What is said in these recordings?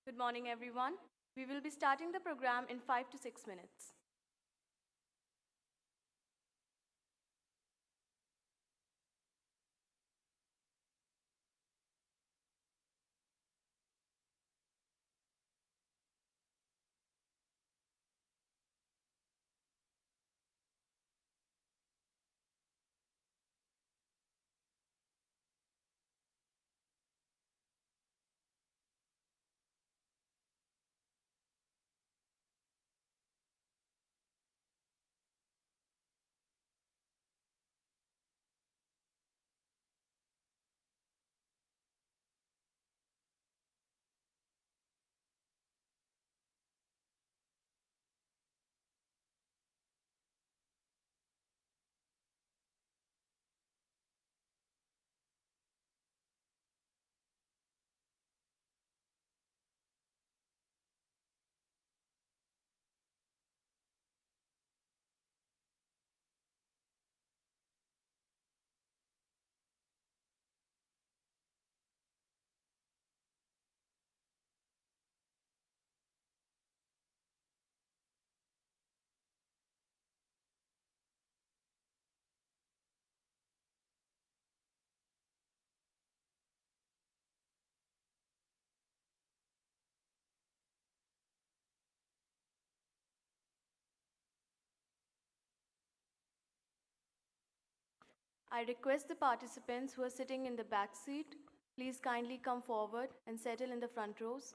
Good morning, everyone. We will be starting the program in 5 to 6 minutes. I request the participants who are sitting in the back seat, please kindly come forward and settle in the front rows.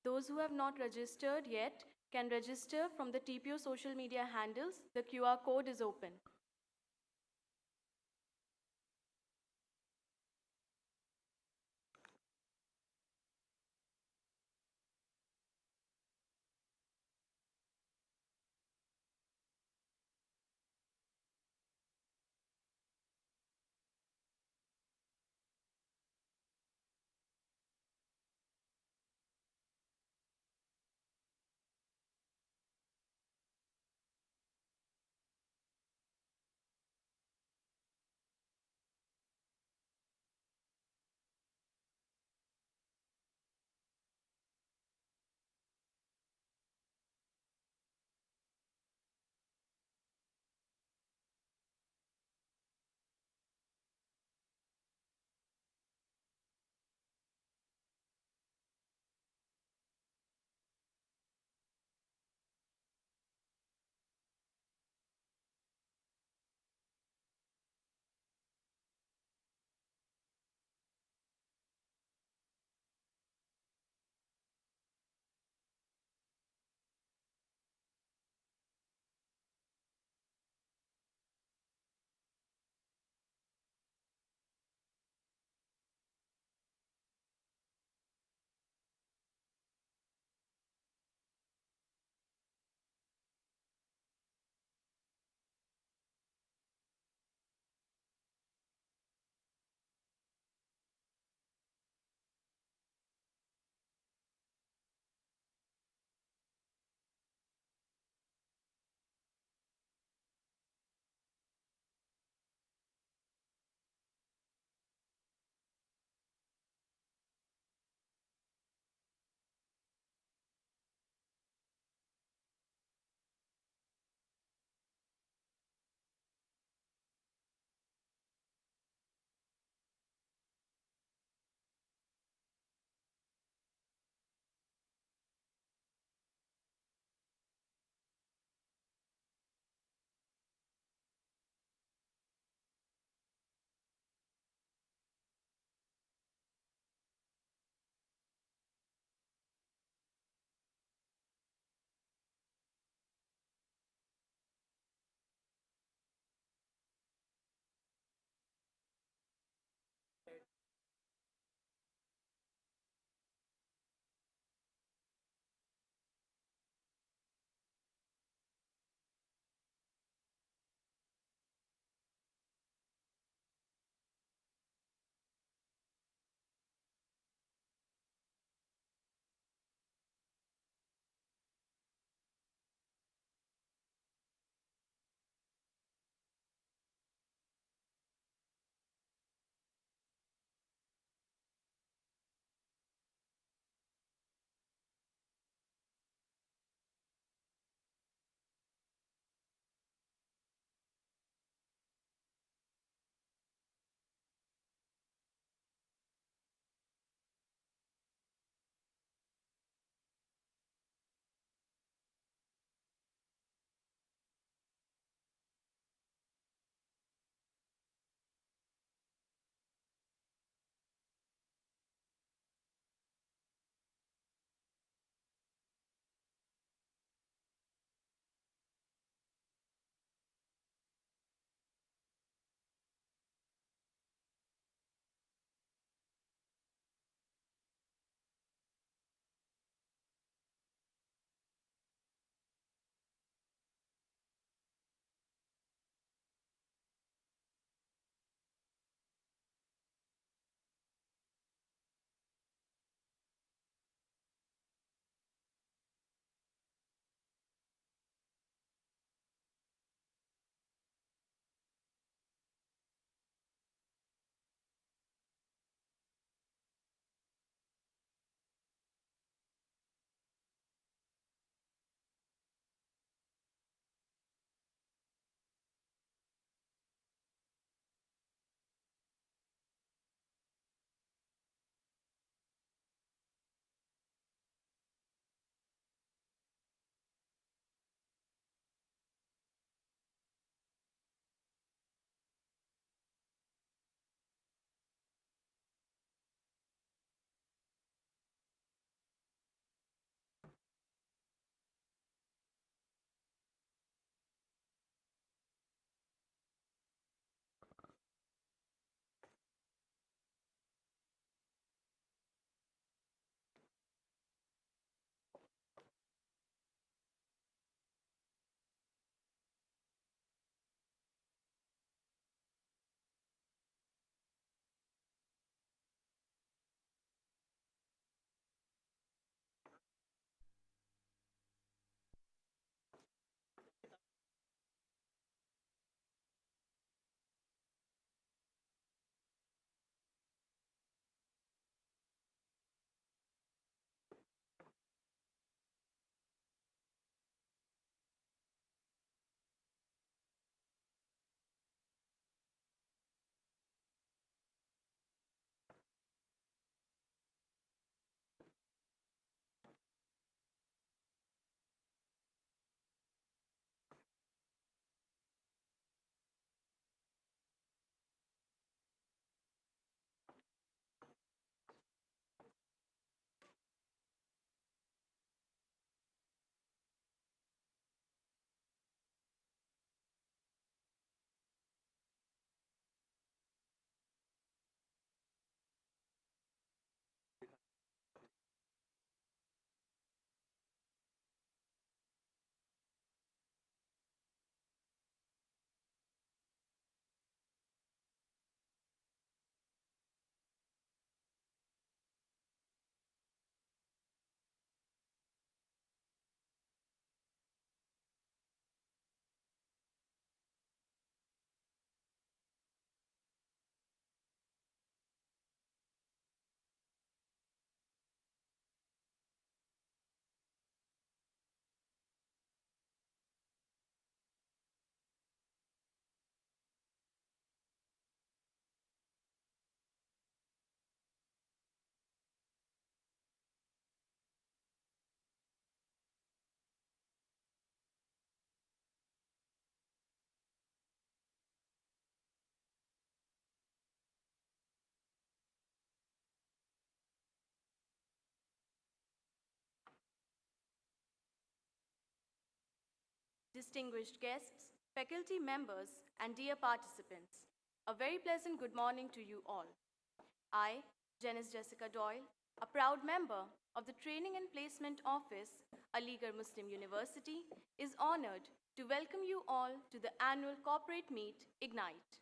Those who have not registered yet can register from the TPO social media handles. The QR code is open. distinguished guests, faculty members, and dear participants, a very pleasant good morning to you all. I, Janice Jessica Doyle, a proud member of the Training and Placement Office, Aligarh Muslim University, is honored to welcome you all to the annual corporate meet, Ignite.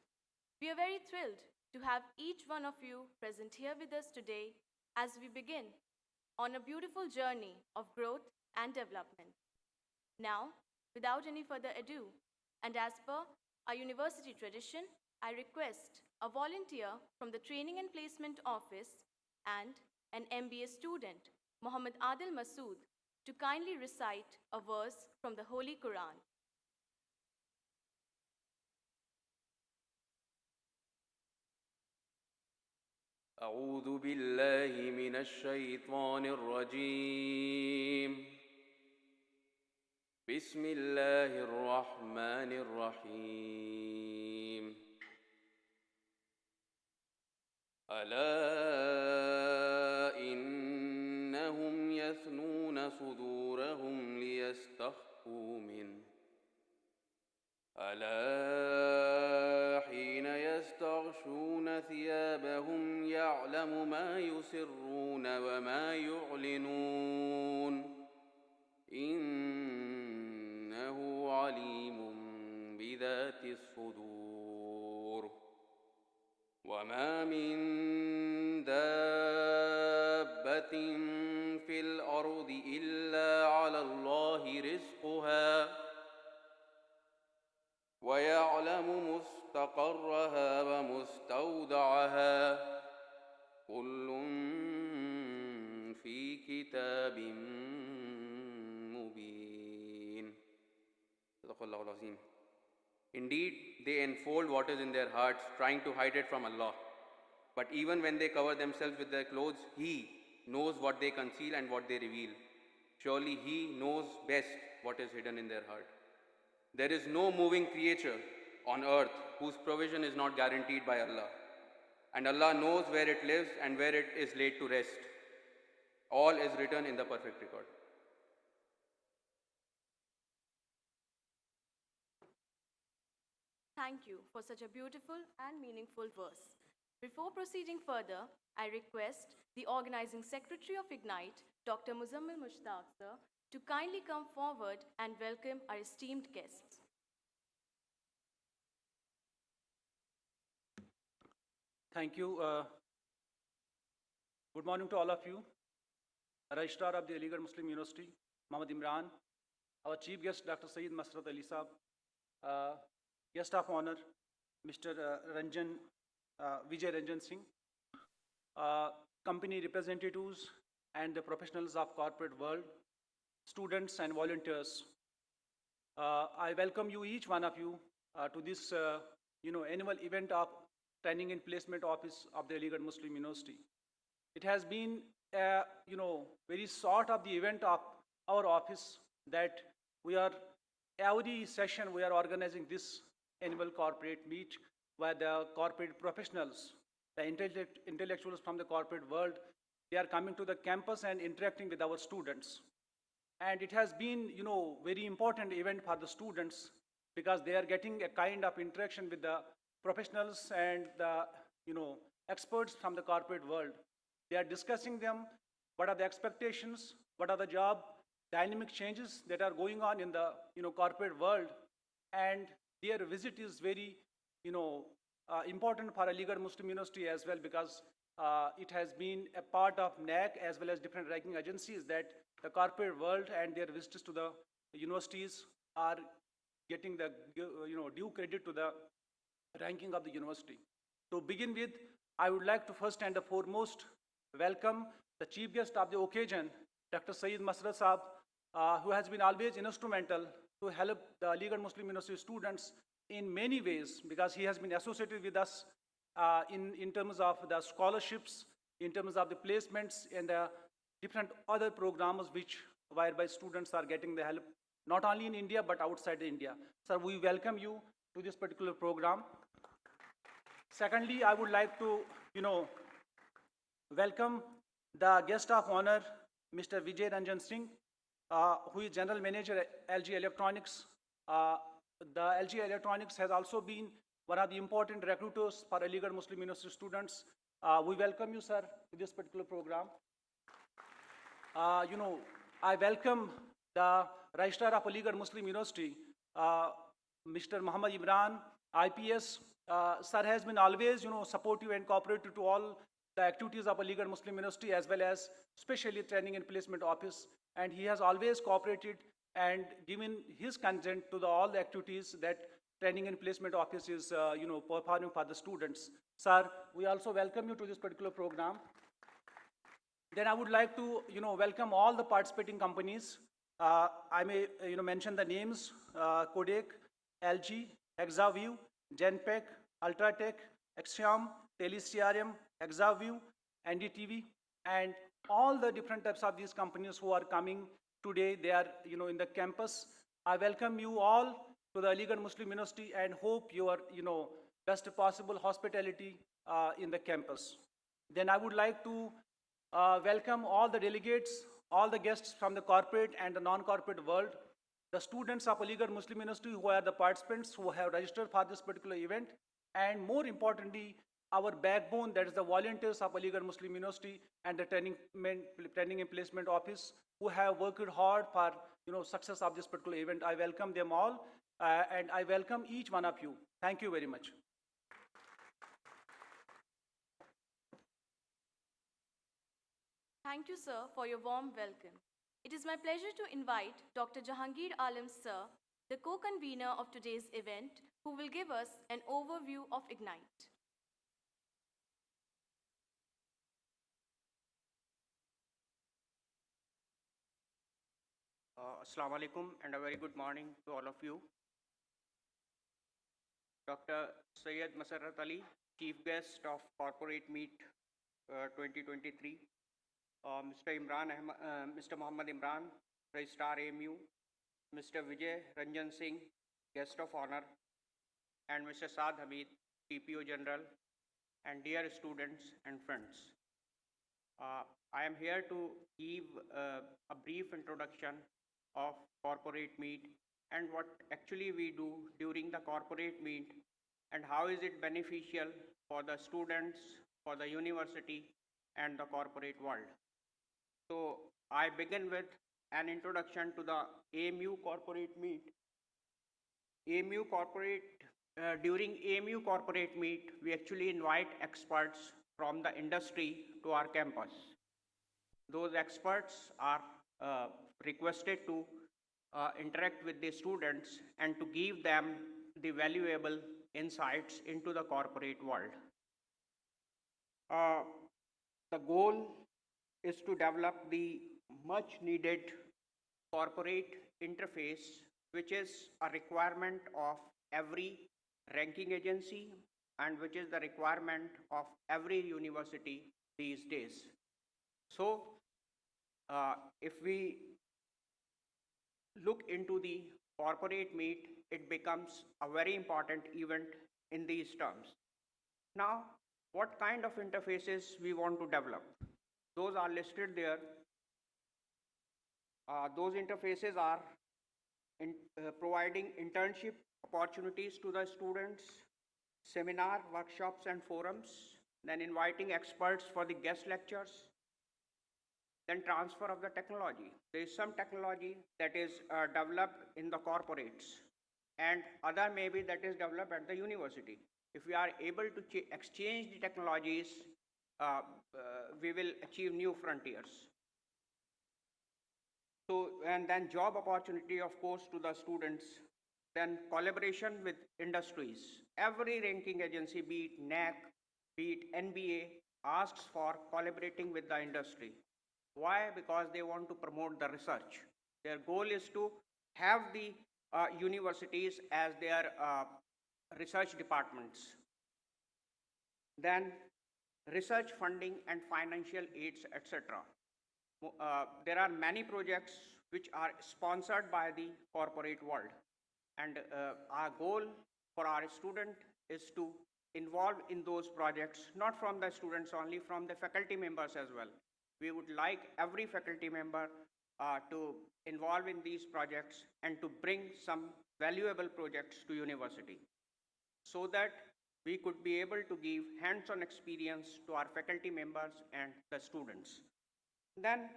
We are very thrilled to have each one of you present here with us today as we begin on a beautiful journey of growth and development. Now, without any further ado, and as per our university tradition, I request a volunteer from the Training and Placement Office and an MBA student, Muhammad Adil Masood, to kindly recite a verse from the Holy Quran. أعوذ بالله من الشيطان الرجيم بسم الله الرحمن الرحيم ألا إنهم يثنون صدورهم ليستخفوا منه ألا حين يستغشون ثيابهم يعلم ما يسرون وما يعلنون إنه عليم بذات الصدور وما من دابة في الأرض إلا على الله رزقها ويعلم مستقرها ومستودعها كل في كتاب مبين. صدق الله العظيم. Indeed, they unfold what is in their hearts, trying to hide it from Allah. But even when they cover themselves with their clothes, He knows what they conceal and what they reveal. Surely He knows best what is hidden in their heart. There is no moving creature on earth whose provision is not guaranteed by Allah. And Allah knows where it lives and where it is laid to rest. All is written in the perfect record. Thank you for such a beautiful and meaningful verse. Before proceeding further, I request the Organizing Secretary of Ignite, Dr. Muzammil Mushtaq sir, to kindly come forward and welcome our esteemed guests. Thank you. Good morning to all of you. Registrar of the Aligarh Muslim University, Muhammad Imran, our chief guest, Dr. Saeed Masrat Ali Saab, guest of honor, Mr. Vijay Ranjan Singh, company representatives and the professionals of corporate world, students and volunteers. I welcome you, each one of you, to this annual event of Training and Placement Office of the Aligarh Muslim University. It has been very sort of the event of our office that we are, every session we are organizing this annual corporate meet where the corporate professionals, the intellectuals from the corporate world, they are coming to the campus and interacting with our students. And it has been, very important event for the students because they are getting a kind of interaction with the professionals and the, experts from the corporate world. They are discussing them, what are the expectations, what are the job dynamic changes that are going on in the, corporate world. And their visit is very, important for Aligarh Muslim University as well because it has been a part of NAC as well as different ranking agencies that the corporate world and their visitors to the universities are getting the due credit to the ranking of the university. To begin with, I would like to first and foremost welcome the chief guest of the occasion, Dr. Saeed Masrat Saab, who has been always instrumental to help the Aligarh Muslim University students in many ways because he has been associated with us in terms of the scholarships, in terms of the placements and the different other programs whereby students are getting the help not only in India but outside India. Sir, we welcome you to this particular program. Secondly, I would like to, welcome the guest of honor, Mr. Vijay Ranjan Singh, who is General Manager at LG Electronics, Uh, the LG Electronics has also been one of the important recruiters for Aligarh Muslim University students. We welcome you, sir, to this particular program. You know, I welcome the Registrar of Aligarh Muslim University, Mr. Muhammad Imran, IPS. Sir has been always, supportive and cooperative to all the activities of Aligarh Muslim University as well as especially training and placement office. And he has always cooperated and given his consent to all the activities that training and placement office is, performing for the students. Sir, we also welcome you to this particular program. Then I would like to, welcome all the participating companies. I may, mention the names: Kodak, LG, Hexaview, Genpact, Ultratech, Axiom, TeleCRM, Hexaview, NDTV, and all the different types of these companies who are coming today. They are, in the campus. I welcome you all to the Aligarh Muslim University and hope your, best possible hospitality in the campus. Then I would like to welcome all the delegates, all the guests from the corporate and the non-corporate world, the students of Aligarh Muslim University who are the participants who have registered for this particular event, and more importantly, our backbone, that is the volunteers of Aligarh Muslim University and the training and placement office who have worked hard for success of this particular event. I welcome them all and I welcome each one of you. Thank you very much. Thank you, sir, for your warm welcome. It is my pleasure to invite Dr. Jahangir Alam, sir, the co-convener of today's event, who will give us an overview of Ignite. Assalamu alaikum and a very good morning to all of you. Dr. Syed Masarrat Ali, Chief Guest of Corporate Meet 2023. Mr. Muhammad Imran, Registrar AMU. Mr. Vijay Ranjan Singh, Guest of Honor. And Mr. Saad Hamid, TPO General. And dear students and friends. I am here to give a brief introduction of corporate meet and what actually we do during the corporate meet and how is it beneficial for the students, for the university and the corporate world. So I begin with an introduction to the AMU corporate meet. During AMU corporate meet, we actually invite experts from the industry to our campus. Those experts are requested to interact with the students and to give them the valuable insights into the corporate world. The goal is to develop the much needed corporate interface, which is a requirement of every ranking agency and which is the requirement of every university these days. So, if we look into the corporate meet, it becomes a very important event in these terms. Now, what kind of interfaces we want to develop? Those are listed there. Those interfaces are providing internship opportunities to the students, seminar, workshops and forums, then inviting experts for the guest lectures, then transfer of the technology. There is some technology that is developed in the corporates and other maybe that is developed at the university. If we are able to exchange the technologies, we will achieve new frontiers. So, and then job opportunity, of course, to the students, then collaboration with industries. Every ranking agency, be it NAC, be it NBA, asks for collaborating with the industry. Why? Because they want to promote the research. Their goal is to have the universities as their research departments. Then research funding and financial aids, etc. There are many projects which are sponsored by the corporate world. And our goal for our student is to involve in those projects, not from the students only, from the faculty members as well. We would like every faculty member to involve in these projects and to bring some valuable projects to university so that we could be able to give hands-on experience to our faculty members and the students. Then,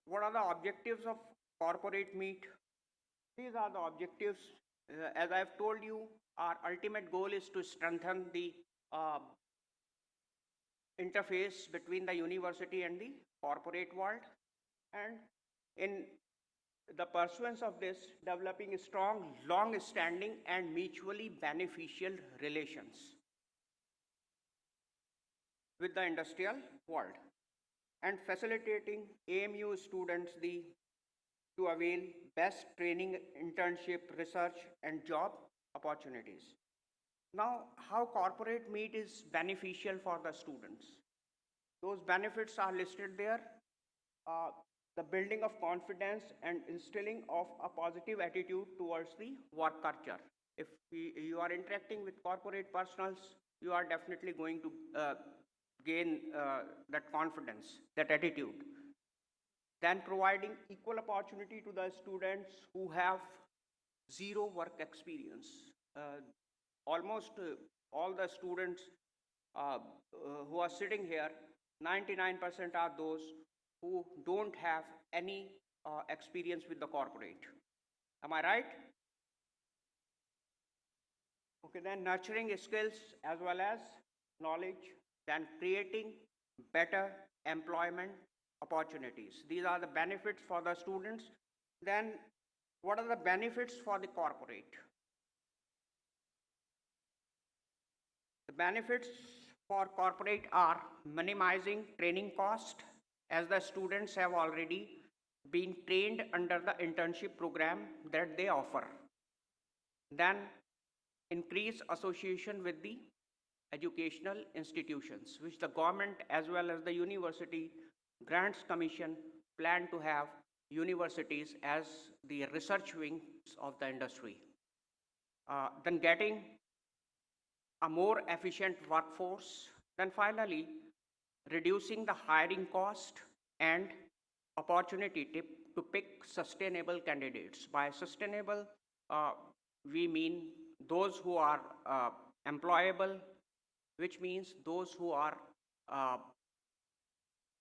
what are the objectives of corporate meet? These are the objectives. As I've told you, our ultimate goal is to strengthen the interface between the university and the corporate world, and in the pursuance of this, developing strong, long-standing and mutually beneficial relations with the industrial world, and facilitating AMU students to avail best training, internship, research, and job opportunities. Now, how corporate meet is beneficial for the students? Those benefits are listed there. The building of confidence and instilling of a positive attitude towards the work culture. If you are interacting with corporate personals, you are definitely going to gain that confidence, that attitude. Then providing equal opportunity to the students who have zero work experience. Almost all the students who are sitting here, 99% are those who don't have any experience with the corporate. Am I right? Okay, then nurturing skills as well as knowledge, then creating better employment opportunities. These are the benefits for the students. Then what are the benefits for the corporate? The benefits for corporate are minimizing training cost, as the students have already been trained under the internship program that they offer. Then increase association with the educational institutions, which the government as well as the university grants commission plan to have universities as the research wings of the industry. Then getting a more efficient workforce. Then finally, reducing the hiring cost and opportunity to pick sustainable candidates. By sustainable, we mean those who are employable, which means those who are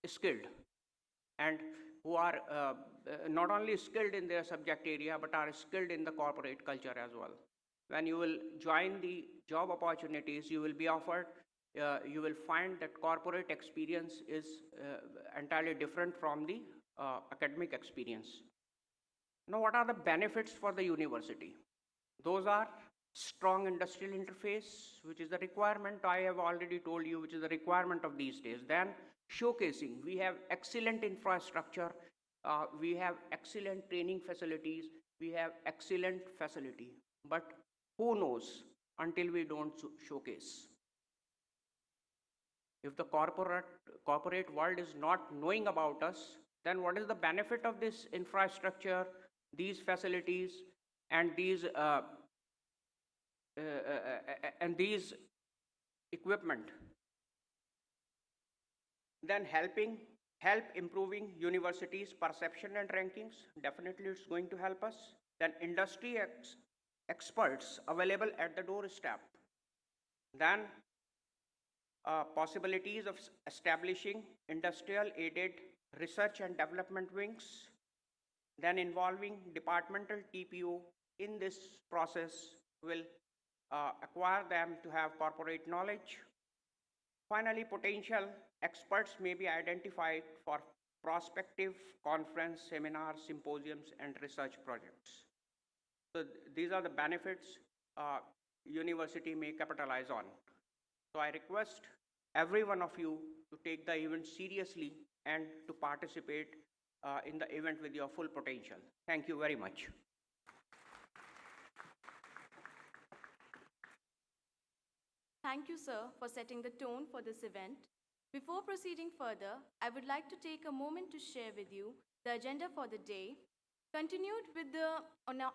skilled and who are not only skilled in their subject area but are skilled in the corporate culture as well. When you will join the job opportunities, you will be offered, you will find that corporate experience is entirely different from the academic experience. Now, what are the benefits for the university? Those are strong industrial interface, which is the requirement, I have already told you, which is the requirement of these days. Then showcasing, we have excellent infrastructure, we have excellent training facilities, we have excellent facility, but who knows until we don't showcase? If the corporate world is not knowing about us, then what is the benefit of this infrastructure, these facilities, and these equipment? Then help improving universities' perception and rankings. Definitely, it's going to help us. Then industry experts available at the doorstep. Then possibilities of establishing industrial aided research and development wings, then involving departmental TPO in this process will acquire them to have corporate knowledge. Finally, potential experts may be identified for prospective conference, seminars, symposiums, and research projects. So these are the benefits university may capitalize on. So I request every one of you to take the event seriously and to participate in the event with your full potential. Thank you very much. Thank you, sir, for setting the tone for this event. Before proceeding further, I would like to take a moment to share with you the agenda for the day. Continued with the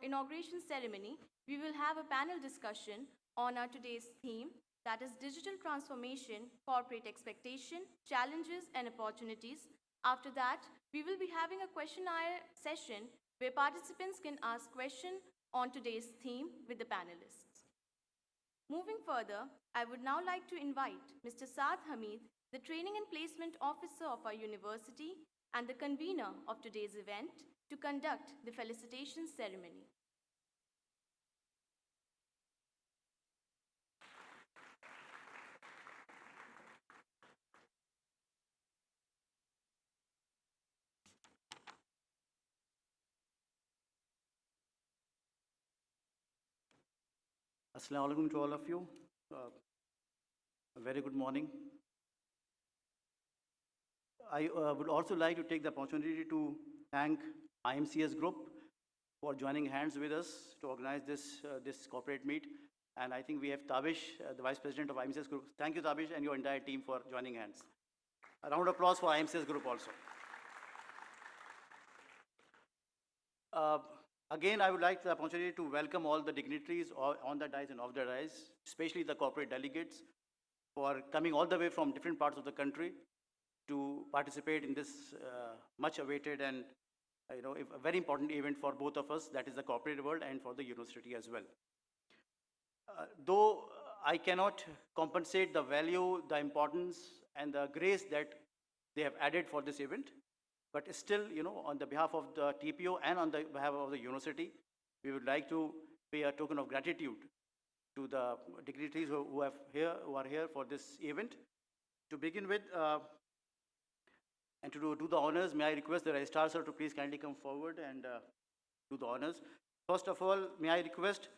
inauguration ceremony, we will have a panel discussion on our today's theme, that is digital transformation, corporate expectation, challenges and opportunities. After that, We will be having a questionnaire session where participants can ask questions on today's theme with the panelists. Moving further, I would now like to invite Mr. Saad Hamid, the Training and Placement Officer of our university and the convener of today's event, to conduct the felicitation ceremony. Assalamu alaikum to all of you. A very good morning. I would also like to take the opportunity to thank IMCS Group for joining hands with us to organize this corporate meet. And I think we have Tabish, the Vice President of IMCS Group. Thank you, Tabish, and your entire team for joining hands. A round of applause for IMCS Group also. Again, I would like the opportunity to welcome all the dignitaries on the dais and off the dais, especially the corporate delegates, for coming all the way from different parts of the country to participate in this much awaited and a very important event for both of us, that is the corporate world and for the university as well. Though I cannot compensate the value, the importance, and the grace that they have added for this event, but still, on the behalf of the TPO and on the behalf of the university, we would like to pay a token of gratitude to the dignitaries who are here for this event. To begin with, and to do the honors, may I request the registrar sir to please kindly come forward and do the honors. First of all, may I request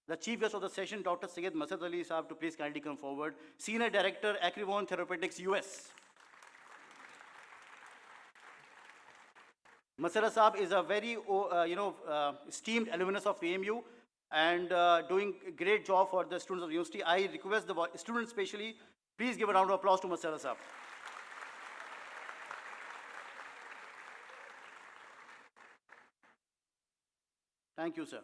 the chief guest of the session, Dr. Syed Masad Ali Saab, to please kindly come forward. Senior Director, Acrivon Therapeutics, US. Masara Saab is a very, esteemed alumnus of AMU and doing a great job for the students of the university. I request the students especially, please give a round of applause to Masara Saab. Thank you, sir.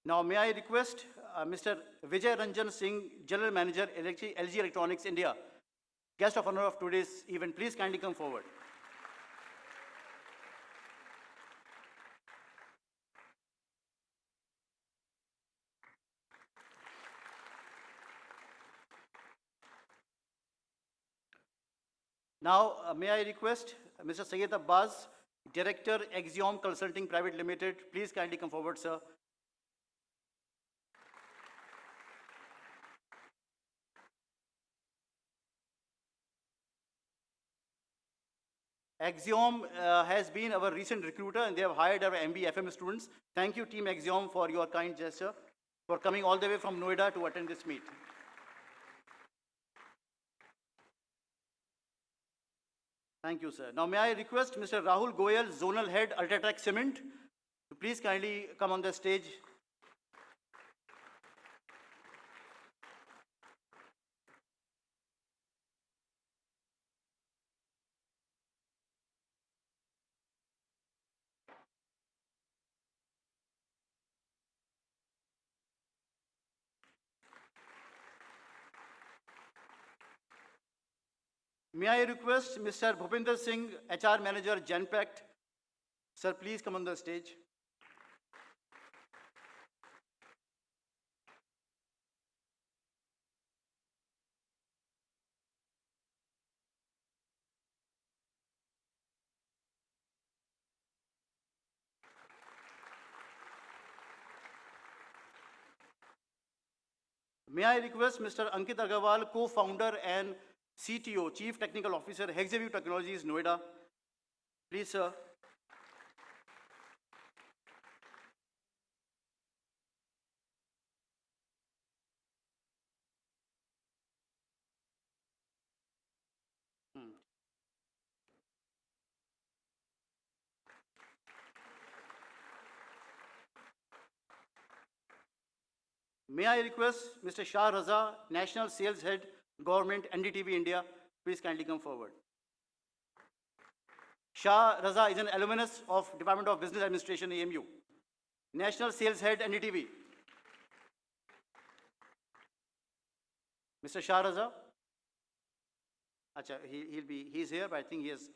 Now, may I request Mr. Vijay Ranjan Singh, General Manager, LG Electronics India, guest of honor of today's event. Please kindly come forward. Now, may I request Mr. Syed Abbas, Director, Axiom Consulting Private Limited. Please kindly come forward, sir. Axiom has been our recent recruiter and they have hired our MB FM students. Thank you, Team Axiom, for your kind gesture, for coming all the way from Noida to attend this meet. Thank you, sir. Now, may I request Mr. Rahul Goyal, Zonal Head, Ultratech Cement, to please kindly come on the stage. May I request Mr. Bhupinder Singh, HR Manager, Genpact. Sir, please come on the stage. May I request Mr. Ankit Agarwal, co-founder and CTO, Chief Technical Officer, Hexaview Technologies, Noida. Please, sir. May I request Mr. Shah Raza, National Sales Head, Government, NDTV India, please kindly come forward. Shah Raza is an alumnus of Department of Business Administration, AMU. National Sales Head, NDTV. Mr. Shah Raza? Acha, he's here, but I think he has.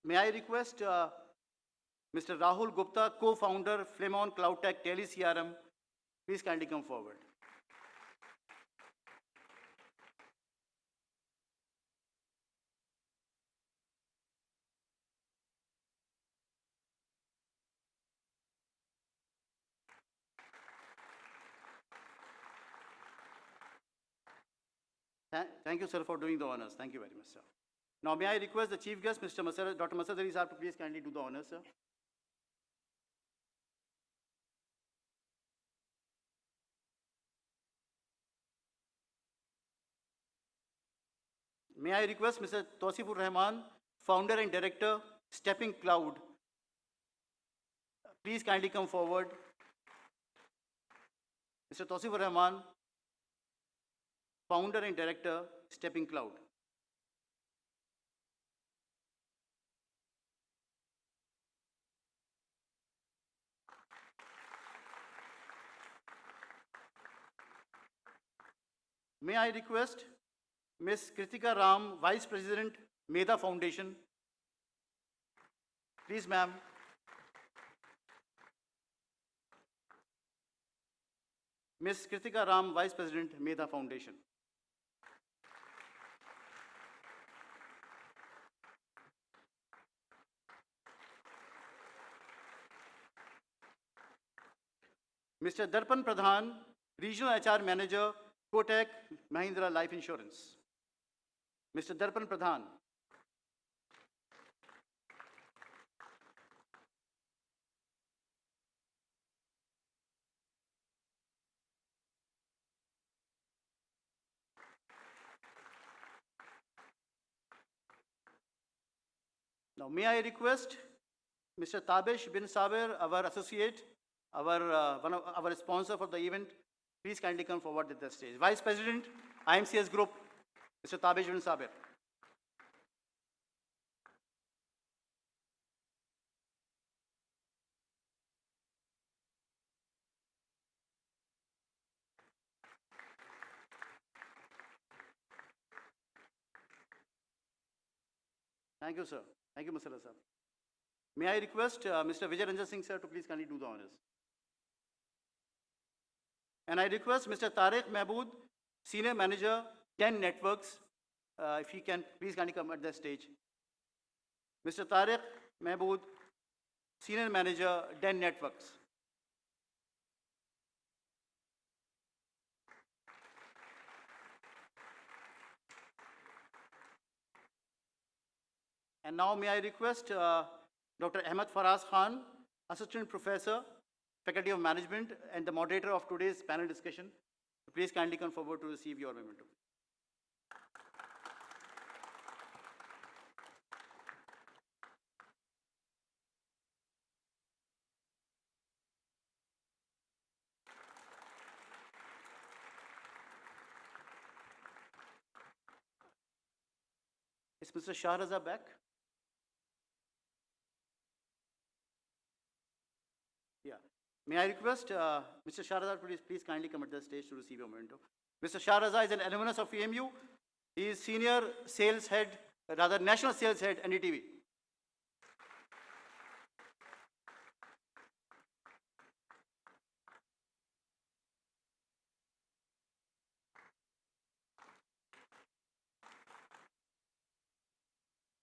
May I request Mr. Rahul Gupta, co-founder, Flemon Cloud Tech Tele CRM, please kindly come forward. Thank you, sir, for doing the honors. Thank you very much, sir. Now, may I request the chief guest, Mr. Dr. Masadari sir, to please kindly do the honors, sir. May I request Mr. Tosifur Rahman, founder and director, Stepping Cloud, please kindly come forward. Mr. Tosifur Rahman, founder and director, Stepping Cloud. May I request Ms. Kritika Ram, Vice President, Meda Foundation. Please, ma'am. Ms. Kritika Ram, Vice President, Meda Foundation. Mr. Darpan Pradhan, Regional HR Manager, Kotak Mahindra Life Insurance. Mr. Darpan Pradhan. Now, may I request Mr. Tabesh bin Saber, our associate, one of our sponsor for the event, please kindly come forward at the stage. Vice President, IMCS Group, Mr. Tabesh bin Saber. Thank you, sir. Thank you, Mr. Sir. May I request Mr. Vijay Ranjan Singh, sir, to please kindly do the honors. And I request Mr. Tariq Mehbood, Senior Manager, 10 Networks, if he can please kindly come at the stage. Mr. Tariq Mehbood, Senior Manager, 10 Networks. And now may I request Dr. Ahmed Faraz Khan, Assistant Professor, Faculty of Management, and the moderator of today's panel discussion, to please kindly come forward to receive your memento. Is Mr. Shah Raza back? Yeah. May I request Mr. Shah Raza, please kindly come at the stage to receive your memento. Mr. Shah Raza is an alumnus of EMU. He is Senior Sales Head, National Sales Head, NDTV.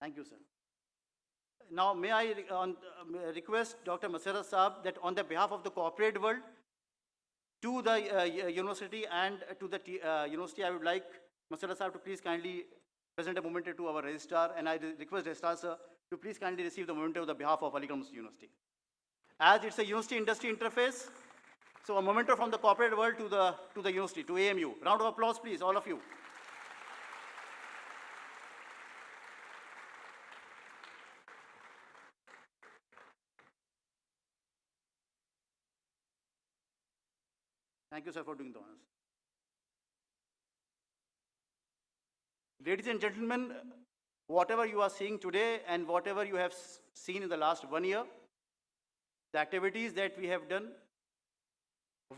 Thank you, sir. Now, may I request Dr. Masera Saab that on the behalf of the corporate world, to the university and to the university, I would like Masera Saab to please kindly present a memento to our registrar, and I request registrar sir to please kindly receive the memento on the behalf of Aligarh Muslim University. As it's a university-industry interface, so a memento from the corporate world to the university, to AMU. Round of applause, please, all of you. Thank you, sir, for doing the honors. Ladies and gentlemen, whatever you are seeing today and whatever you have seen in the last 1 year, the activities that we have done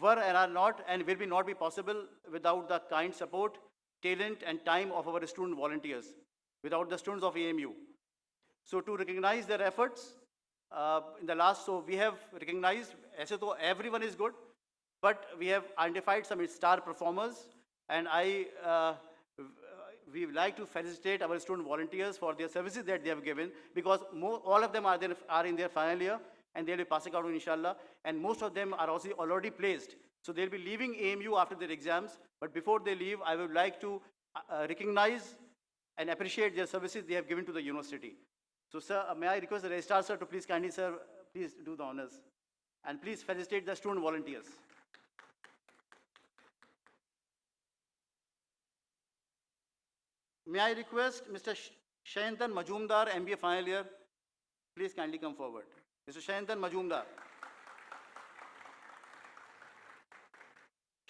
were and are not and will not be possible without the kind support, talent, and time of our student volunteers, without the students of AMU. So to recognize their efforts, in the last, so we have recognized, as though everyone is good, but we have identified some star performers, and we would like to felicitate our student volunteers for their services that they have given, because all of them are in their final year, and they'll be passing out inshallah, and most of them are also already placed. So they'll be leaving AMU after their exams, but before they leave, I would like to recognize and appreciate their services they have given to the university. So sir, may I request the registrar sir to please kindly, sir, please do the honors. And please felicitate the student volunteers. May I request Mr. Shayantan Majumdar, MBA final year, please kindly come forward. Mr. Shayantan Majumdar.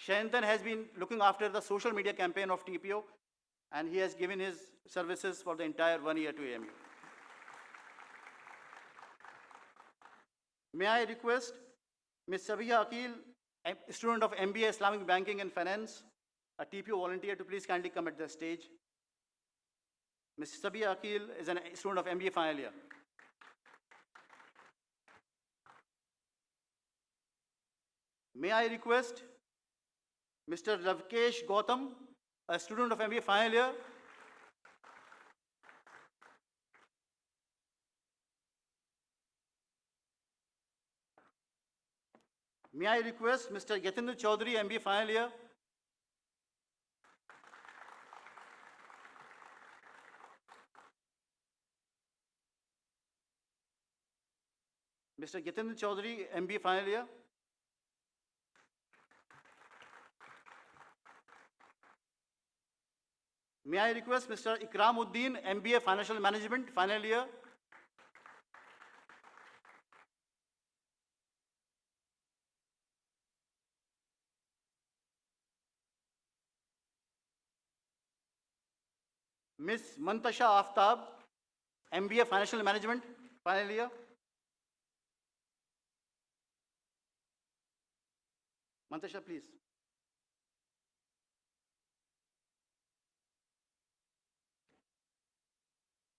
Shayantan has been looking after the social media campaign of TPO, and he has given his services for the entire 1 year to AMU. May I request Ms. Sabiha Akil, a student of MBA Islamic Banking and Finance, a TPO volunteer, to please kindly come at the stage. Ms. Sabiha Akil is a student of MBA final year. May I request Mr. Lavkesh Gautam, a student of MBA final year. May I request Mr. Yatindra Chaudhary, MBA final year. Mr. Yatindra Chaudhary, MBA final year. May I request Mr. Ikramuddin, MBA Financial Management, final year. Ms. Mantasha Aftab, MBA Financial Management, final year. Mantasha, please.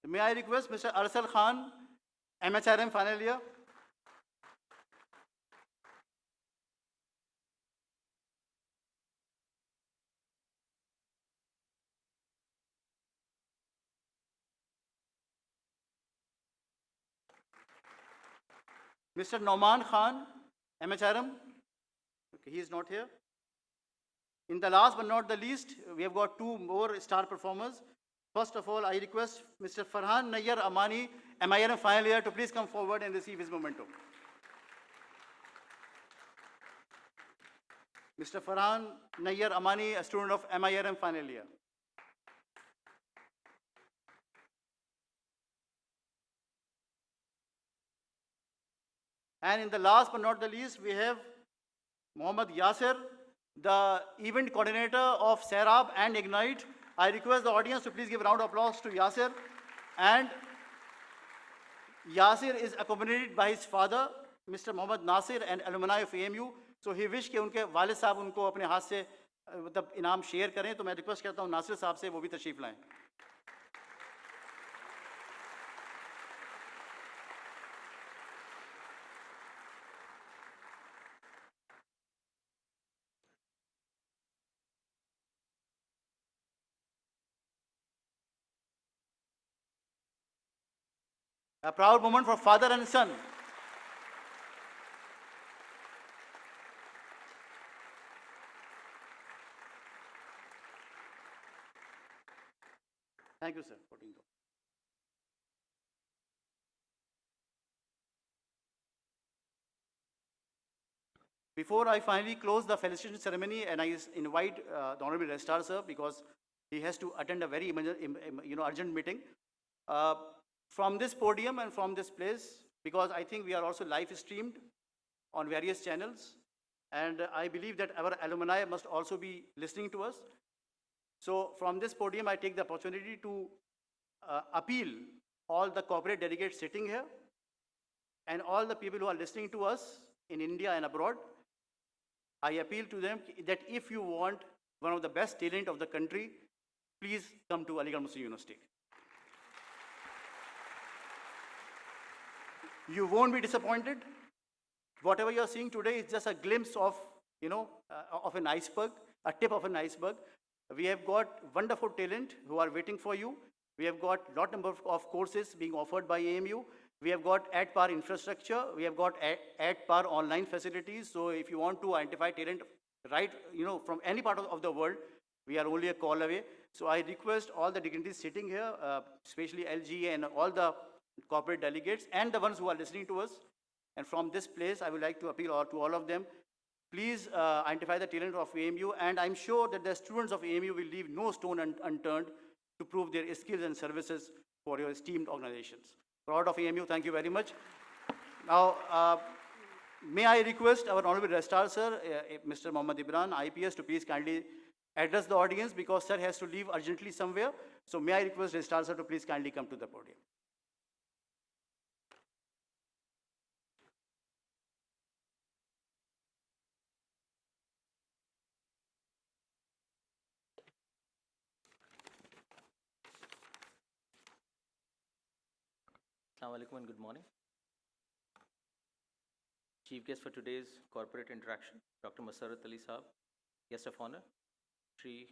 May I request Mr. Arsal Khan, MHRM final year. Mr. Nauman Khan, MHRM. Okay, he is not here. In the last but not the least, we have got two more star performers. First of all, I request Mr. Farhan Nayyar Amani, MIRM final year, to please come forward and receive his memento. Mr. Farhan Nayyar Amani, a student of MIRM final year. And in the last but not the least, we have Mohammad Yasir, the event coordinator of Serab and Ignite. I request the audience to please give a round of applause to Yasir. And Yasir is accompanied by his father, Mr. Mohammad Nasir, and alumni of AMU. So he wished कि उनके वालिद साहब उनको अपने हाथ से मतलब इनाम शेयर करें, तो मैं रिक्वेस्ट करता हूँ नासिर साहब से वो भी तशरीफ लाएं. A proud moment for father and son. Thank you, sir, for doing that. Before I finally close the felicitation ceremony, and I invite the Honorable Registrar, sir, because he has to attend a very urgent meeting. From this podium and from this place, because I think we are also live streamed on various channels, and I believe that our alumni must also be listening to us. So from this podium, I take the opportunity to appeal all the corporate delegates sitting here and all the people who are listening to us in India and abroad. I appeal to them that if you want one of the best talent of the country, please come to Aligarh Muslim University. You won't be disappointed. Whatever you're seeing today is just a glimpse of, of an iceberg, a tip of an iceberg. We have got wonderful talent who are waiting for you. We have got lot number of courses being offered by AMU. We have got at par infrastructure. We have got at par online facilities. So if you want to identify talent right, from any part of the world, we are only a call away. So I request all the dignitaries sitting here, especially LG and all the corporate delegates and the ones who are listening to us. And from this place, I would like to appeal to all of them. Please identify the talent of AMU, and I'm sure that the students of AMU will leave no stone unturned to prove their skills and services for your esteemed organizations. Proud of AMU, thank you very much. Now, may I request our Honorable Registrar Sir, Mr. Mohammad Ibran, IPS, to please kindly address the audience because Sir has to leave urgently somewhere. So may I request Registrar Sir to please kindly come to the podium. Assalamu alaikum and good morning. Chief guest for today's corporate interaction, Dr. Masarrat Ali Saab. Guest of honor, Shri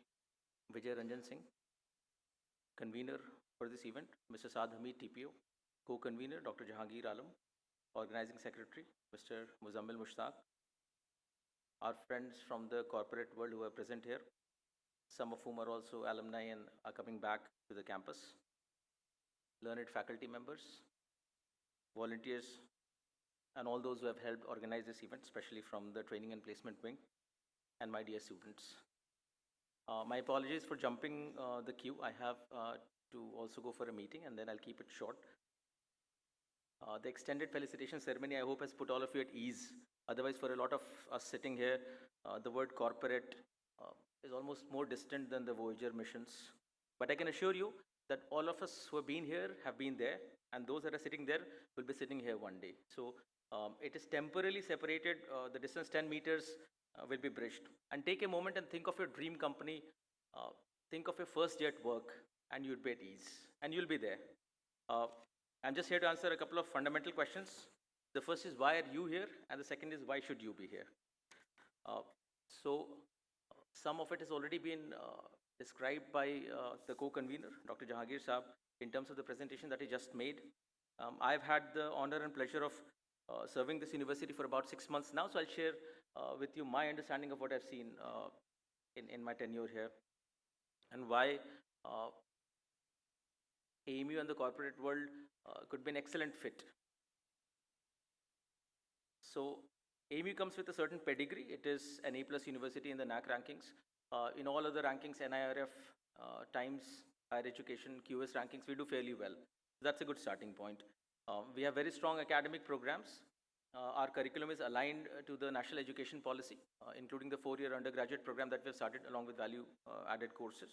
Vijay Ranjan Singh. Convener for this event, Mr. Saad Hamid, TPO. Co-convener, Dr. Jahangir Alam. Organizing secretary, Mr. Muzammil Mushtaq. Our friends from the corporate world who are present here, some of whom are also alumni and are coming back to the campus. Learned faculty members, volunteers, and all those who have helped organize this event, especially from the training and placement wing, and my dear students. My apologies for jumping the queue. I have to also go for a meeting, and then I'll keep it short. The extended felicitation ceremony, I hope, has put all of you at ease. Otherwise, for a lot of us sitting here, the word corporate is almost more distant than the Voyager missions. But I can assure you that all of us who have been here have been there, and those that are sitting there will be sitting here one day. So it is temporarily separated. The distance 10 meters will be bridged. And take a moment and think of your dream company. Think of your first day at work, and you'd be at ease, and you'll be there. I'm just here to answer a couple of fundamental questions. The first is, why are you here? And the second is, why should you be here? So some of it has already been described by the co-convener, Dr. Jahangir Saab, in terms of the presentation that he just made. I've had the honor and pleasure of serving this university for about 6 months now, so I'll share with you my understanding of what I've seen in my tenure here, and why AMU and the corporate world could be an excellent fit. So AMU comes with a certain pedigree. It is an A+ university in the NAAC rankings. In all other rankings, NIRF, Times, Higher Education, QS rankings, we do fairly well. That's a good starting point. We have very strong academic programs. Our curriculum is aligned to the National Education Policy, including the 4-year undergraduate program that we have started along with value-added courses.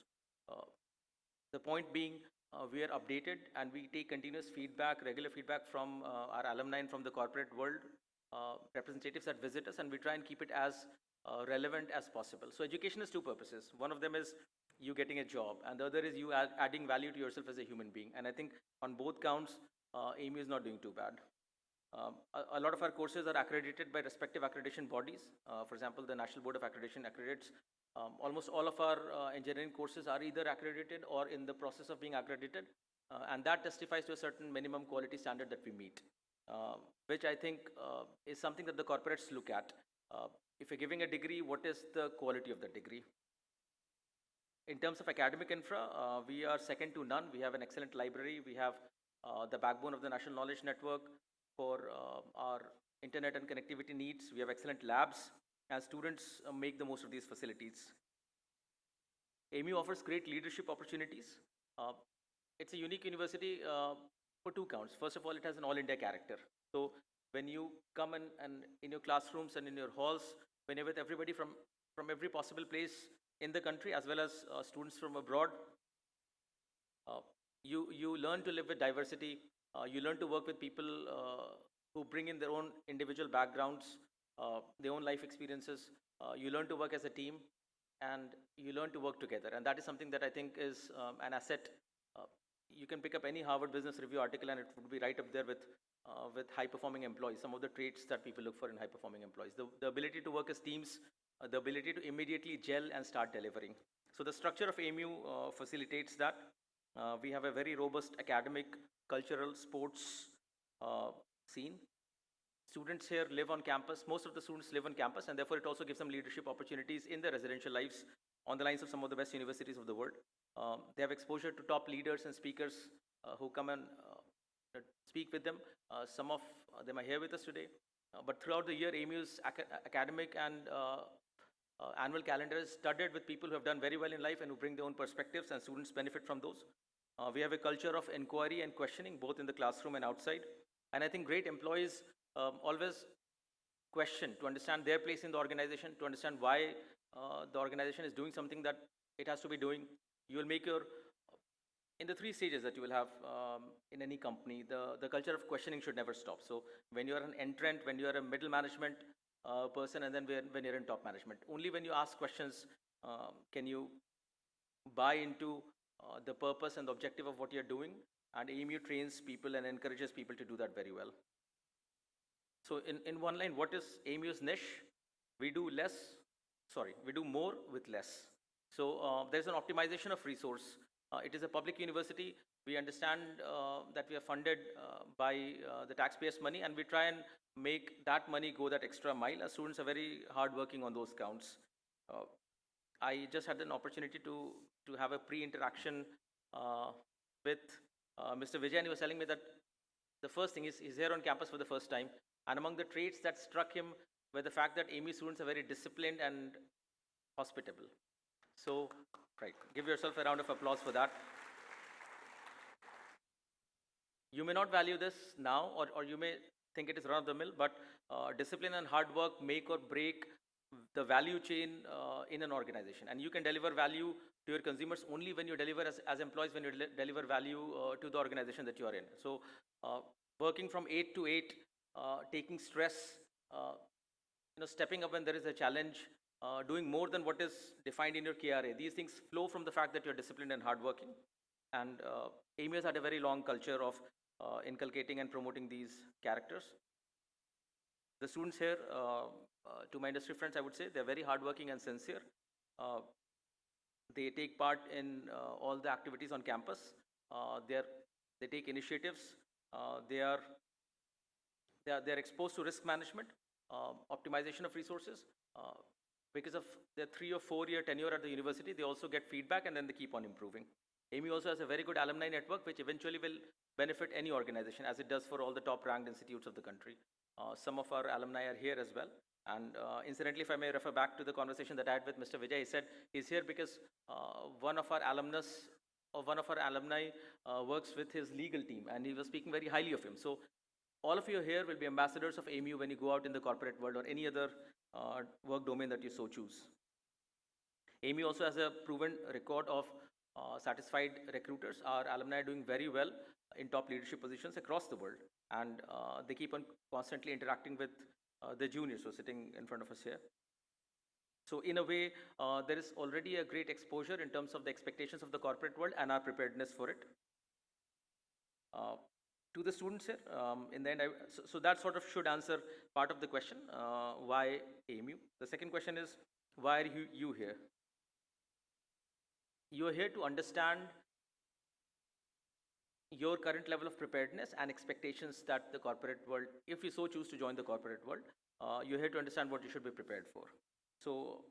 The point being, we are updated and we take continuous feedback, regular feedback from our alumni and from the corporate world, representatives that visit us, and we try and keep it as relevant as possible. So education has two purposes. One of them is you getting a job, and the other is you adding value to yourself as a human being. And I think on both counts, AMU is not doing too bad. A lot of our courses are accredited by respective accreditation bodies. For example, the National Board of Accreditation accredits. Almost all of our engineering courses are either accredited or in the process of being accredited. And that testifies to a certain minimum quality standard that we meet, which I think is something that the corporates look at. If you're giving a degree, what is the quality of the degree? In terms of academic infra, we are second to none. We have an excellent library. We have the backbone of the National Knowledge Network for our internet and connectivity needs. We have excellent labs, and students make the most of these facilities. AMU offers great leadership opportunities. It's a unique university for two counts. First of all, it has an all-India character. So when you come and in your classrooms and in your halls, when you're with everybody from every possible place in the country, as well as students from abroad, you learn to live with diversity. You learn to work with people who bring in their own individual backgrounds, their own life experiences. You learn to work as a team, and you learn to work together. And that is something that I think is an asset. You can pick up any Harvard Business Review article, and it would be right up there with with high-performing employees, some of the traits that people look for in high-performing employees. The ability to work as teams, the ability to immediately gel and start delivering. So the structure of AMU facilitates that. We have a very robust academic, cultural, sports scene. Students here live on campus. Most of the students live on campus, and therefore it also gives them leadership opportunities in their residential lives on the lines of some of the best universities of the world. They have exposure to top leaders and speakers who come and speak with them. Some of them are here with us today. But throughout the year, AMU's academic and annual calendar is studded with people who have done very well in life and who bring their own perspectives, and students benefit from those. We have a culture of inquiry and questioning, both in the classroom and outside. And I think great employees always question to understand their place in the organization, to understand why the organization is doing something that it has to be doing. You will make your, in the 3 stages that you will have in any company, the culture of questioning should never stop. So when you're an entrant, when you're a middle management person, and then when you're in top management, only when you ask questions can you buy into the purpose and the objective of what you're doing. And AMU trains people and encourages people to do that very well. So in one line, what is AMU's niche? We do more with less. So there's an optimization of resource. It is a public university. We understand that we are funded by the taxpayers' money, and we try and make that money go that extra mile. Our students are very hardworking on those counts. I just had an opportunity to have a pre-interaction with Mr. Vijay, and he was telling me that the first thing is he's here on campus for the first time, and among the traits that struck him were the fact that AMU students are very disciplined and hospitable. So, right, give yourself a round of applause for that. You may not value this now, or you may think it is run-of-the-mill, but discipline and hard work make or break the value chain in an organization. And you can deliver value to your consumers only when you deliver as employees, when you deliver value to the organization that you are in. So working from 8 to 8, taking stress, stepping up when there is a challenge, doing more than what is defined in your KRA. These things flow from the fact that you're disciplined and hardworking. And AMU has had a very long culture of inculcating and promoting these characters. The students here, to my industry friends, I would say they're very hardworking and sincere. They take part in all the activities on campus. They take initiatives. They are exposed to risk management, optimization of resources. Because of their 3 or 4 year tenure at the university, they also get feedback, and then they keep on improving. AMU also has a very good alumni network, which eventually will benefit any organization, as it does for all the top ranked institutes of the country. Some of our alumni are here as well. And incidentally, if I may refer back to the conversation that I had with Mr. Vijay, he said he's here because one of our alumnus or one of our alumni works with his legal team, and he was speaking very highly of him. So all of you here will be ambassadors of AMU when you go out in the corporate world or any other work domain that you so choose. AMU also has a proven record of satisfied recruiters. Our alumni are doing very well in top leadership positions across the world, and they keep on constantly interacting with the juniors who are sitting in front of us here. So in a way, there is already a great exposure in terms of the expectations of the corporate world and our preparedness for it. To the students here, in the end, so that sort of should answer part of the question, why AMU? The second question is, why are you here? You are here to understand your current level of preparedness and expectations that the corporate world, if you so choose to join the corporate world, you're here to understand what you should be prepared for. So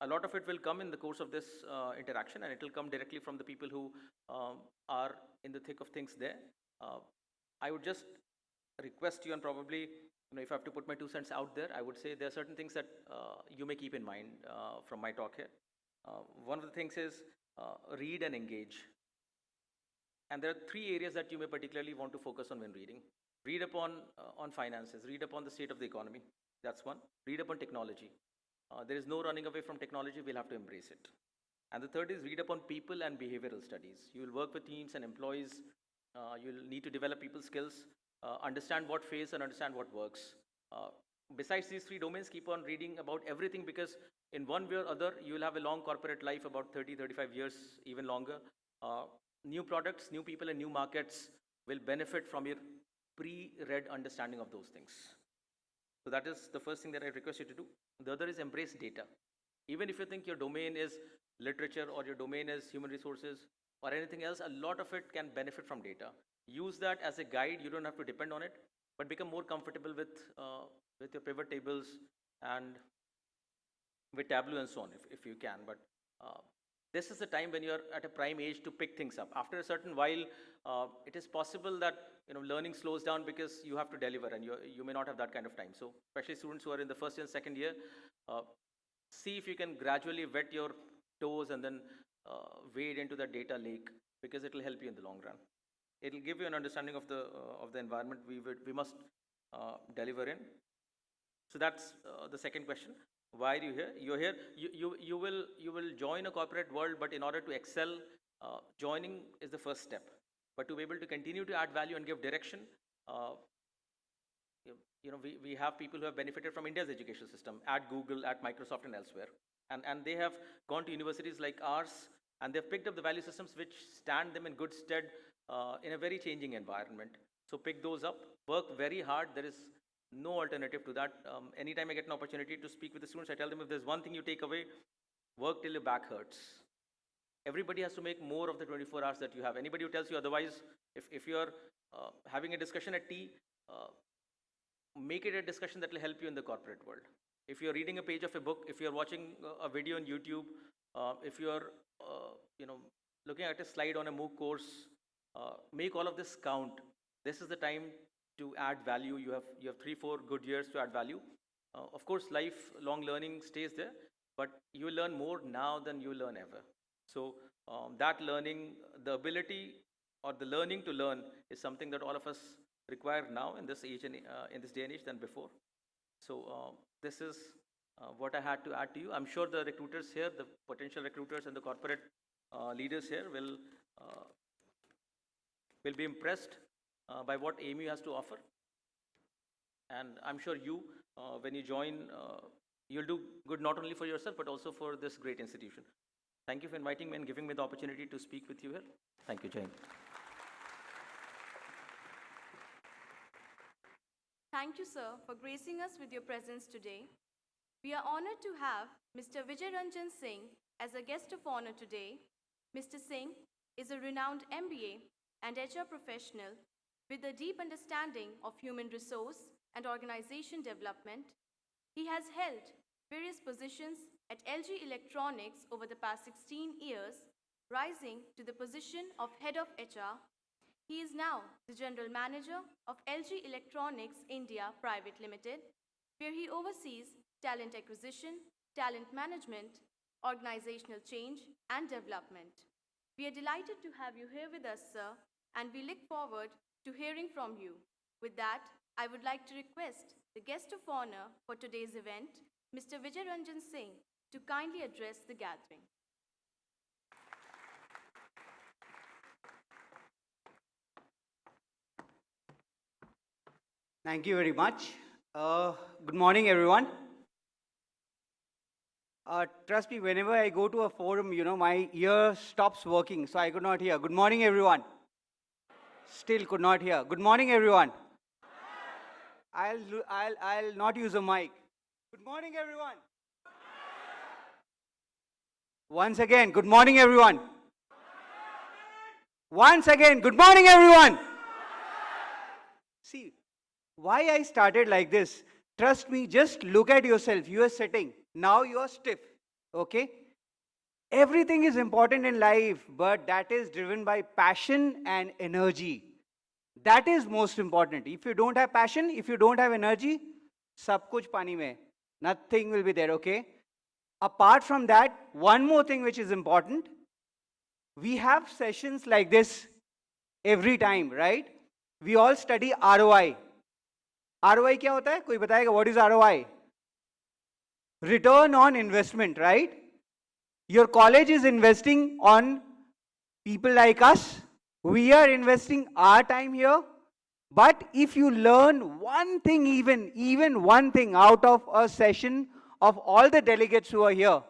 a lot of it will come in the course of this interaction, and it will come directly from the people who are in the thick of things there. I would just request you, and probably, if I have to put my 2 cents out there, I would say there are certain things that you may keep in mind from my talk here. One of the things is read and engage. And there are 3 areas that you may particularly want to focus on when reading. Read upon on finances, read upon the state of the economy. That's one. Read upon technology. There is no running away from technology, we'll have to embrace it. And the third is read upon people and behavioral studies. You will work with teams and employees. You'll need to develop people skills, understand what fails and understand what works. Besides these 3 domains, keep on reading about everything, because in one way or other, you will have a long corporate life, about 30, 35 years, even longer. New products, new people, and new markets will benefit from your pre-read understanding of those things. So that is the first thing that I request you to do. The other is embrace data. Even if you think your domain is literature or your domain is human resources or anything else, a lot of it can benefit from data. Use that as a guide. You don't have to depend on it, but become more comfortable with your pivot tables and with Tableau and so on, if you can. But this is the time when you're at a prime age to pick things up. After a certain while, it is possible that learning slows down because you have to deliver and you may not have that kind of time. So especially students who are in the first and second year, see if you can gradually wet your toes and then wade into the data lake, because it will help you in the long run. It will give you an understanding of the environment we must deliver in. So that's the second question. Why are you here? You're here. You will join a corporate world, but in order to excel, joining is the first step. But to be able to continue to add value and give direction, we have people who have benefited from India's education system at Google, at Microsoft, and elsewhere, and they have gone to universities like ours, and they've picked up the value systems which stand them in good stead in a very changing environment. So pick those up. Work very hard. There is no alternative to that. Anytime I get an opportunity to speak with the students, I tell them, if there's one thing you take away, work till your back hurts. Everybody has to make more of the 24 hours that you have. Anybody who tells you otherwise, if you're having a discussion at tea, make it a discussion that will help you in the corporate world. If you're reading a page of a book, if you're watching a video on YouTube, if you're looking at a slide on a MOOC course, make all of this count. This is the time to add value. You have 3-4 good years to add value. Of course, lifelong learning stays there, but you will learn more now than you will learn ever. So that learning, the ability or the learning to learn, is something that all of us require now in this age and in this day and age than before. So this is what I had to add to you. I'm sure the recruiters here, the potential recruiters and the corporate leaders here will be impressed by what AMU has to offer. And I'm sure you, when you join, you'll do good not only for yourself, but also for this great institution. Thank you for inviting me and giving me the opportunity to speak with you here. Thank you, Jai Hind. Thank you, sir, for gracing us with your presence today. We are honored to have Mr. Vijay Ranjan Singh as a guest of honor today. Mr. Singh is a renowned MBA and HR professional with a deep understanding of human resource and organization development. He has held various positions at LG Electronics over the past 16 years, rising to the position of Head of HR. He is now the General Manager of LG Electronics India Private Limited, where he oversees talent acquisition, talent management, organizational change, and development. We are delighted to have you here with us, sir, and we look forward to hearing from you. With that, I would like to request the guest of honor for today's event, Mr. Vijay Ranjan Singh, to kindly address the gathering. Thank you very much. Good morning, everyone. Trust me, whenever I go to a forum, my ear stops working, so I could not hear. Good morning, everyone. Still could not hear. Good morning, everyone. I'll not use a mic. Good morning, everyone. Once again, good morning, everyone. Once again, good morning, everyone. See, why I started like this, trust me, just look at yourself. You are sitting. Now you are stiff. Okay? Everything is important in life, but that is driven by passion and energy. That is most important. If you don't have passion, if you don't have energy, sab kuch pani mein. Nothing will be there, okay? Apart from that, one more thing which is important, we have sessions like this every time, right? We all study ROI. ROI क्या होता है? कोई बताएगा what is ROI? Return on investment, right? Your college is investing on people like us. We are investing our time here. But if you learn one thing, even one thing out of a session of all the delegates who are here,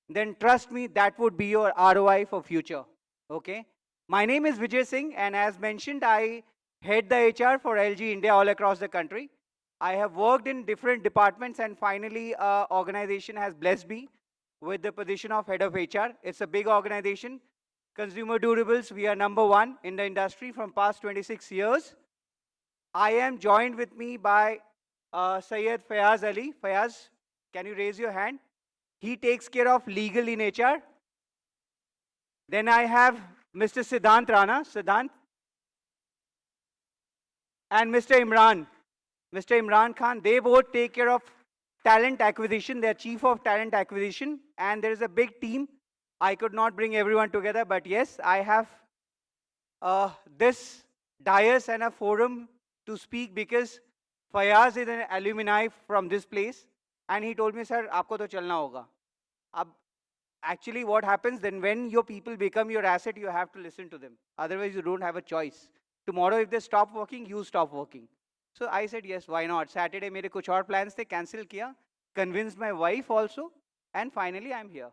then trust me, that would be your ROI for future. Okay? My name is Vijay Singh, and as mentioned, I head the HR for LG India all across the country. I have worked in different departments, and finally, organization has blessed me with the position of head of HR. It's a big organization. Consumer durables, we are #1 in the industry from past 26 years. I am joined with me by Syed Fayaz Ali. Fayaz, can you raise your hand? He takes care of legal in HR. Then I have Mr. Siddhant Rana. Siddhant. And Mr. Imran. Mr. Imran Khan, they both take care of talent acquisition. They're chief of talent acquisition. And there is a big team. I could not bring everyone together, but yes, I have this dais and a forum to speak because Fayaz is an alumni from this place. And he told me, sir, aapko to chalna hoga. Actually, what happens then when your people become your asset, you have to listen to them. Otherwise, you don't have a choice. Tomorrow, if they stop working, you stop working. So I said, yes, why not? Saturday, mere kuch aur plans the cancel kiya, convinced my wife also, and finally, I'm here,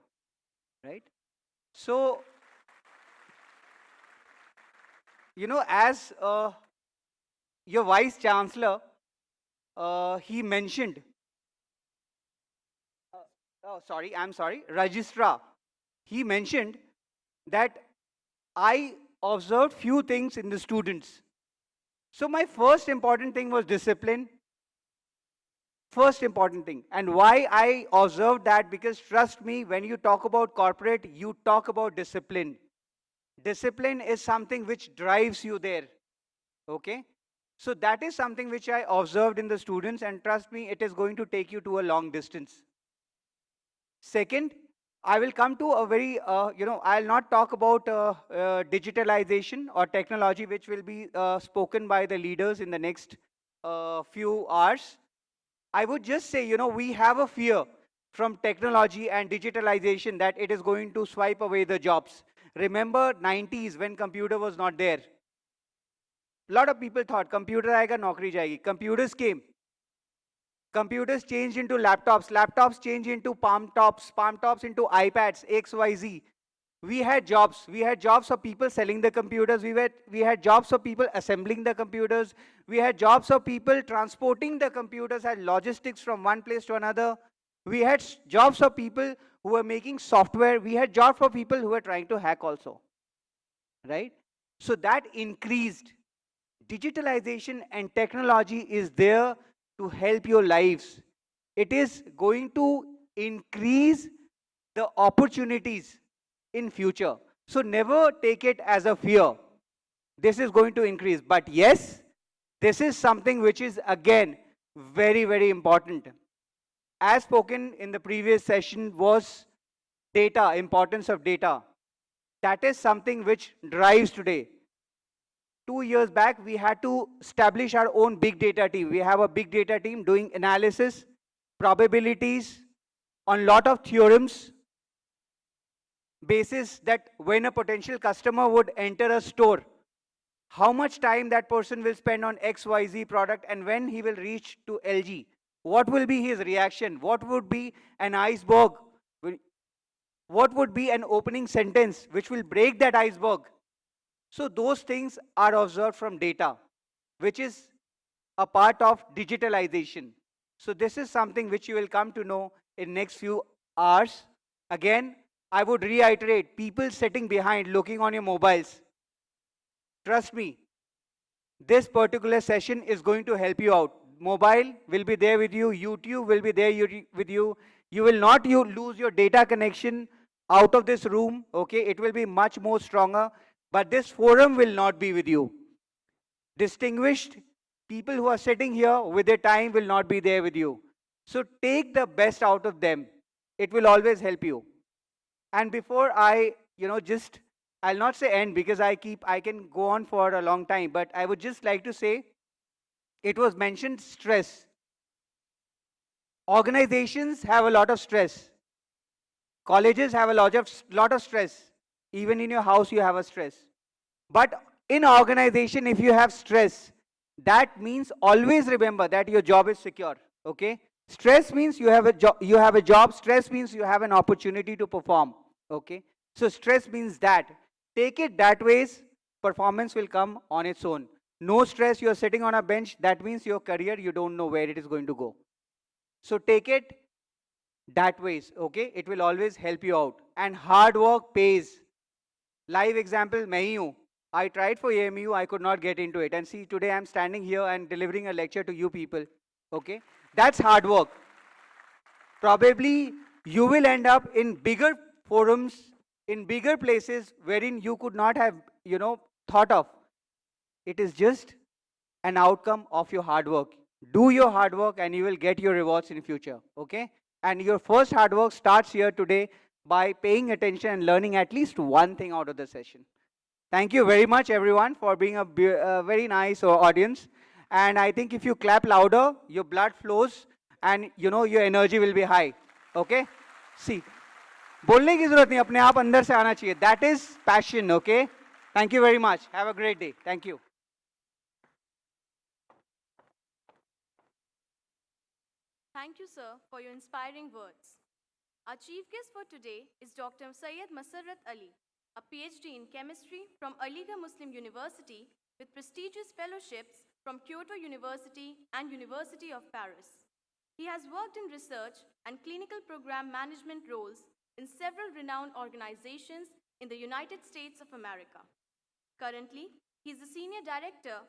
right? So, you know, as your vice chancellor, he mentioned, registrar, he mentioned that I observed few things in the students. So my first important thing was discipline. First important thing. And why I observed that, because trust me, when you talk about corporate, you talk about discipline. Discipline is something which drives you there. Okay? So that is something which I observed in the students, and trust me, it is going to take you to a long distance. Second, I will come to a very, I'll not talk about digitalization or technology, which will be spoken by the leaders in the next few hours. I would just say, we have a fear from technology and digitalization that it is going to swipe away the jobs. Remember 90s when computer was not there. A lot of people thought computer aayega, naukri jayegi. Computers came. Computers changed into laptops. Laptops changed into palm tops into iPads, XYZ. We had jobs. We had jobs of people selling the computers. We had jobs of people assembling the computers. We had jobs of people transporting the computers, had logistics from one place to another. We had jobs of people who were making software. We had jobs for people who were trying to hack also. Right? So that increased. Digitalization and technology is there to help your lives. It is going to increase the opportunities in future. So never take it as a fear. This is going to increase. But yes, this is something which is again very, very important. As spoken in the previous session was data, importance of data. That is something which drives today. 2 years back, we had to establish our own big data team. We have a big data team doing analysis, probabilities, on lot of theorems, basis that when a potential customer would enter a store, how much time that person will spend on XYZ product, and when he will reach to LG, what will be his reaction? What would be an iceberg? What would be an opening sentence which will break that iceberg? So those things are observed from data, which is a part of digitalization. So this is something which you will come to know in next few hours. Again, I would reiterate, people sitting behind looking on your mobiles, trust me, this particular session is going to help you out. Mobile will be there with you, YouTube will be there with you. You will not lose your data connection out of this room, okay? It will be much more stronger. But this forum will not be with you. Distinguished people who are sitting here with their time will not be there with you. So take the best out of them. It will always help you. And before I, I'll not say end because I can go on for a long time, but I would just like to say, it was mentioned stress. Organizations have a lot of stress. Colleges have a lot of stress. Even in your house, you have a stress. But in organization, if you have stress, that means always remember that your job is secure. Okay? Stress means you have a job. Stress means you have an opportunity to perform. Okay? So stress means that. Take it that way, performance will come on its own. no stress, you're sitting on a bench, that means your career, you don't know where it is going to go. So take it that ways, okay? It will always help you out. And hard work pays. Live example, मैं ही हूँ. I tried for AMU, I could not get into it. And see, today I'm standing here and delivering a lecture to you people, okay? That's hard work. Probably you will end up in bigger forums, in bigger places wherein you could not have, thought of. It is just an outcome of your hard work. Do your hard work and you will get your rewards in future, okay? And your first hard work starts here today by paying attention and learning at least one thing out of the session. Thank you very much, everyone, for being a very nice audience. And I think if you clap louder, your blood flows and your energy will be high. Okay? See, बोलने की जरूरत नहीं, अपने आप अंदर से आना चाहिए. That is passion. Okay? Thank you very much. Have a great day. Thank you. Thank you, sir, for your inspiring words. Our chief guest for today is Dr. Syed Masarrat Ali, a PhD in chemistry from Aligarh Muslim University with prestigious fellowships from Kyoto University and University of Paris. He has worked in research and clinical program management roles in several renowned organizations in the United States of America. Currently, he is the Senior Director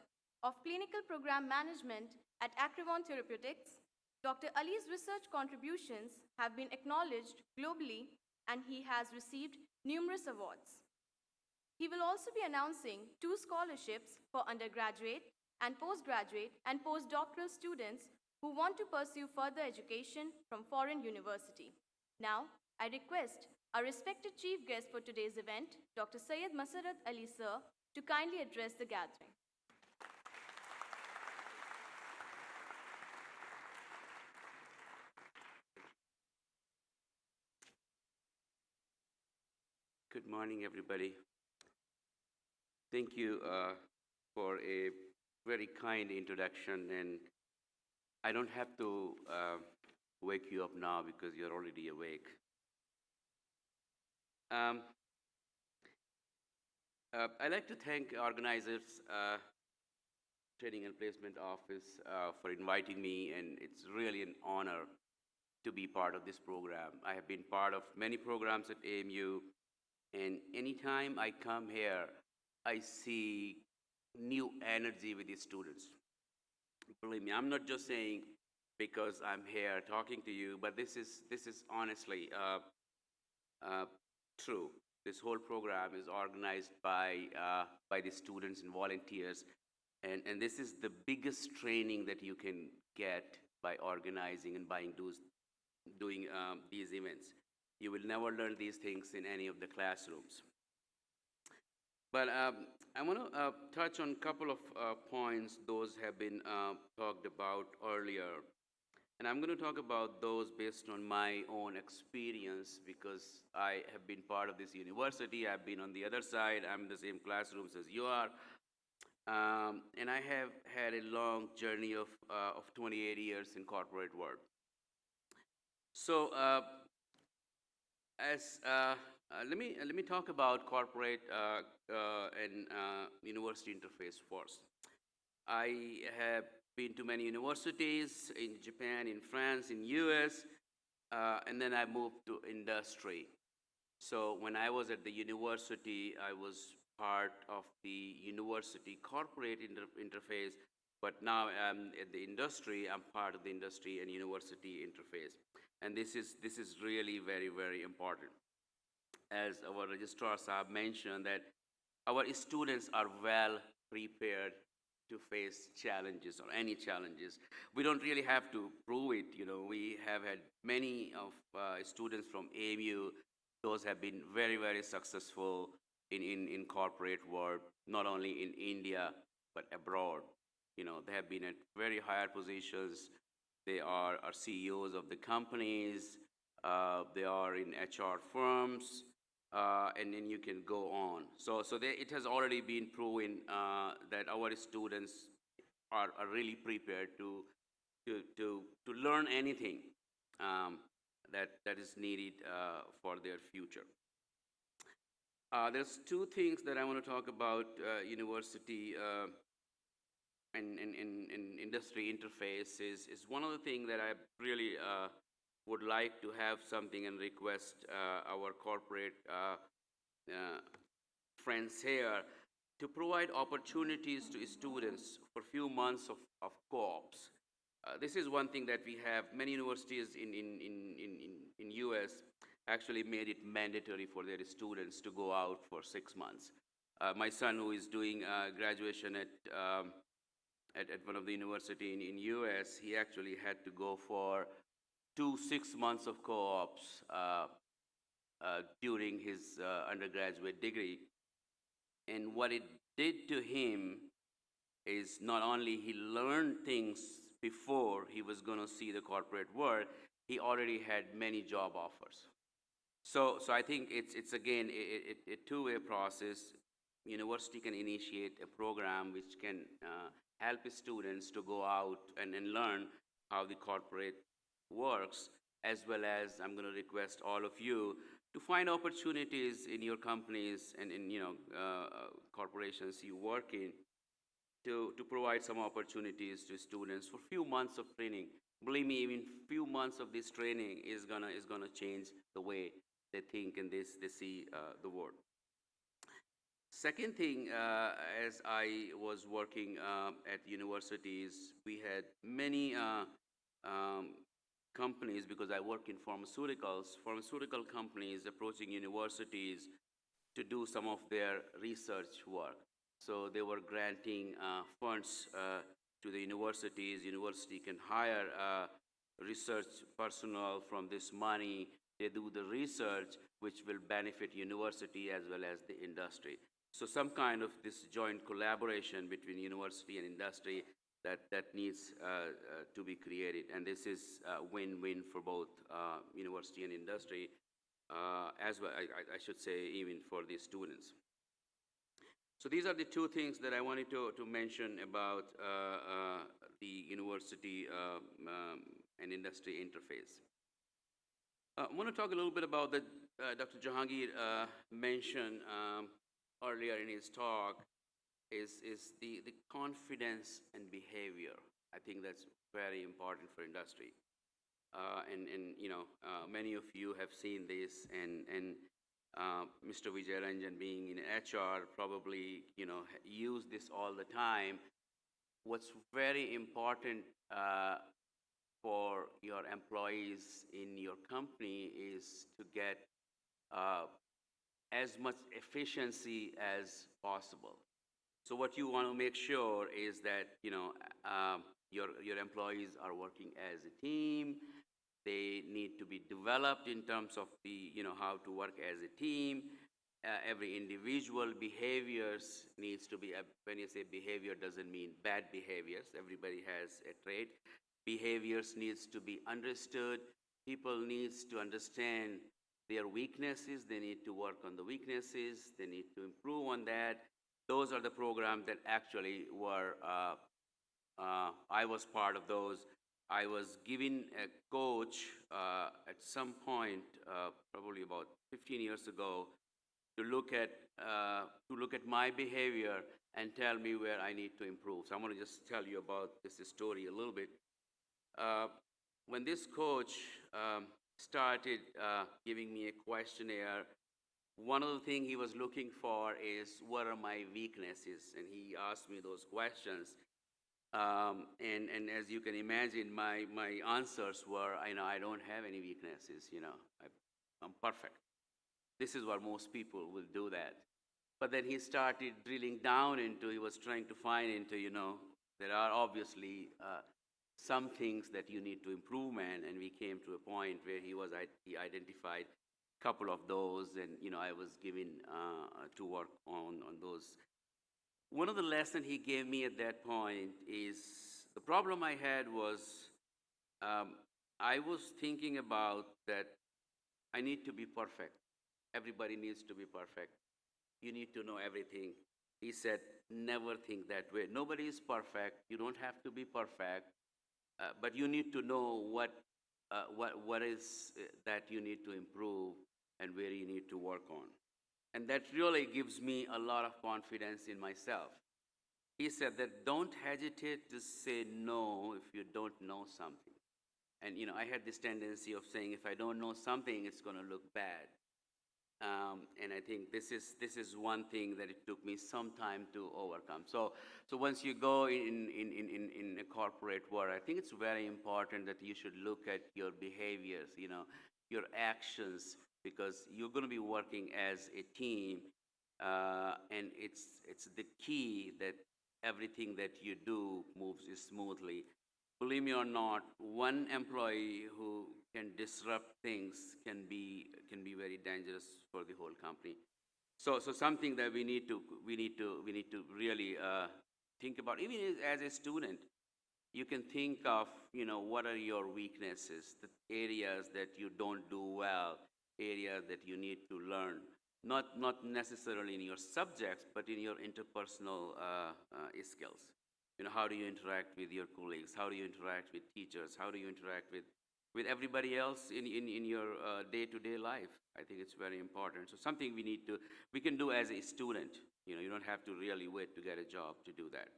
of Clinical Program Management at Acrivon Therapeutics. Dr. Ali's research contributions have been acknowledged globally and he has received numerous awards. He will also be announcing 2 scholarships for undergraduate and postdoctoral students who want to pursue further education from foreign university. Now, I request our respected chief guest for today's event, Dr. Syed Masarrat Ali sir, to kindly address the gathering. Good morning, everybody. Thank you for a very kind introduction, and I don't have to wake you up now because you're already awake. I'd like to thank organizers, Training and Placement Office for inviting me, and it's really an honor to be part of this program. I have been part of many programs at AMU, and anytime I come here, I see new energy with the students. Believe me, I'm not just saying because I'm here talking to you, but this is honestly true. This whole program is organized by the students and volunteers, and this is the biggest training that you can get by organizing and doing these events. You will never learn these things in any of the classrooms. But I want to touch on a couple of points. Those have been talked about earlier. And I'm going to talk about those based on my own experience because I have been part of this university. I've been on the other side. I'm in the same classrooms as you are. And I have had a long journey of 28 years in corporate world. So let me talk about corporate and university interface first. I have been to many universities in Japan, in France, in US, and then I moved to industry. So when I was at the university, I was part of the university corporate interface, but now I'm at the industry, I'm part of the industry and university interface. And this is really very, very important. As our registrar Saab mentioned, that our students are well prepared to face challenges or any challenges. We don't really have to prove it. We have had many of students from AMU. Those have been very, very successful in corporate world, not only in India, but abroad. They have been at very higher positions. They are CEOs of the companies. They are in HR firms. And then you can go on. So it has already been proven that our students are really prepared to learn anything that is needed for their future. There's 2 things that I want to talk about university and industry interface is one of the things that I really would like to have something and request our corporate friends here to provide opportunities to students for few months of co-ops. This is one thing that we have. Many universities in US actually made it mandatory for their students to go out for 6 months. My son, who is doing graduation at one of the university in US, he actually had to go for 6 months of co-ops during his undergraduate degree. And what it did to him is not only he learned things before he was going to see the corporate world, he already had many job offers. So I think it's again a two-way process. University can initiate a program which can help students to go out and learn how the corporate works, as well as I'm going to request all of you to find opportunities in your companies and in corporations you work in to provide some opportunities to students for few months of training. Believe me, even few months of this training is gonna change the way they think and they see the world. Second thing, as I was working at universities, we had many companies, because I work in pharmaceutical companies approaching universities to do some of their research work. So they were granting funds to the universities. University can hire research personnel from this money. They do the research, which will benefit university as well as the industry. So some kind of this joint collaboration between university and industry that needs to be created. And this is win-win for both university and industry, as well, I should say, even for the students. So these are the two things that I wanted to mention about the university and industry interface. I want to talk a little bit about that Dr. Jahangir mentioned earlier in his talk, is the confidence and behavior. I think that's very important for industry. And many of you have seen this, and Mr. Vijay Ranjan, being in HR, probably use this all the time. What's very important for your employees in your company is to get as much efficiency as possible. So what you want to make sure is that your employees are working as a team. They need to be developed in terms of the how to work as a team. Every individual behaviors needs to be. When you say behavior, doesn't mean bad behaviors. Everybody has a trait. Behaviors needs to be understood. People needs to understand their weaknesses. They need to work on the weaknesses. They need to improve on that. Those are the programs that actually were, I was part of those. I was given a coach at some point, probably about 15 years ago, to look at my behavior and tell me where I need to improve. So I'm going to just tell you about this story a little bit. When this coach started giving me a questionnaire, one of the things he was looking for is what are my weaknesses, and he asked me those questions. And as you can imagine, my answers were, I don't have any weaknesses. I'm perfect. This is what most people will do that. But then he started drilling down into. He was trying to find into. There are obviously some things that you need to improve, and we came to a point where he identified a couple of those, and I was given to work on those. One of the lessons he gave me at that point is the problem I had was I was thinking about that I need to be perfect. Everybody needs to be perfect. You need to know everything. He said, never think that way. Nobody is perfect. You don't have to be perfect. But you need to know what is that you need to improve and where you need to work on. And that really gives me a lot of confidence in myself. he said that don't hesitate to say no if you don't know something. And I had this tendency of saying if I don't know something, it's going to look bad. And I think this is one thing that it took me some time to overcome. So once you go in a corporate world, I think it's very important that you should look at your behaviors, your actions, because you're going to be working as a team, and it's the key that everything that you do moves smoothly. Believe me or not, one employee who can disrupt things can be very dangerous for the whole company. So something that we need to really think about. Even as a student, you can think of what are your weaknesses, the areas that you don't do well, areas that you need to learn. Not necessarily in your subjects, but in your interpersonal skills. How do you interact with your colleagues? How do you interact with teachers? How do you interact with everybody else in your day-to-day life? I think it's very important. So something we can do as a student. You don't have to really wait to get a job to do that.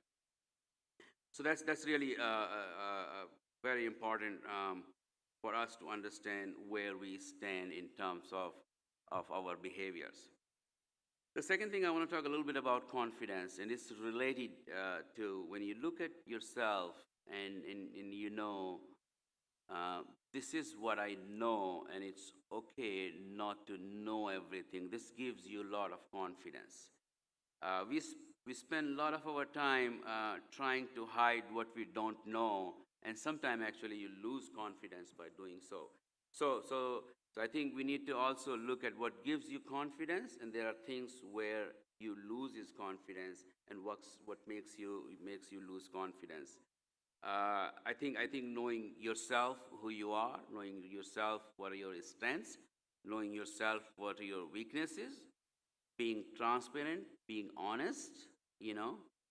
So that's really very important for us to understand where we stand in terms of our behaviors. The second thing I want to talk a little bit about confidence, and it's related to when you look at yourself and this is what I know, and it's okay not to know everything. This gives you a lot of confidence. We spend a lot of our time trying to hide what we don't know, and sometimes actually you lose confidence by doing so. So I think we need to also look at what gives you confidence, and there are things where you lose this confidence, and what makes you lose confidence. I think knowing yourself, who you are, knowing yourself, what are your strengths, knowing yourself, what are your weaknesses, being transparent, being honest.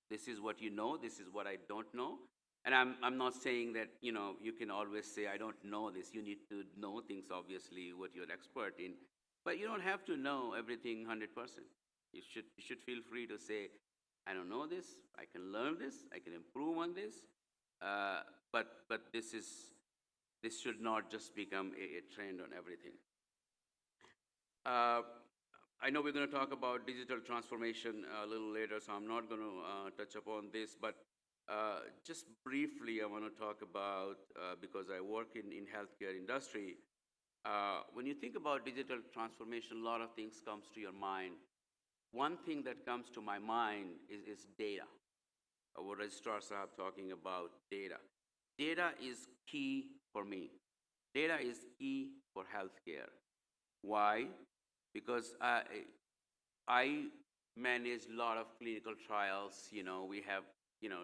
This is what you know, this is what I don't know. And I'm not saying that you can always say I don't know this. You need to know things, obviously, what you're an expert in, but you don't have to know everything 100%. You should feel free to say I don't know this, I can learn this, I can improve on this. But this should not just become a trend on everything. I know we're going to talk about digital transformation a little later, so I'm not going to touch upon this, but just briefly I want to talk about, because I work in healthcare industry, when you think about digital transformation, a lot of things comes to your mind. One thing that comes to my mind is data. What Registrar Sahab talking about data. Data is key for me. Data is key for healthcare. Why? Because I manage a lot of clinical trials. We have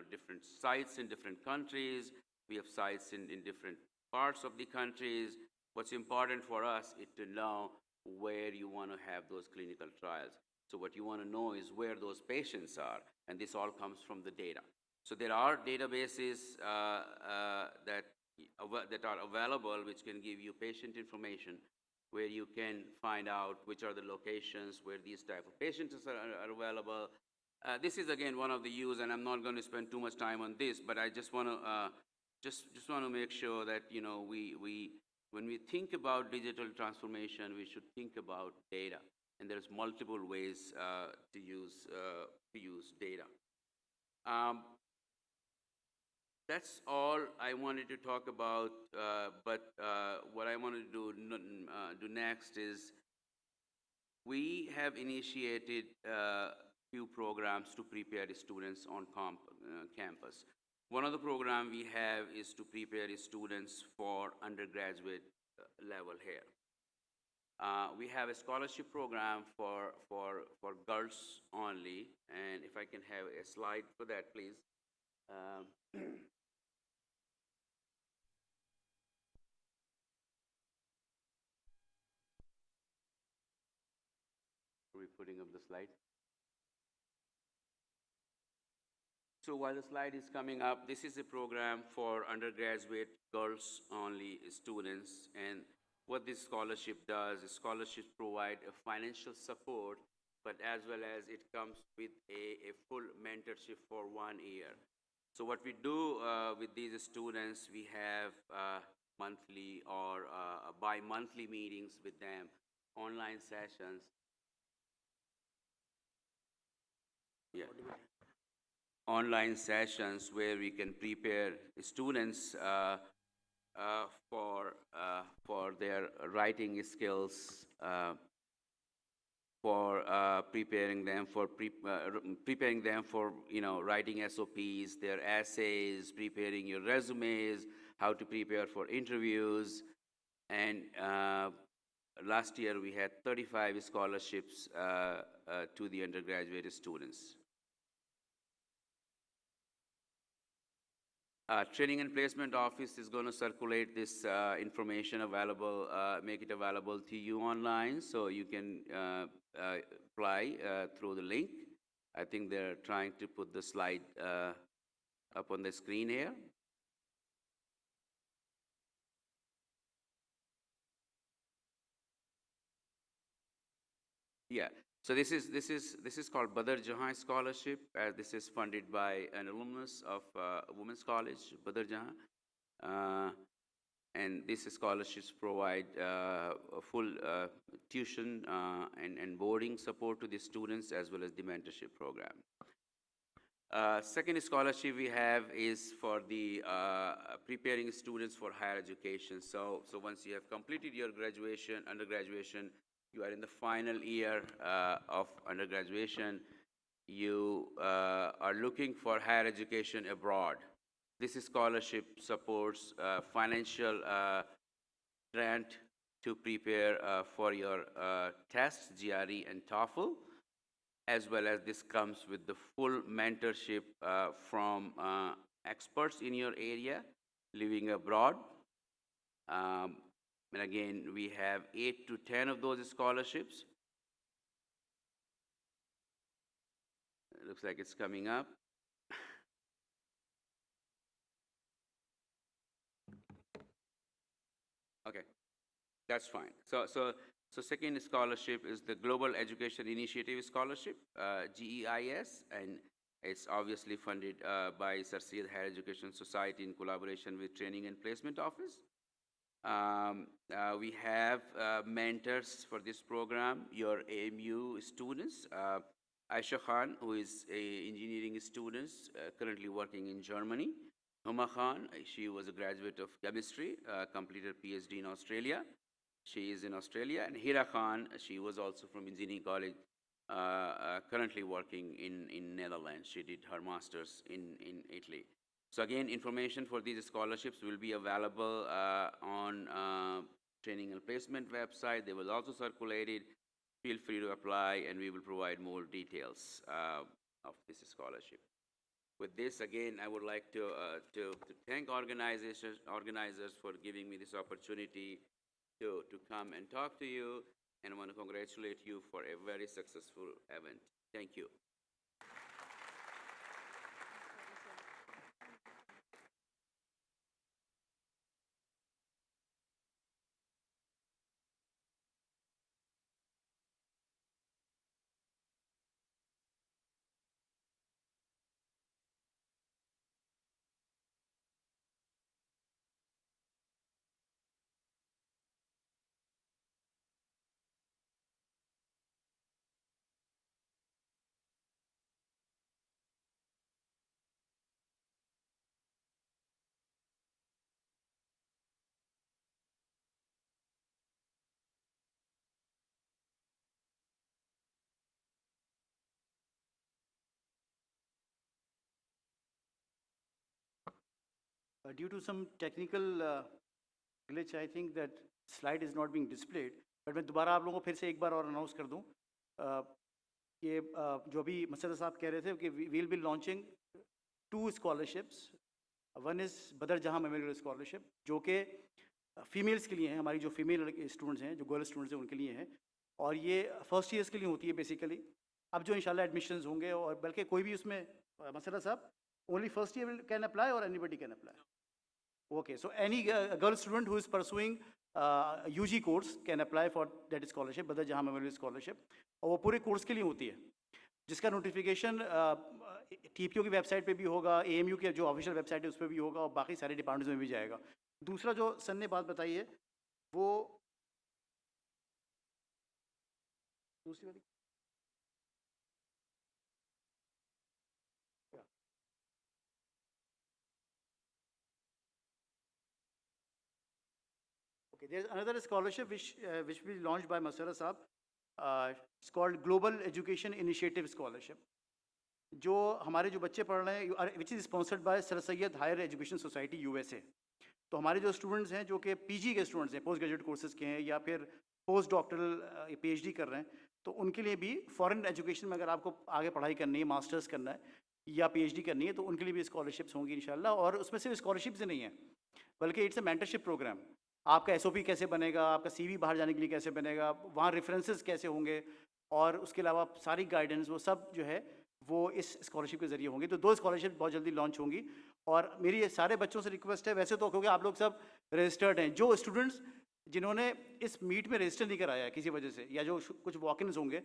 different sites in different countries. We have sites in different parts of the countries. What's important for us is to know where you want to have those clinical trials. So what you want to know is where those patients are, and this all comes from the data. So there are databases that are available, which can give you patient information, where you can find out which are the locations where these type of patients are available. This is again one of the use, and I'm not going to spend too much time on this, but I just want to just want to make sure that we when we think about digital transformation, we should think about data. And there's multiple ways to use data. That's all I wanted to talk about. But what I wanted to do next is we have initiated few programs to prepare the students on campus. One of the programs we have is to prepare the students for undergraduate level here. We have a scholarship program for girls only, and if I can have a slide for that, please. Are we putting up the slide? So while the slide is coming up, this is a program for undergraduate girls only students, and what this scholarship does is scholarships provide a financial support but as well as it comes with a full mentorship for 1 year. So what we do with these students, we have monthly or bi-monthly meetings with them, online sessions. Yeah. Online sessions where we can prepare students for their writing skills, for preparing them for writing SOPs, their essays, preparing your resumes, how to prepare for interviews, and last year we had 35 scholarships to the undergraduate students. Training and Placement Office is going to circulate this information available, make it available to you online, so you can apply through the link. I think they're trying to put the slide up on the screen here. Yeah. So this is called Badr Jahan Scholarship. This is funded by an alumnus of Women's College, Badr Jahan. And these scholarships provide full tuition and boarding support to the students as well as the mentorship program. Second scholarship we have is for the preparing students for higher education. So once you have completed your undergraduation, you are in the final year of undergraduation, you are looking for higher education abroad. This scholarship supports financial grant to prepare for your tests, GRE and TOEFL, as well as this comes with the full mentorship from experts in your area living abroad. And again, we have 8 to 10 of those scholarships. It looks like it's coming up. Okay, that's fine. So second scholarship is the Global Education Initiative Scholarship, GEIS, and it's obviously funded by Sir Syed Higher Education Society in collaboration with Training and Placement Office. We have mentors for this program, your AMU students. Aisha Khan, who is an engineering student, currently working in Germany. Huma Khan, she was a graduate of chemistry, completed PhD in Australia. She is in Australia. And Hira Khan, she was also from Engineering College, currently working in Netherlands. She did her master's in Italy. So again, information for these scholarships will be available on Training and Placement website. They will also circulate it. Feel free to apply, and we will provide more details of this scholarship. With this, again, I would like to thank organizers for giving me this opportunity to come and talk to you, and I want to congratulate you for a very successful event. Thank you. Due to some technical glitch, I think that slide is not being displayed. But मैं दोबारा आप लोगों को फिर से एक बार और announce कर दूं ये जो भी मसद साहब कह रहे थे कि we will be launching 2 scholarships. One is बदर जहां मेमोरियल स्कॉलरशिप जो कि फीमेल्स के लिए हैं, हमारी जो फीमेल स्टूडेंट्स हैं, जो गर्ल स्टूडेंट्स हैं उनके लिए हैं, और ये फर्स्ट ईयर्स के लिए होती है बेसिकली. अब जो इंशाल्लाह एडमिशन्स होंगे, और बल्कि कोई भी उसमें मसद साहब only first year can apply or anybody can apply? Okay, so any girl student who is pursuing UG course can apply for that scholarship बदर जहाँ मेमोरियल स्कॉलरशिप, और वो पूरे कोर्स के लिए होती है, जिसका नोटिफिकेशन TPO की वेबसाइट पे भी होगा, AMU के जो ऑफिशियल वेबसाइट है उस पर भी होगा, और बाकी सारे डिपार्टमेंट्स में भी जाएगा। दूसरा जो सन ने बात बताई है वो दूसरी वाली okay, there's another scholarship which will be launched by Masara Saab. It's called Global Education Initiative Scholarship. जो हमारे जो बच्चे पढ़ रहे हैं, which is sponsored by sir Syed higher education society USA। तो हमारे जो स्टूडेंट्स हैं जो कि PG के स्टूडेंट्स हैं, पोस्ट ग्रेजुएट कोर्सेज के हैं, या फिर पोस्ट डॉक्टरल PhD कर रहे हैं, तो उनके लिए भी फॉरेन एजुकेशन में अगर आपको आगे पढ़ाई करनी है, मास्टर्स करना है या PhD करनी है, तो उनके लिए भी स्कॉलरशिप्स होंगी इंशाल्लाह। और उसमें सिर्फ स्कॉलरशिप्स ही नहीं है, बल्कि इट्स अ मेंटरशिप प्रोग्राम। आपका SOP कैसे बनेगा, आपका CV बाहर जाने के लिए कैसे बनेगा, वहाँ रेफरेंसेस कैसे होंगे, और उसके अलावा सारी गाइडेंस वो सब जो है वो इस स्कॉलरशिप के ज़रिए होंगी। तो 2 स्कॉलरशिप बहुत जल्दी लॉन्च होंगी, और मेरी ये सारे बच्चों से रिक्वेस्ट है, वैसे तो क्योंकि आप लोग सब रजिस्टर्ड हैं, जो स्टूडेंट्स जिन्होंने इस मीट में रजिस्टर नहीं कराया है किसी वजह से, या जो कुछ वॉक-इन्स होंगे,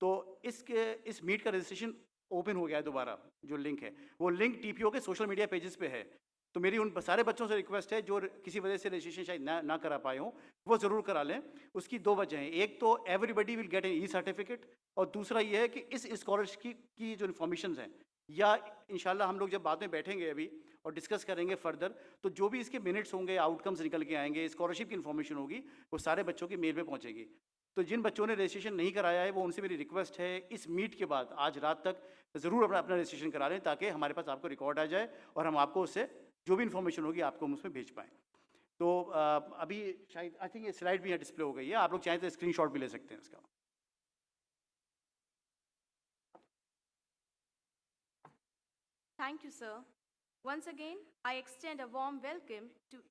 तो इस मीट का रजिस्ट्रेशन ओपन हो गया है दोबारा। जो लिंक है वो लिंक TPO के सोशल मीडिया पेजेस पे है। तो मेरी उन सारे बच्चों से रिक्वेस्ट है जो किसी वजह से रजिस्ट्रेशन शायद ना करा पाए हों, वो ज़रूर करा लें। उसकी 2 वजह हैं, एक तो एवरीबडी विल गेट एन E-सर्टिफिकेट, और दूसरा ये है कि इस स्कॉलरशिप की जो इन्फॉर्मेशन हैं, या इंशाल्लाह हम लोग जब बाद में बैठेंगे अभी और डिस्कस करेंगे फर्दर, तो जो भी इसके मिनट्स होंगे, आउटकम्स निकल के आएंगे, स्कॉलरशिप की इन्फॉर्मेशन होगी, वो सारे बच्चों की मेल में पहुँचेगी। तो जिन बच्चों ने रजिस्ट्रेशन नहीं कराया है, वो उनसे मेरी रिक्वेस्ट है, इस मीट के बाद आज रात तक ज़रूर अपना रजिस्ट्रेशन करा लें, ताकि हमारे पास आपको रिकॉर्ड आ जाए और हम आपको उससे जो भी इन्फॉर्मेशन होगी आपको हम उसमें भेज पाएँ। तो अभी शायद आई थिंक ये स्लाइड भी यहाँ डिस्प्ले हो गई है, आप लोग चाहें तो स्क्रीनशॉट भी ले सकते हैं इसका। Thank you, sir. Once again, I extend a warm welcome to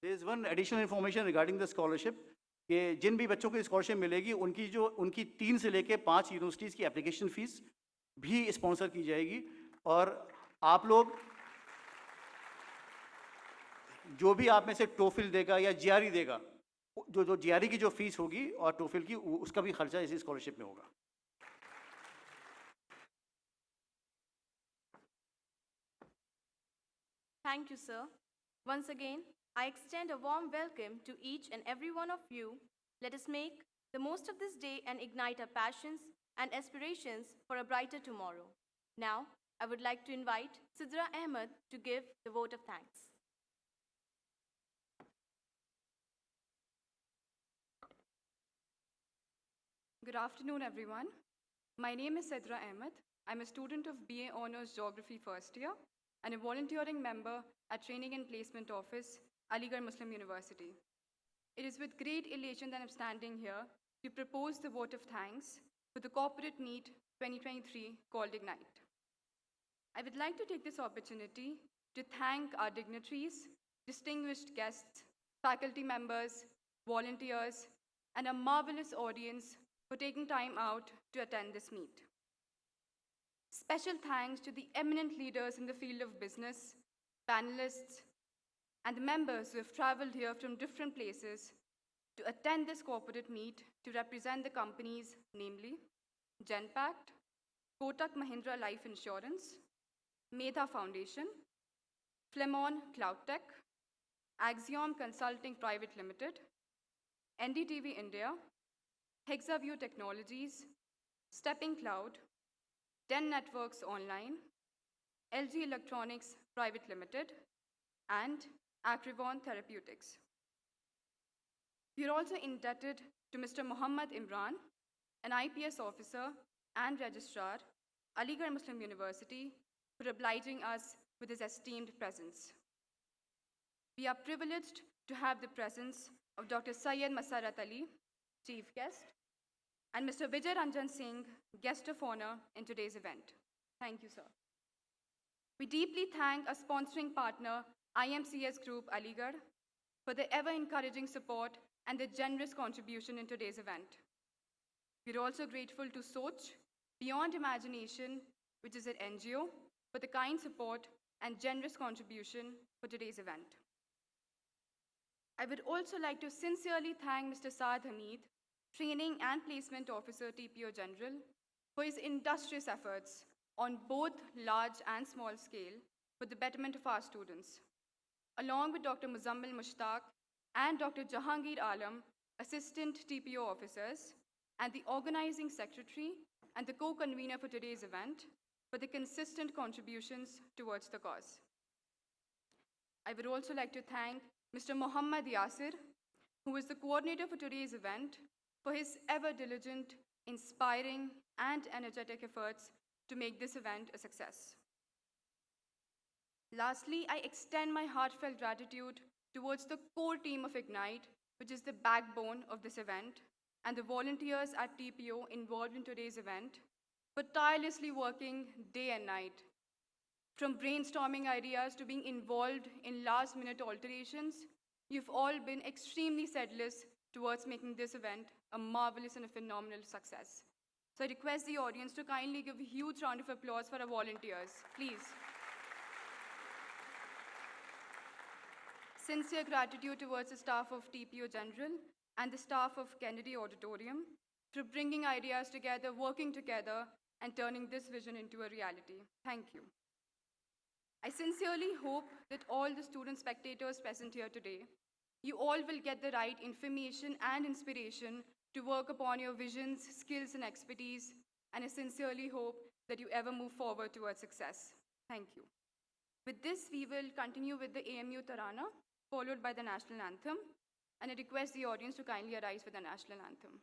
there is one additional information regarding the scholarship, कि जिन भी बच्चों को स्कॉलरशिप मिलेगी उनकी 3 से लेके 5 यूनिवर्सिटीज़ की एप्लीकेशन फ़ीस भी स्पॉन्सर की जाएगी। और आप लोग जो भी आप में से टोफिल देगा या GRE देगा, जो GRE की जो फीस होगी और टोफिल की, उसका भी खर्चा इसी स्कॉलरशिप में होगा। Thank you, sir. Once again, I extend a warm welcome to each and every one of you. Let us make the most of this day and ignite our passions and aspirations for a brighter tomorrow. Now, I would like to invite Sidra Ahmed to give the vote of thanks. Good afternoon, everyone. My name is Sidra Ahmed. I'm a student of BA Honours Geography first year and a volunteering member at Training and Placement Office, Aligarh Muslim University. It is with great elation that I'm standing here to propose the vote of thanks for the Corporate Meet 2023 called Ignite. I would like to take this opportunity to thank our dignitaries, distinguished guests, faculty members, volunteers, and a marvelous audience for taking time out to attend this meet. Special thanks to the eminent leaders in the field of business, panelists, and the members who have traveled here from different places to attend this corporate meet to represent the companies, namely Genpact, Kotak Mahindra Life Insurance, Medha Foundation, Flemon Cloudtech, Axiom Consulting Private Limited, NDTV India, Hexaview Technologies, Stepping Cloud, Den Networks Online, LG Electronics Private Limited, and Acrivon Therapeutics. We are also indebted to Mr. Muhammad Imran, an IPS officer and registrar, Aligarh Muslim University, for obliging us with his esteemed presence. We are privileged to have the presence of Dr. Syed Masarat Ali, Chief Guest, and Mr. Vijay Ranjan Singh, Guest of Honor in today's event. Thank you, sir. We deeply thank our sponsoring partner, IMCS Group Aligarh, for their ever-encouraging support and their generous contribution in today's event. We're also grateful to Soch, Beyond Imagination, which is an NGO, for the kind support and generous contribution for today's event. I would also like to sincerely thank Mr. Saad Hamid, Training and Placement Officer, TPO General, for his industrious efforts on both large and small scale for the betterment of our students, along with Dr. Muzammil Mushtaq and Dr. Jahangir Alam, Assistant TPO Officers, and the Organizing Secretary and the co-convener for today's event for the consistent contributions towards the cause. I would also like to thank Mr. Muhammad Yasir, who is the coordinator for today's event, for his ever-diligent, inspiring, and energetic efforts to make this event a success. Lastly, I extend my heartfelt gratitude towards the core team of Ignite, which is the backbone of this event, and the volunteers at TPO involved in today's event for tirelessly working day and night. From brainstorming ideas to being involved in last-minute alterations, you've all been extremely selfless towards making this event a marvelous and a phenomenal success. So I request the audience to kindly give a huge round of applause for our volunteers, please. Sincere gratitude towards the staff of TPO General and the staff of Kennedy Auditorium for bringing ideas together, working together, and turning this vision into a reality. Thank you. I sincerely hope that all the student spectators present here today, you all will get the right information and inspiration to work upon your visions, skills, and expertise, and I sincerely hope that you ever move forward towards success. Thank you. With this, we will continue with the AMU Tarana, followed by the national anthem, and I request the audience to kindly arise for the national anthem.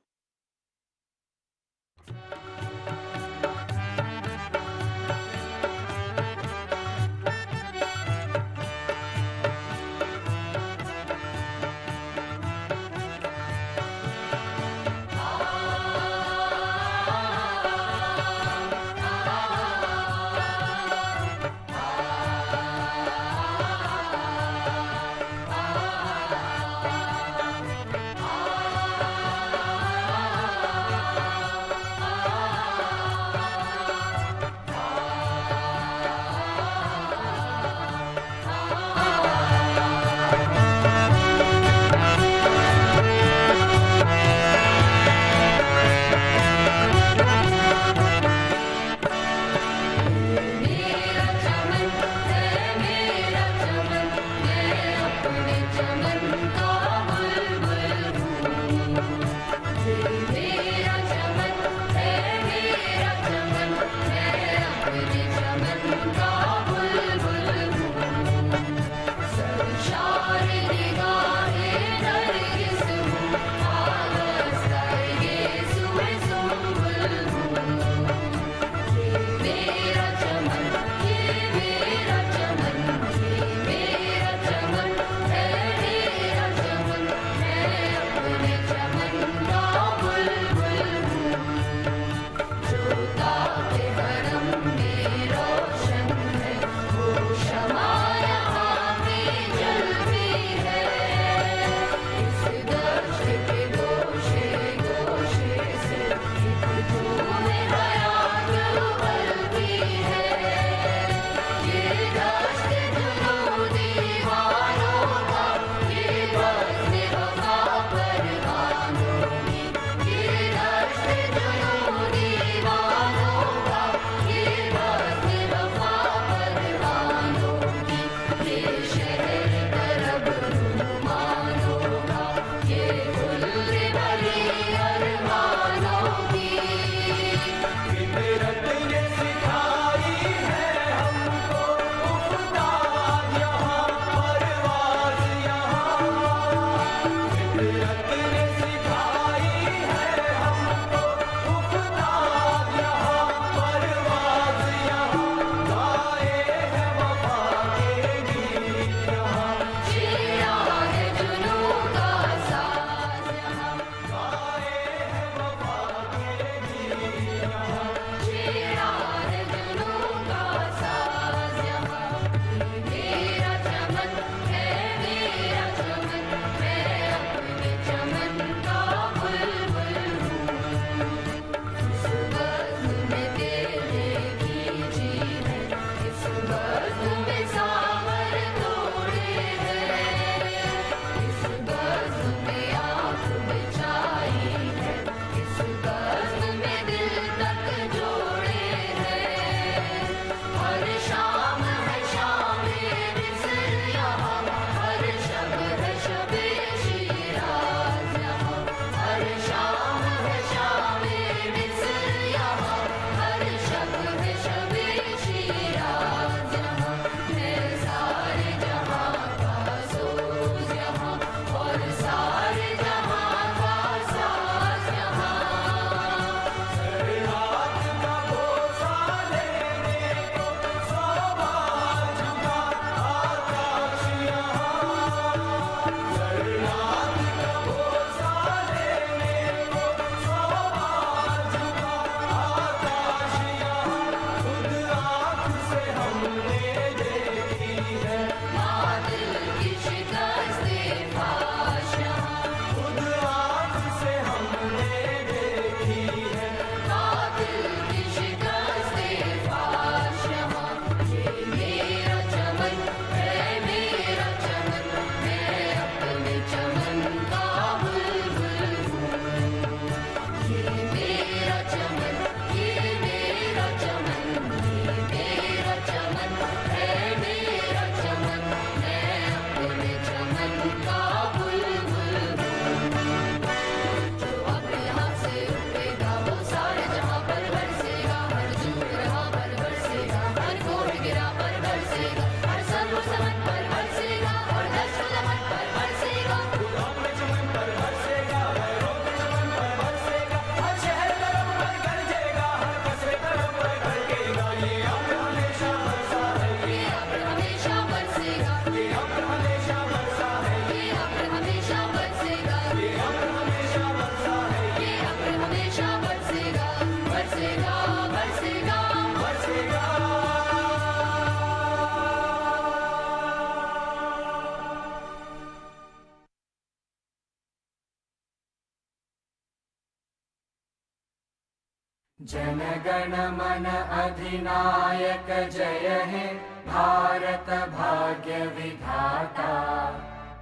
जनगण मन अधिनायक जय हे भारत भाग्य विधाता।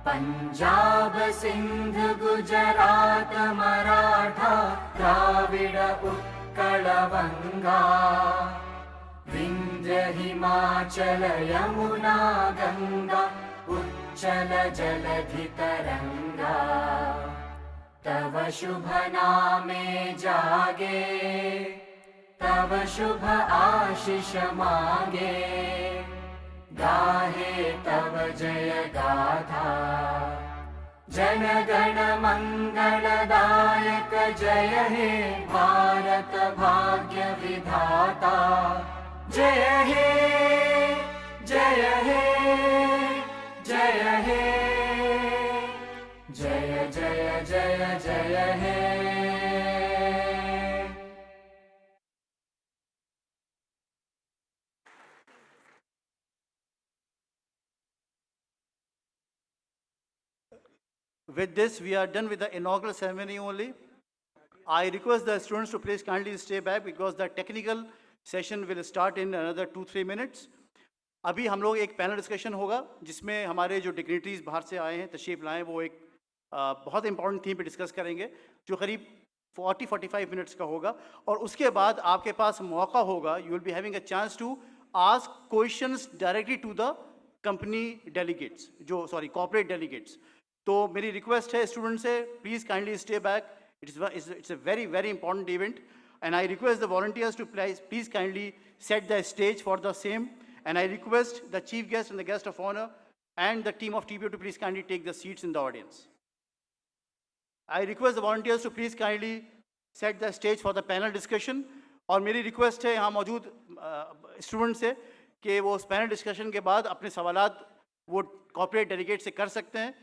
पंजाब सिंध गुजरात मराठा द्राविड उत्कल बंगा। विंध्य हिमाचल यमुना गंगा उच्चल जलधि तरंगा। तव शुभ नामे जागे तव शुभ आशीष मागे। गाहे तव जय गाथा जन गण मंगलदायक जय हे भारत भाग्य विधाता। जय हे जय हे जय हे जय जय जय जय हे। With this, we are done with the inaugural ceremony only. I request the students to please kindly stay back because the technical session will start in another 2-3 minutes. अभी हम लोग एक पैनल डिस्कशन होगा जिसमें हमारे जो डिग्निटरीज बाहर से आए हैं तशरीफ लाएं वो एक बहुत इंपॉर्टेंट थीम पे डिस्कस करेंगे जो करीब 40-45 मिनट्स का होगा और उसके बाद आपके पास मौका होगा you will be having a chance to ask questions directly to the company delegates जो कॉर्पोरेट डेलीगेट्स। तो मेरी रिक्वेस्ट है स्टूडेंट से please kindly stay back. It's a very very important event and I request the volunteers to please kindly set the stage for the same and I request the chief guest and the guest of honour and the team of TPO to please kindly take the seats in the audience. I request the volunteers to please kindly set the stage for the panel discussion. और मेरी request है यहाँ मौजूद student से कि वो उस panel discussion के बाद अपने सवालात वो कॉर्पोरेट डेलीगेट से कर सकते हैं।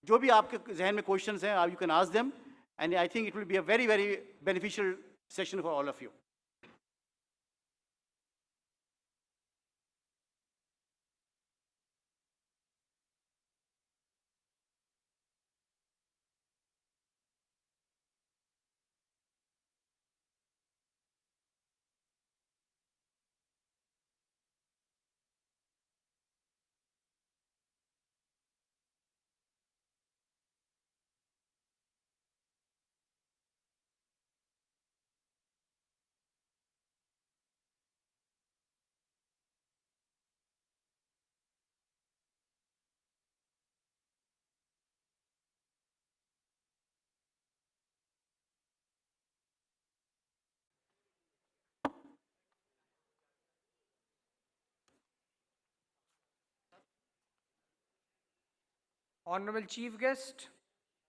जो भी आपके जहन में क्वेश्चंस हैं you can ask them and I think it will be a very very beneficial session for all of you. Honorable Chief Guest,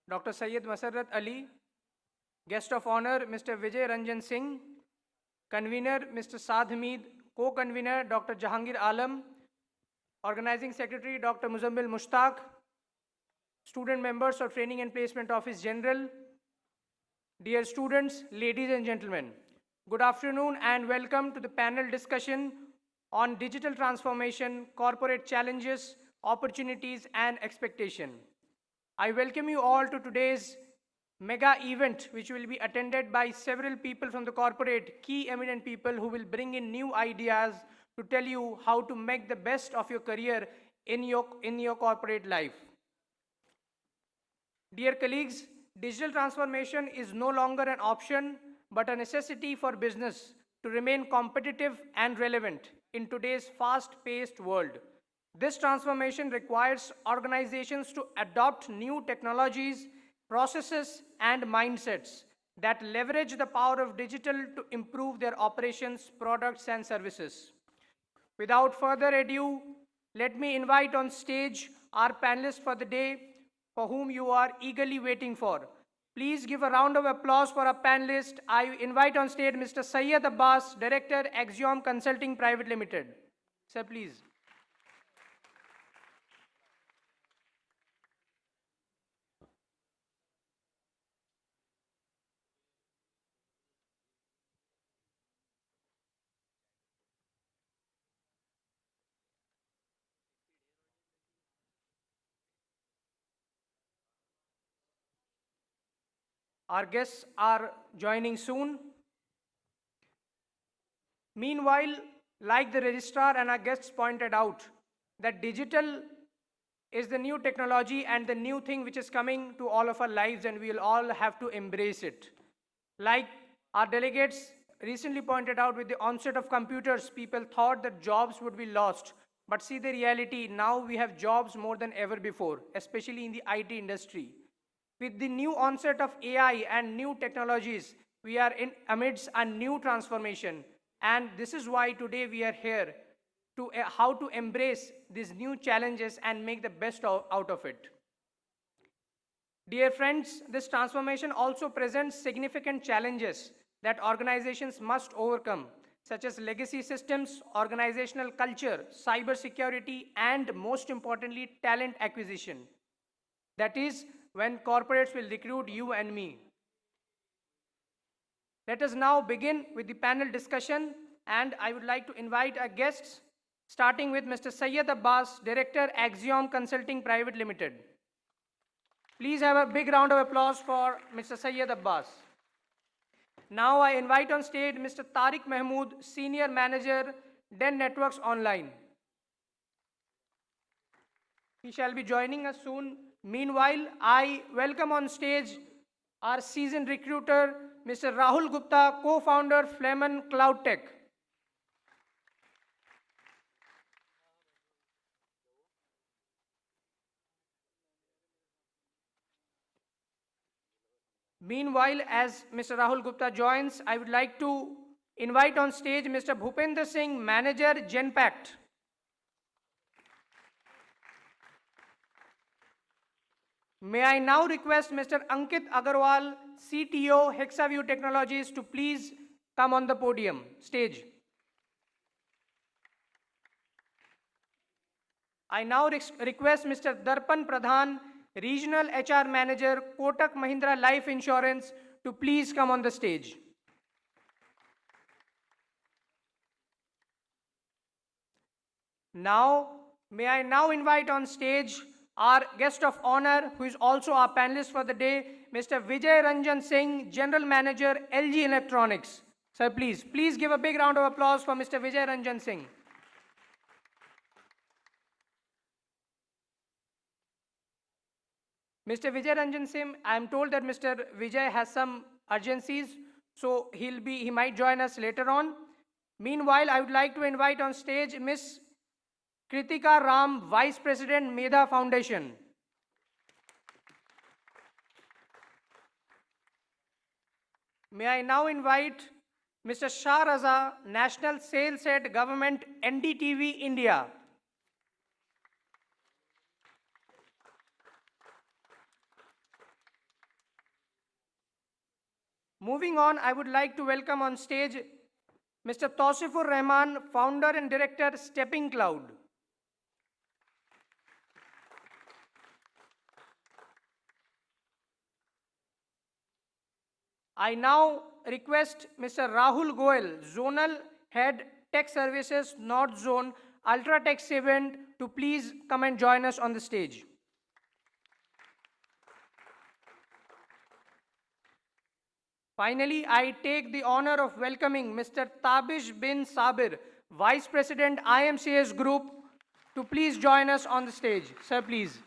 Dr. Syed Masarrat Ali, Guest of Honor, Mr. Vijay Ranjan Singh, Convener, Mr. Saad Hamid, Co-Convener, Dr. Jahangir Alam, Organizing Secretary, Dr. Muzammil Mushtaq, student members of Training and Placement Office General, dear students, ladies and gentlemen, good afternoon and welcome to the panel discussion on digital transformation, corporate challenges, opportunities and expectation. I welcome you all to today's mega event which will be attended by several people from the corporate, key eminent people who will bring in new ideas to tell you how to make the best of your career in your corporate life. Dear colleagues, digital transformation is no longer an option but a necessity for business to remain competitive and relevant in today's fast-paced world. This transformation requires organizations to adopt new technologies, processes, and mindsets that leverage the power of digital to improve their operations, products, and services. Without further ado, let me invite on stage our panelists for the day, for whom you are eagerly waiting for. Please give a round of applause for our panelist. I invite on stage Mr. Syed Abbas, Director, Axiom Consulting Private Limited. Sir, please. Our guests are joining soon. Meanwhile, like the registrar and our guests pointed out, that digital is the new technology and the new thing which is coming to all of our lives, and we'll all have to embrace it. Like our delegates recently pointed out, with the onset of computers, people thought that jobs would be lost. But see the reality, now we have jobs more than ever before, especially in the IT industry. With the new onset of AI and new technologies, we are in amidst a new transformation. And this is why today we are here to how to embrace these new challenges and make the best out of it. Dear friends, this transformation also presents significant challenges that organizations must overcome, such as legacy systems, organizational culture, cybersecurity, and most importantly, talent acquisition. That is, when corporates will recruit you and me. Let us now begin with the panel discussion, and I would like to invite our guests, starting with Mr. Syed Abbas, Director, Axiom Consulting Private Limited. Please have a big round of applause for Mr. Syed Abbas. Now I invite on stage Mr. Tariq Mahmood, Senior Manager, DEN Networks Online. He shall be joining us soon. Meanwhile, I welcome on stage our seasoned recruiter, Mr. Rahul Gupta, co-founder, Fleman Cloud Tech. Meanwhile, as Mr. Rahul Gupta joins, I would like to invite on stage Mr. Bhupender Singh, Manager, Genpact. May I now request Mr. Ankit Agarwal, CTO, Hexaview Technologies, to please come on the podium, stage. I now request Mr. Darpan Pradhan, Regional HR Manager, Kotak Mahindra Life Insurance, to please come on the stage. Now, may I now invite on stage our guest of honor, who is also our panelist for the day, Mr. Vijay Ranjan Singh, General Manager, LG Electronics. Sir, please give a big round of applause for Mr. Vijay Ranjan Singh. Mr. Vijay Ranjan Singh, I am told that Mr. Vijay has some urgencies, so he might join us later on. Meanwhile, I would like to invite on stage Ms. Kritika Ram, Vice President, Medha Foundation. May I now invite Mr. Shah Raza, National Sales Head, Government, NDTV, India. Moving on, I would like to welcome on stage Mr. Tausifur Rahman, Founder and Director, Stepping Cloud. I now request Mr. Rahul Goel, Zonal Head, Tech Services, North Zone, Ultratech event, to please come and join us on the stage. Finally, I take the honor of welcoming Mr. Tabish bin Sabir, Vice President, IMCS Group, to please join us on the stage. Sir, please.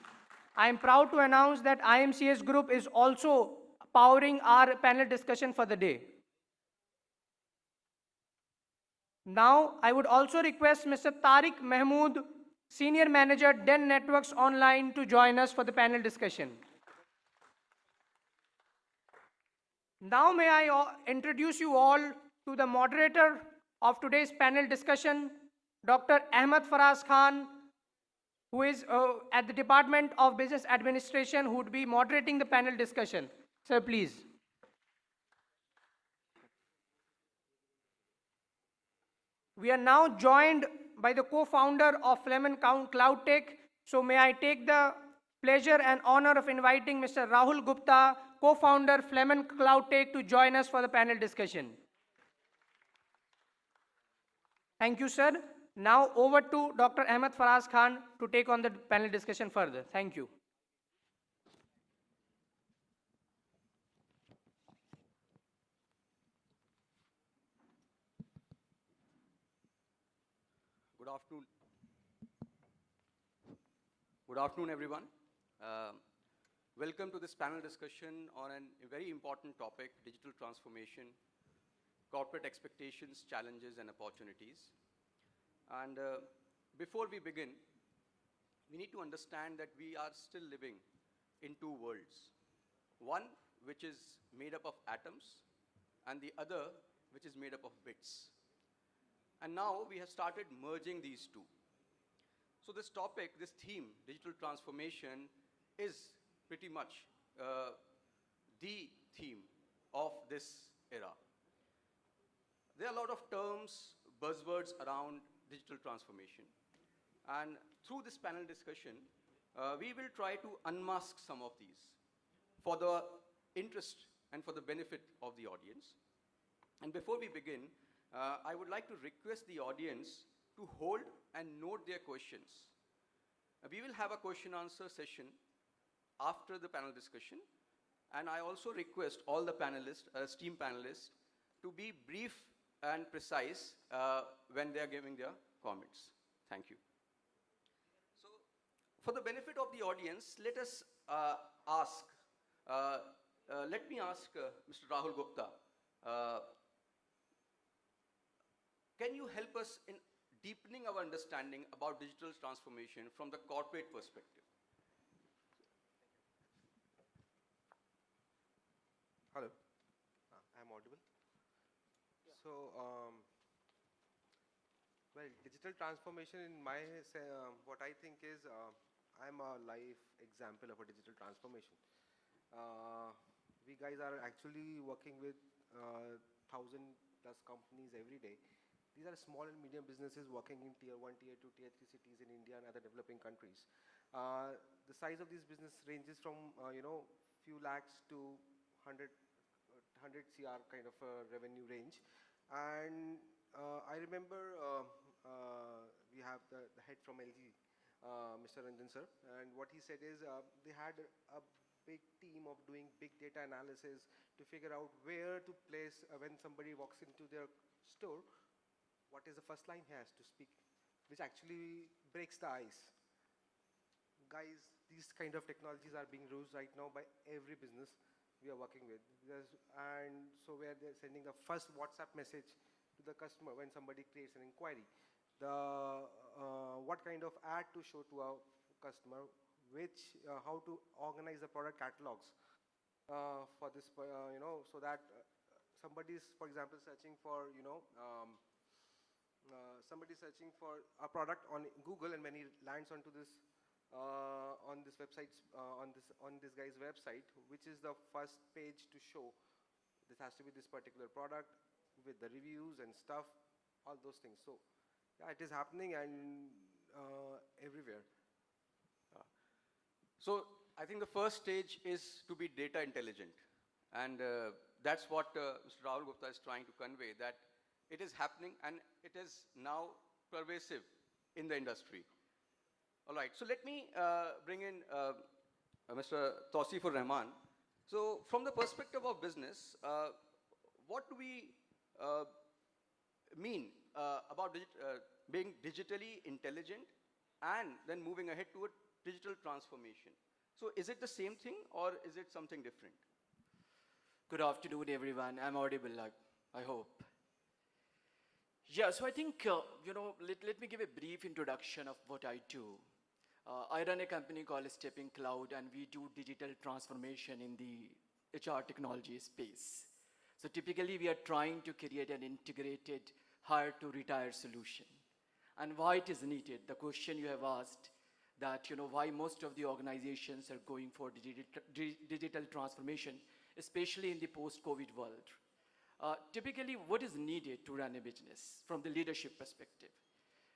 I am proud to announce that IMCS Group is also powering our panel discussion for the day. Now, I would also request Mr. Tariq Mahmood, Senior Manager, DEN Networks Online, to join us for the panel discussion. Now may I introduce you all to the moderator of today's panel discussion, Dr. Ahmed Faraz Khan, who is at the Department of Business Administration, who would be moderating the panel discussion. Sir, please. We are now joined by the co-founder of Fleman Cloud Tech. So may I take the pleasure and honor of inviting Mr. Rahul Gupta, co-founder Fleman Cloud Tech, to join us for the panel discussion. Thank you, sir. Now over to Dr. Ahmed Faraz Khan to take on the panel discussion further. Thank you. afternoon. Good afternoon, everyone. Welcome to this panel discussion on a very important topic, digital transformation, corporate expectations, challenges, and opportunities. And before we begin, we need to understand that we are still living in two worlds. One which is made up of atoms, and the other which is made up of bits. And now we have started merging these two. So this topic, this theme, digital transformation, is pretty much the theme of this era. There are a lot of terms, buzzwords around digital transformation. And through this panel discussion, we will try to unmask some of these for the interest and for the benefit of the audience. And before we begin, I would like to request the audience to hold and note their questions. We will have a question-answer session after the panel discussion, and I also request all the panelists, esteemed panelists, to be brief and precise when they are giving their comments. Thank you. So, for the benefit of the audience, let us let me ask Mr. Rahul Gupta, can you help us in deepening our understanding about digital transformation from the corporate perspective? Hello, I'm audible. So, well, digital transformation in my, what I think is, I'm a live example of a digital transformation. We guys are actually working with 1,000+ companies every day. These are small and medium businesses working in tier 1, tier 2, tier 3 cities in India and other developing countries. The size of these business ranges from, few lakhs to 100 CR kind of revenue range. And I remember we have the head from LG, Mr. Ranjan sir, and what he said is they had a big team of doing big data analysis to figure out where to place when somebody walks into their store, what is the first line he has to speak, which actually breaks the ice. Guys, these kind of technologies are being used right now by every business we are working with. And so where they're sending the first WhatsApp message to the customer when somebody creates an inquiry, what kind of ad to show to our customer, how to organize the product catalogs for this, so that somebody is, for example, searching for, somebody searching for a product on Google, and when he lands onto this on this website, on this guy's website, which is the first page to show this has to be this particular product with the reviews and stuff, all those things. So yeah, it is happening and everywhere. So I think the first stage is to be data intelligent. And that's what Mr. Rahul Gupta is trying to convey, that it is happening and it is now pervasive in the industry. All right, so let me bring in Mr. Tausifur Rahman. So from the perspective of business, what do we mean about being digitally intelligent and then moving ahead to a digital transformation? So is it the same thing or is it something different? Good afternoon, everyone. I'm audible, I hope. Yeah, so I think, let me give a brief introduction of what I do. I run a company called Stepping Cloud, and we do digital transformation in the HR technology space. So typically, we are trying to create an integrated hire-to-retire solution. And why it is needed, the question you have asked, that why most of the organizations are going for digital transformation, especially in the post-COVID world. Typically, what is needed to run a business from the leadership perspective?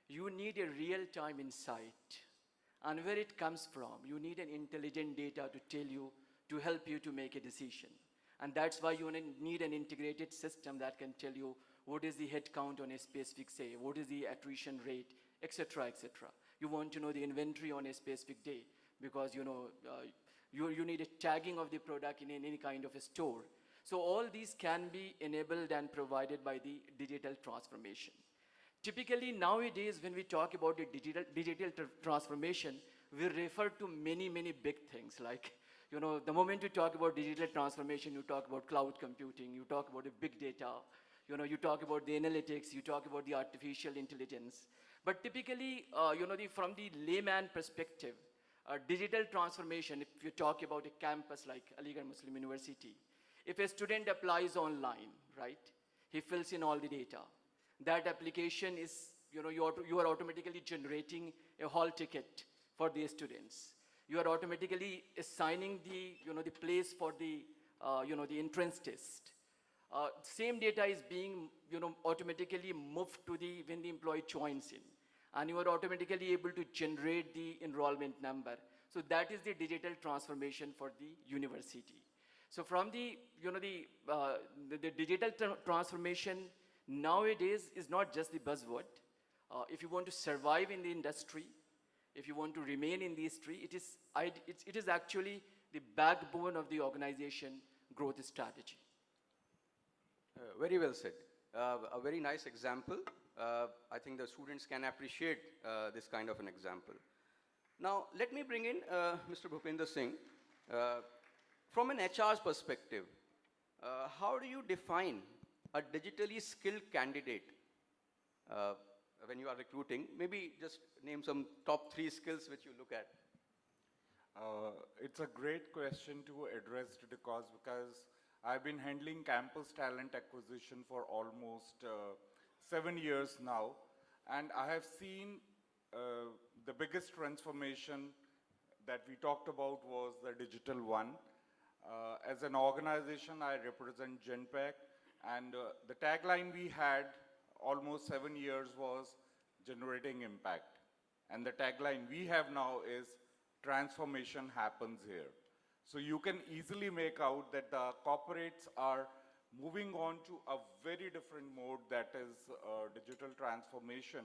You need a real-time insight. And where it comes from, you need an intelligent data to tell you, to help you to make a decision. And that's why you need an integrated system that can tell you what is the head count on a specific day, what is the attrition rate, etc., etc. You want to know the inventory on a specific day because you need a tagging of the product in any kind of a store. So all these can be enabled and provided by the digital transformation. Typically nowadays when we talk about the digital transformation, we refer to many big things like, you know, the moment you talk about digital transformation, you talk about cloud computing, you talk about the big data, you know, you talk about the analytics, you talk about the artificial intelligence. But typically, you know, from the layman perspective, digital transformation, if you talk about a campus like Aligarh Muslim University, if a student applies online, right, he fills in all the data. That application is, you know, you are automatically generating a hall ticket for the students. You are automatically assigning the, you know, the place for the, you know, the entrance test. Same data is being, you know, automatically moved to the, when the employee joins in. And you are automatically able to generate the enrollment number. So that is the digital transformation for the university. So from the, you know, the digital transformation nowadays is not just the buzzword. If you want to survive in the industry, if you want to remain in the industry, it is actually the backbone of the organization growth strategy. Very well said. A very nice example. I think the students can appreciate this kind of an example. Now, let me bring in Mr. Bhupender Singh. From an HR's perspective, how do you define a digitally skilled candidate when you are recruiting? Maybe just name some top 3 skills which you look at. It's a great question to address because I've been handling campus talent acquisition for almost 7 years now, and I have seen the biggest transformation that we talked about was the digital one. As an organization, I represent Genpact, and the tagline we had almost 7 years was generating impact. And the tagline we have now is transformation happens here. So you can easily make out that the corporates are moving on to a very different mode, that is digital transformation.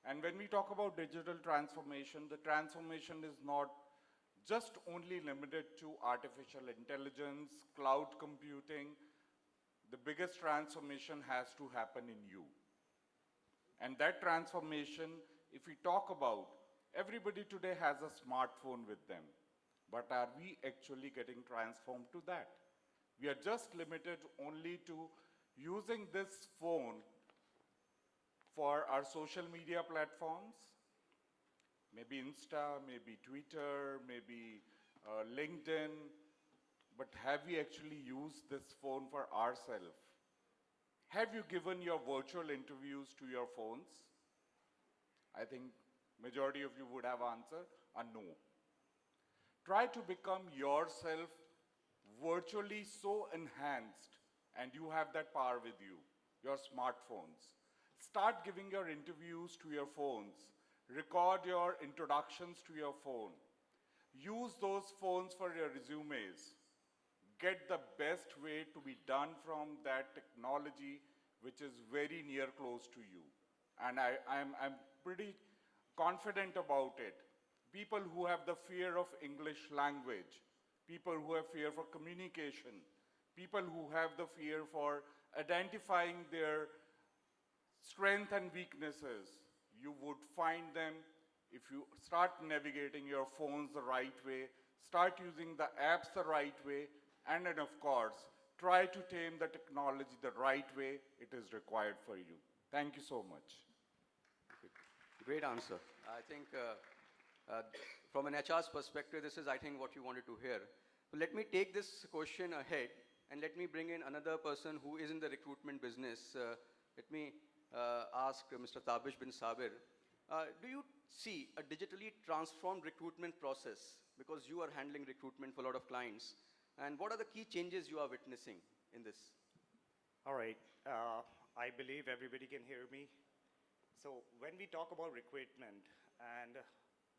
And when we talk about digital transformation, the transformation is not just only limited to artificial intelligence, cloud computing. The biggest transformation has to happen in you. And that transformation, if we talk about, everybody today has a smartphone with them. But are we actually getting transformed to that? We are just limited only to using this phone for our social media platforms, maybe Insta, maybe Twitter, maybe LinkedIn, but have we actually used this phone for ourselves? Have you given your virtual interviews to your phones? I think majority of you would have answered a no. Try to become yourself virtually so enhanced, and you have that power with you, your smartphones. Start giving your interviews to your phones. Record your introductions to your phone. Use those phones for your resumes. Get the best way to be done from that technology which is very near close to you. And I'm pretty confident about it. People who have the fear of English language, people who have fear for communication, people who have the fear for identifying their strengths and weaknesses, you would find them if you start navigating your phones the right way, start using the apps the right way, and then of course, try to tame the technology the right way it is required for you. Thank you so much. Great answer. I think from an HR's perspective, this is, I think, what you wanted to hear. So let me take this question ahead and let me bring in another person who is in the recruitment business. Let me ask Mr. Tabish bin Sabir. Do you see a digitally transformed recruitment process? Because you are handling recruitment for a lot of clients. And what are the key changes you are witnessing in this? All right. I believe everybody can hear me. So when we talk about recruitment, and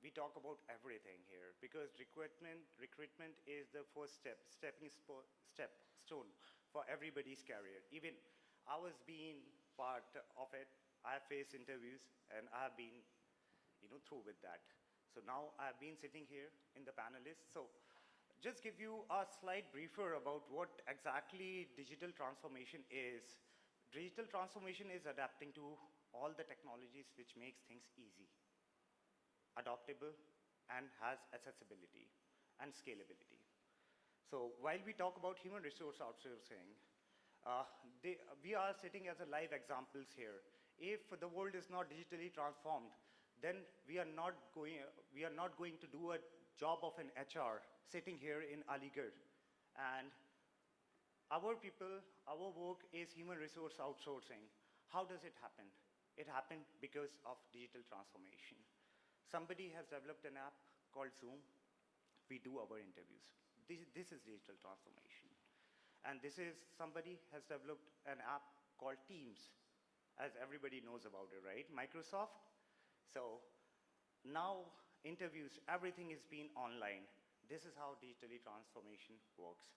we talk about everything here, because recruitment is the first stepping stone for everybody's career. Even I was being part of it. I have faced interviews, and I have been, through with that. So now I have been sitting here in the panelists. So just give you a slight briefer about what exactly digital transformation is. Digital transformation is adapting to all the technologies which makes things easy, adoptable, and has accessibility and scalability. So while we talk about human resource outsourcing, we are sitting as a live examples here. If the world is not digitally transformed, then we are not going to do a job of an HR sitting here in Aligarh. And our people, our work is human resource outsourcing. How does it happen? It happened because of digital transformation. Somebody has developed an app called Zoom. We do our interviews. This is digital transformation. And this is somebody has developed an app called Teams, as everybody knows about it, right? Microsoft. So now interviews, everything is being online. This is how digitally transformation works.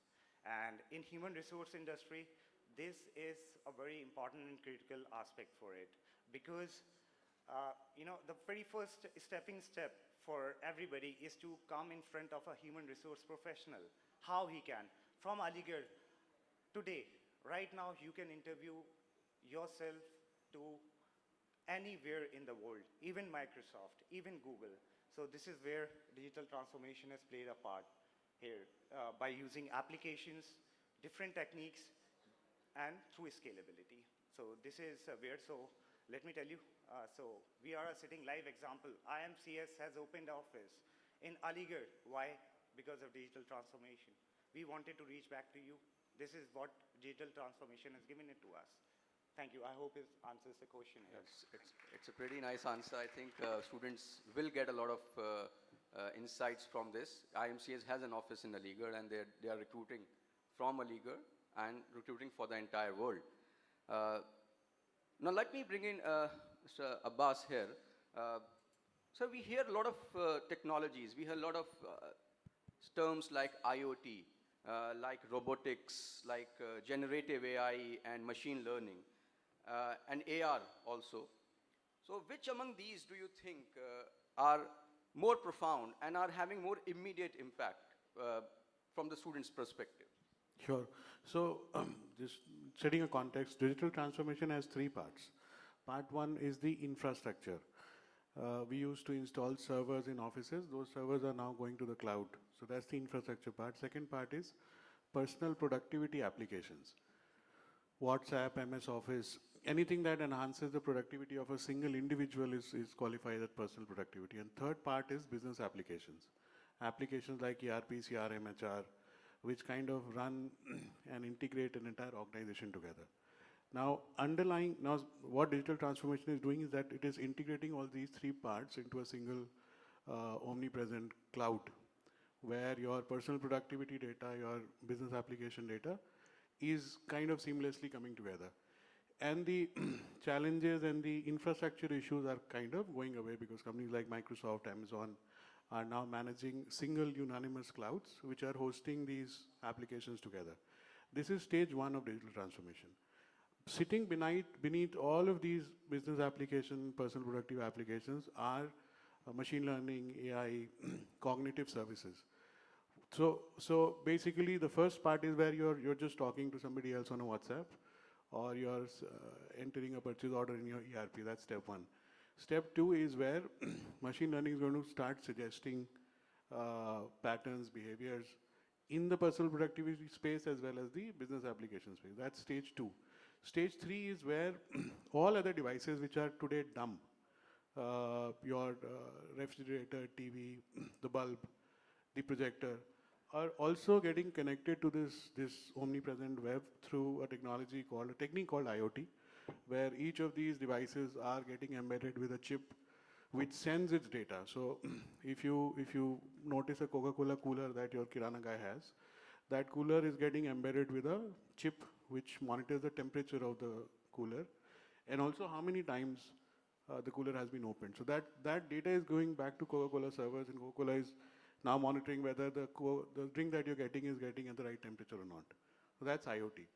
And in human resource industry, this is a very important and critical aspect for it, because the very first stepping step for everybody is to come in front of a human resource professional. How he can. From Aligarh, today, right now, you can interview yourself to anywhere in the world, even Microsoft, even Google. So this is where digital transformation has played a part here by using applications, different techniques, and through scalability. So this is so let me tell you, so we are a sitting live example. IMCS has opened office in Aligarh. Why? Because of digital transformation. We wanted to reach back to you. This is what digital transformation has given it to us. Thank you. I hope it answers the question here. It's a pretty nice answer. I think students will get a lot of insights from this. IMCS has an office in Aligarh, and they are recruiting from Aligarh and recruiting for the entire world. Now let me bring in Mr. Abbas here. So we hear a lot of technologies. We hear a lot of terms like IoT, like robotics, like generative AI and machine learning, and AR also. So which among these do you think are more profound and are having more immediate impact from the student's perspective? Sure. So just setting a context, digital transformation has three parts. Part one is the infrastructure. We used to install servers in offices. Those servers are now going to the cloud. So that's the infrastructure part. Second part is personal productivity applications. WhatsApp, MS Office, anything that enhances the productivity of a single individual is qualified as personal productivity. And third part is business applications. Applications like ERP, CRM, HR, which kind of run and integrate an entire organization together. Now, what digital transformation is doing is that it is integrating all these three parts into a single omnipresent cloud, where your personal productivity data, your business application data is kind of seamlessly coming together. And the challenges and the infrastructure issues are kind of going away because companies like Microsoft, Amazon are now managing single unanimous clouds which are hosting these applications together. This is stage one of digital transformation. Sitting beneath all of these business applications, personal productive applications are machine learning, AI, cognitive services. So basically the first part is where you're just talking to somebody else on a WhatsApp, or you're entering a purchase order in your ERP. That's step one. Step two is where machine learning is going to start suggesting patterns, behaviors in the personal productivity space as well as the business application space. That's stage two. Stage three is where all other devices which are today dumb, your refrigerator, TV, the bulb, the projector, are also getting connected to this omnipresent web through a technique called IoT, where each of these devices are getting embedded with a chip which sends its data. So if you notice a Coca-Cola cooler that your Kirana guy has, that cooler is getting embedded with a chip which monitors the temperature of the cooler and also how many times the cooler has been opened. So that data is going back to Coca-Cola servers, and Coca-Cola is now monitoring whether the drink that you're getting is getting at the right temperature or not. So that's IoT.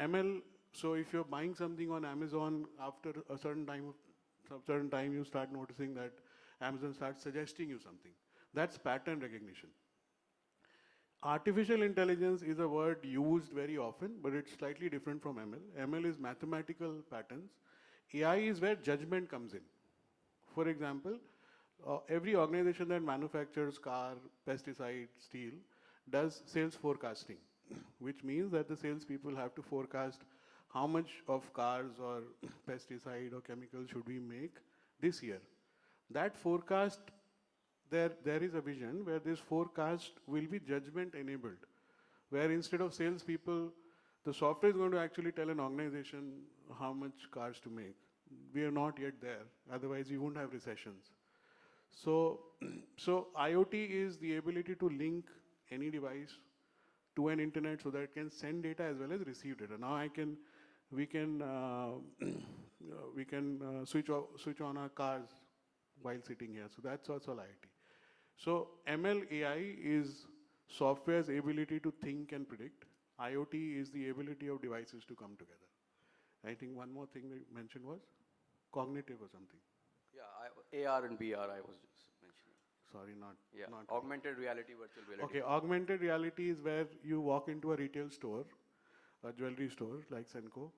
ML, so if you're buying something on Amazon, after a certain time you start noticing that Amazon starts suggesting you something. That's pattern recognition. Artificial intelligence is a word used very often, but it's slightly different from ML. ML is mathematical patterns AI is where judgment comes in. For example, every organization that manufactures car, pesticide, steel, does sales forecasting, which means that the salespeople have to forecast how much of cars or pesticide or chemicals should we make this year. That forecast, there is a vision where this forecast will be judgment enabled, where instead of salespeople, the software is going to actually tell an organization how much cars to make. We are not yet there. Otherwise, we won't have recessions. So, so IoT is the ability to link any device to an internet so that it can send data as well as receive data. Now we can switch on our cars while sitting here. So that's also IoT. So ML AI is software's ability to think and predict. IoT is the ability of devices to come together. I think one more thing that you mentioned was cognitive or something. Yeah, AR and VR I was just mentioning. Sorry, not. Yeah, not augmented reality, virtual reality. Okay, augmented reality is where you walk into a retail store, a jewelry store like Senco,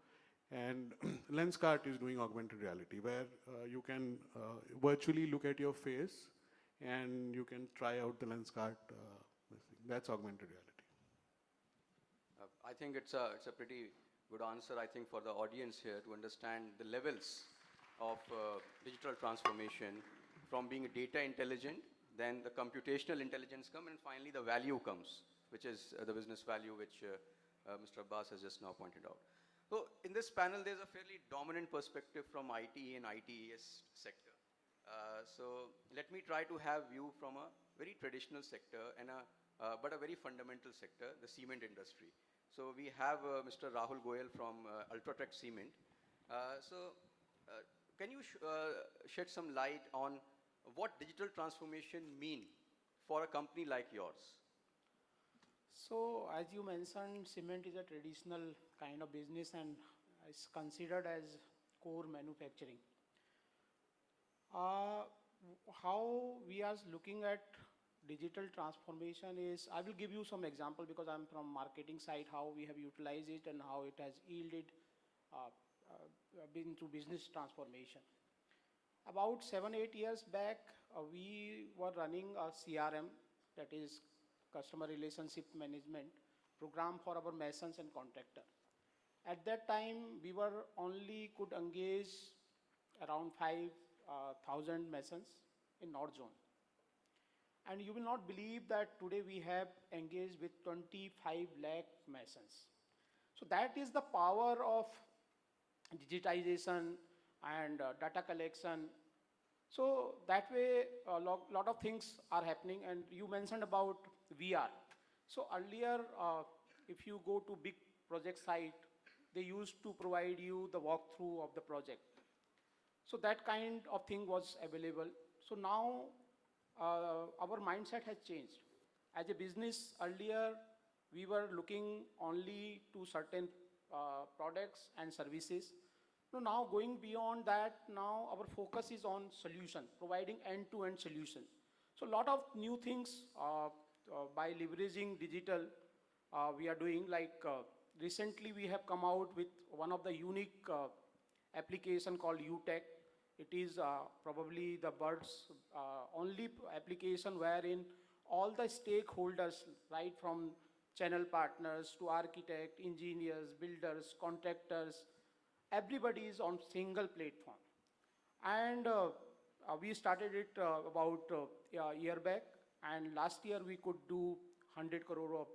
and Lenskart is doing augmented reality, where you can virtually look at your face and you can try out the Lenskart. That's augmented reality. I think it's a pretty good answer, I think, for the audience here to understand the levels of digital transformation from being data intelligent, then the computational intelligence comes, and finally the value comes, which is the business value, which Mr. Abbas has just now pointed out. So in this panel, there's a fairly dominant perspective from IT and ITES sector. So let me try to have view from a very traditional sector and but a very fundamental sector, the cement industry. So we have Mr. Rahul Goyal from Ultratech Cement. Can you shed some light on what digital transformation mean for a company like yours? So as you mentioned, cement is a traditional kind of business and is considered as core manufacturing. How we are looking at digital transformation is, I will give you some example because I'm from marketing side, how we have utilized it and how it has yielded been to business transformation. About 7-8 years back, we were running a CRM, that is Customer Relationship Management program for our masons and contractor. At that time, we were only could engage around 5,000 masons in North Zone. And you will not believe that today we have engaged with 25 lakh masons. So that is the power of digitization and data collection. So that way, a lot of things are happening. And you mentioned about VR. So earlier, if you go to big project site, they used to provide you the walkthrough of the project. So that kind of thing was available. So now our mindset has changed. As a business, earlier we were looking only to certain products and services. So now going beyond that, now our focus is on solution, providing end-to-end solution. So a lot of new things by leveraging digital we are doing, like recently we have come out with one of the unique application called UTech. It is probably the bird's only application wherein all the stakeholders, right from channel partners to architect, engineers, builders, contractors, everybody is on single platform. And we started it about a year back, and last year we could do 100 crore of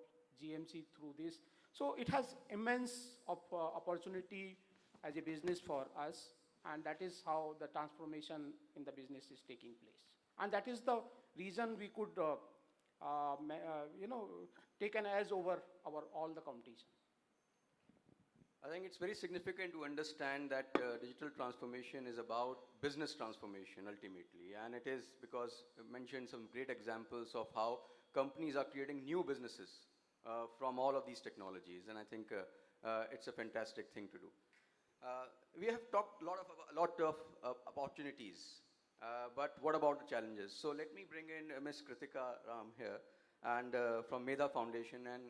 GMC through this. So it has immense opportunity as a business for us, and that is how the transformation in the business is taking place. And that is the reason we could take an edge over all the competition. I think it's very significant to understand that digital transformation is about business transformation ultimately, and it is because you mentioned some great examples of how companies are creating new businesses from all of these technologies, and I think it's a fantastic thing to do. We have talked a lot of opportunities, but what about the challenges? So let me bring in Ms. Kritika Ram here, and from Medha Foundation, and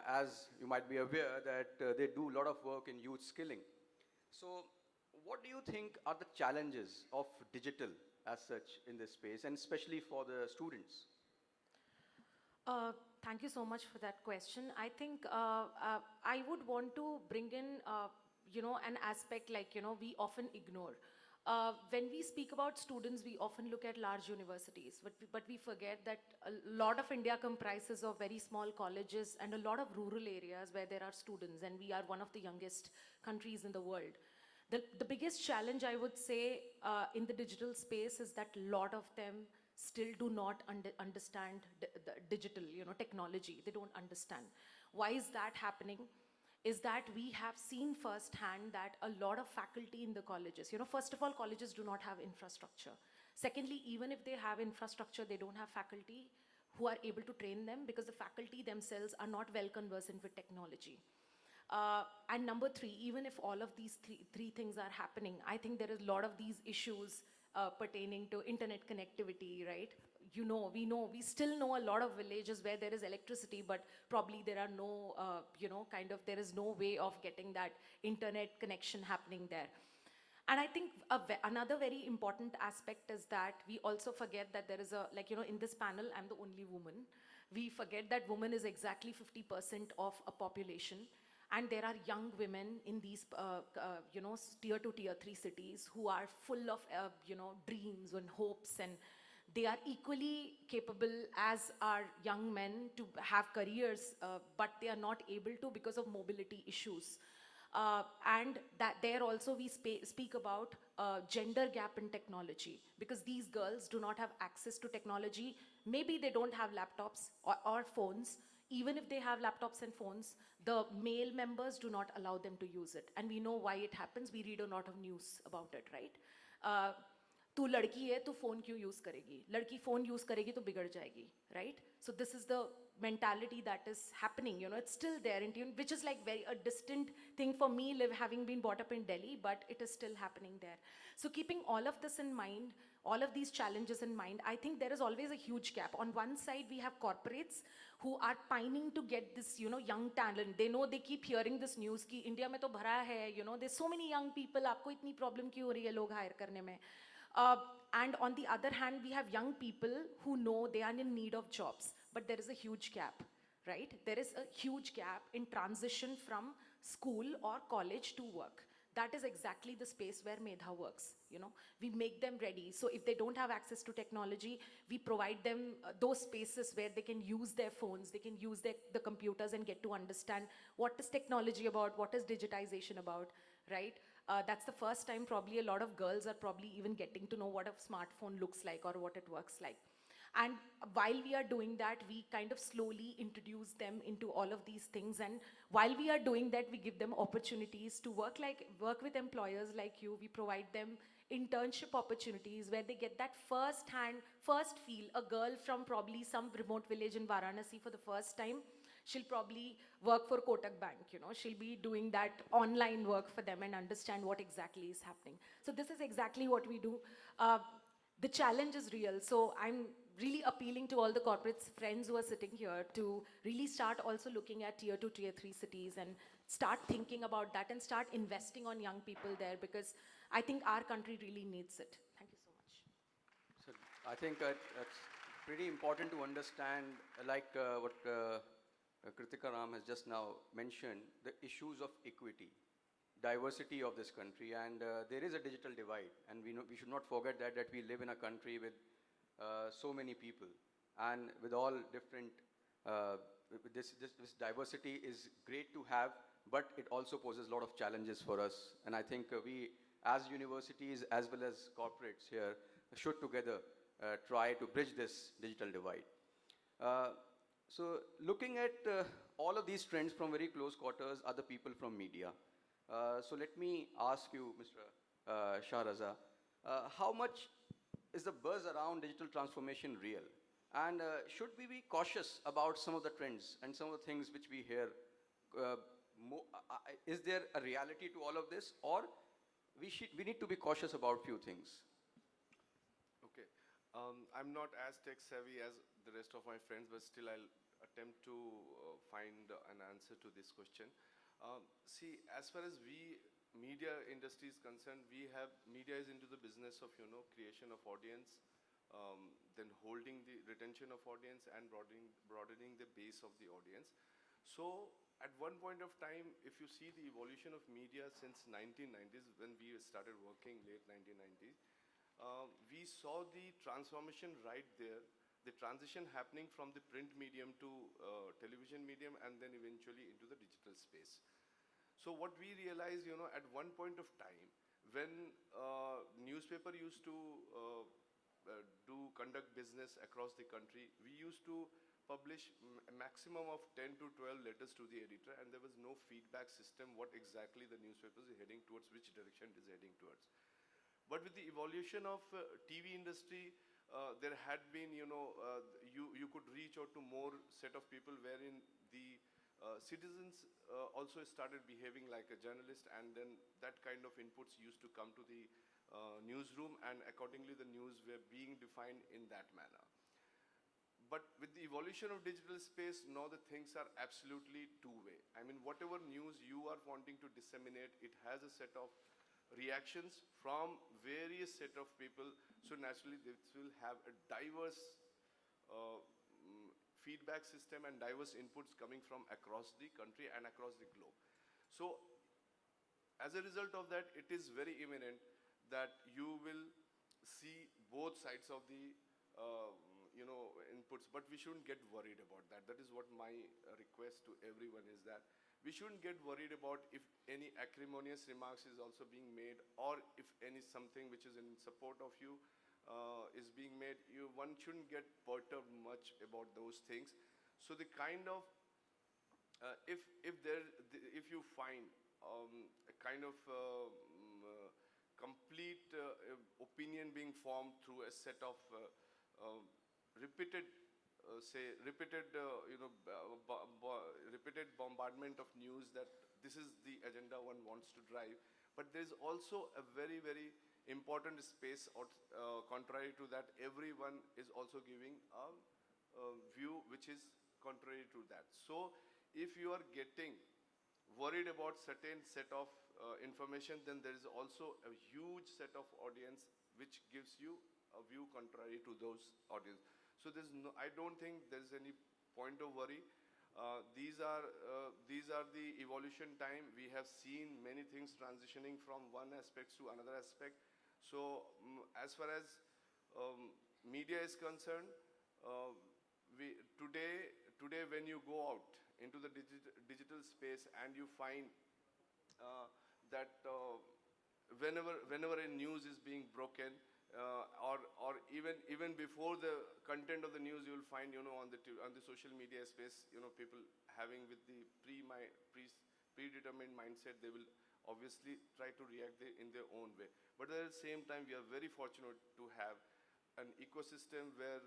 as you might be aware that they do a lot of work in youth skilling. So what do you think are the challenges of digital as such in this space, and especially for the students? Thank you so much for that question. I think I would want to bring in, an aspect like, we often ignore. When we speak about students, we often look at large universities, but we forget that a lot of India comprises of very small colleges and a lot of rural areas where there are students, and we are one of the youngest countries in the world. The biggest challenge, I would say, in the digital space is that a lot of them still do not understand the digital, technology. They don't understand. Why is that happening? Is that we have seen firsthand that a lot of faculty in the colleges, first of all, colleges do not have infrastructure. Secondly, even if they have infrastructure, they don't have faculty who are able to train them because the faculty themselves are not well conversant with technology. And number three, even if all of these three things are happening, I think there is a lot of these issues pertaining to internet connectivity, right? We still know a lot of villages where there is electricity, but probably there are no, there is no way of getting that internet connection happening there. And I think another very important aspect is that we also forget that there is in this panel, I'm the only woman. We forget that woman is exactly 50% of a population. And there are young women in these, tier 2, tier 3 cities who are full of, dreams and hopes, and they are equally capable as our young men to have careers, but they are not able to because of mobility issues. And that there also we speak about gender gap in technology, because these girls do not have access to technology. Maybe they don't have laptops or phones. Even if they have laptops and phones, the male members do not allow them to use it. And we know why it happens. We read a lot of news about it, right? तू लड़की है तो phone क्यों use करेगी? लड़की phone use करेगी तो बिगड़ जाएगी, right? So this is the mentality that is happening, it's still there in tune, which is like a distant thing for me, having been brought up in Delhi, but it is still happening there. So keeping all of this in mind, all of these challenges in mind, I think there is always a huge gap. On one side, we have corporates who are pining to get this, young talent. They know, they keep hearing this news कि India में तो भरा है, there's so many young people, आपको इतनी problem क्यों हो रही है लोग hire करने में? And on the other hand, we have young people who know they are in need of jobs, but there is a huge gap, right? There is a huge gap in transition from school or college to work. That is exactly the space where Medha works, We make them ready. So if they don't have access to technology, we provide them those spaces where they can use their phones, they can use the computers and get to understand what is technology about, what is digitization about, right? That's the first time probably a lot of girls are probably even getting to know what a smartphone looks like or what it works like. And while we are doing that, we kind of slowly introduce them into all of these things. And while we are doing that, we give them opportunities to work with employers like you. We provide them internship opportunities where they get that first feel. A girl from probably some remote village in Varanasi for the first time, she'll probably work for Kotak Bank, She'll be doing that online work for them and understand what exactly is happening. So this is exactly what we do. The challenge is real. So I'm really appealing to all the corporate friends who are sitting here to really start also looking at tier 2, tier 3 cities and start thinking about that and start investing on young people there, because I think our country really needs it. Thank you so much. So I think it's pretty important to understand, what Kritika Ram has just now mentioned, the issues of equity, diversity of this country, and there is a digital divide, and we should not forget that we live in a country with so many people, and with all different, this diversity is great to have, but it also poses a lot of challenges for us, and I think we, as universities as well as corporates here, should together try to bridge this digital divide. So looking at all of these trends from very close quarters are the people from media. So let me ask you, Mr. Shah Raza, how much is the buzz around digital transformation real? And should we be cautious about some of the trends and some of the things which we hear? Is there a reality to all of this, or we need to be cautious about few things? Okay. I'm not as tech savvy as the rest of my friends, but still I'll attempt to find an answer to this question. See, as far as we media industry is concerned, media is into the business of, creation of audience, then holding the retention of audience and broadening the base of the audience. So at one point of time, if you see the evolution of media since 1990s, when we started working late 1990s, we saw the transformation right there, the transition happening from the print medium to television medium and then eventually into the digital space. So what we realized, at one point of time, when newspaper used to conduct business across the country, we used to publish a maximum of 10 to 12 letters to the editor, and there was no feedback system what exactly the newspaper is heading towards, which direction it is heading towards. But with the evolution of TV industry, there had been, you could reach out to more set of people wherein the citizens also started behaving like a journalist, and then that kind of inputs used to come to the newsroom, and accordingly the news were being defined in that manner. But with the evolution of digital space, now the things are absolutely two-way. I mean, whatever news you are wanting to disseminate, it has a set of reactions from various set of people. So naturally, this will have a diverse feedback system and diverse inputs coming from across the country and across the globe. So as a result of that, it is very imminent that you will see both sides of the inputs, but we shouldn't get worried about that. That is what my request to everyone is, that we shouldn't get worried about if any acrimonious remarks is also being made, or if any something which is in support of you is being made. One shouldn't get perturbed much about those things. So the kind of if you find a kind of complete opinion being formed through a set of repeated bombardment of news, that this is the agenda one wants to drive. But there's also a very, very important space contrary to that. Everyone is also giving a view which is contrary to that. So if you are getting worried about certain set of information, then there is also a huge set of audience which gives you a view contrary to those audience. So I don't think there's any point of worry. These are the evolution time. We have seen many things transitioning from one aspect to another aspect. So as far as media is concerned, today when you go out into the digital space and you find that whenever a news is being broken, or even before the content of the news, you will find, on the social media space, people having with the predetermined mindset, they will obviously try to react in their own way. But at the same time, we are very fortunate to have an ecosystem where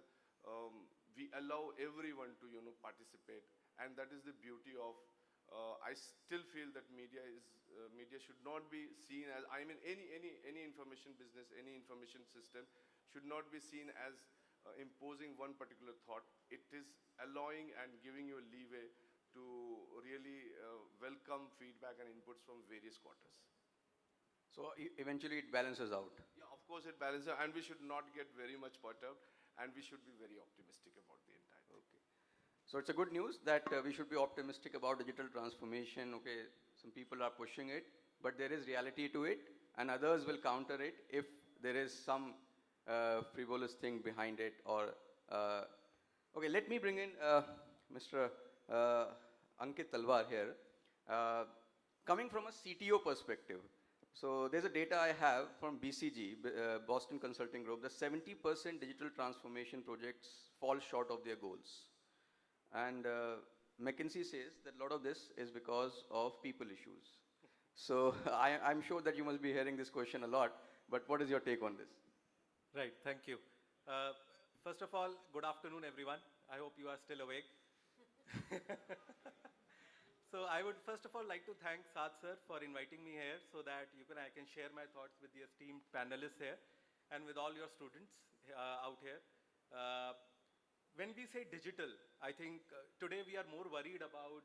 we allow everyone to, participate, and that is the beauty of. I still feel that media should not be seen as, I mean, any information business, any information system should not be seen as imposing one particular thought. It is allowing and giving you a leeway to really welcome feedback and inputs from various quarters. So eventually it balances out. Yeah, of course it balances, and we should not get very much perturbed, and we should be very optimistic about the entire thing. Okay. So it's a good news that we should be optimistic about digital transformation. Okay, some people are pushing it, but there is reality to it, and others will counter it if there is some frivolous thing behind it. Or okay, let me bring in Mr. Ankit Talwar here. Coming from a CTO perspective, so there's a data I have from BCG, Boston Consulting Group, that 70% digital transformation projects fall short of their goals. And McKinsey says that a lot of this is because of people issues. So I'm sure that you must be hearing this question a lot, but what is your take on this? Right, thank you. First of all, good afternoon, everyone. I hope you are still awake. So I would first of all like to thank Saad sir for inviting me here so that I can share my thoughts with the esteemed panelists here and with all your students out here. When we say digital, I think today we are more worried about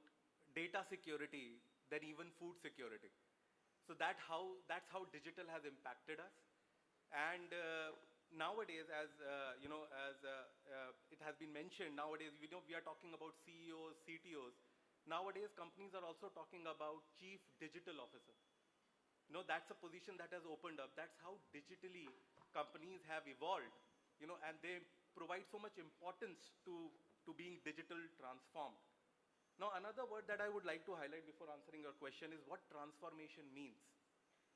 data security than even food security. So that's how digital has impacted us. And nowadays, as it has been mentioned, nowadays we are talking about CEOs, CTOs. Nowadays, companies are also talking about chief digital officer. That's a position that has opened up. That's how digitally companies have evolved, and they provide so much importance to being digital transformed. Now, another word that I would like to highlight before answering your question is what transformation means.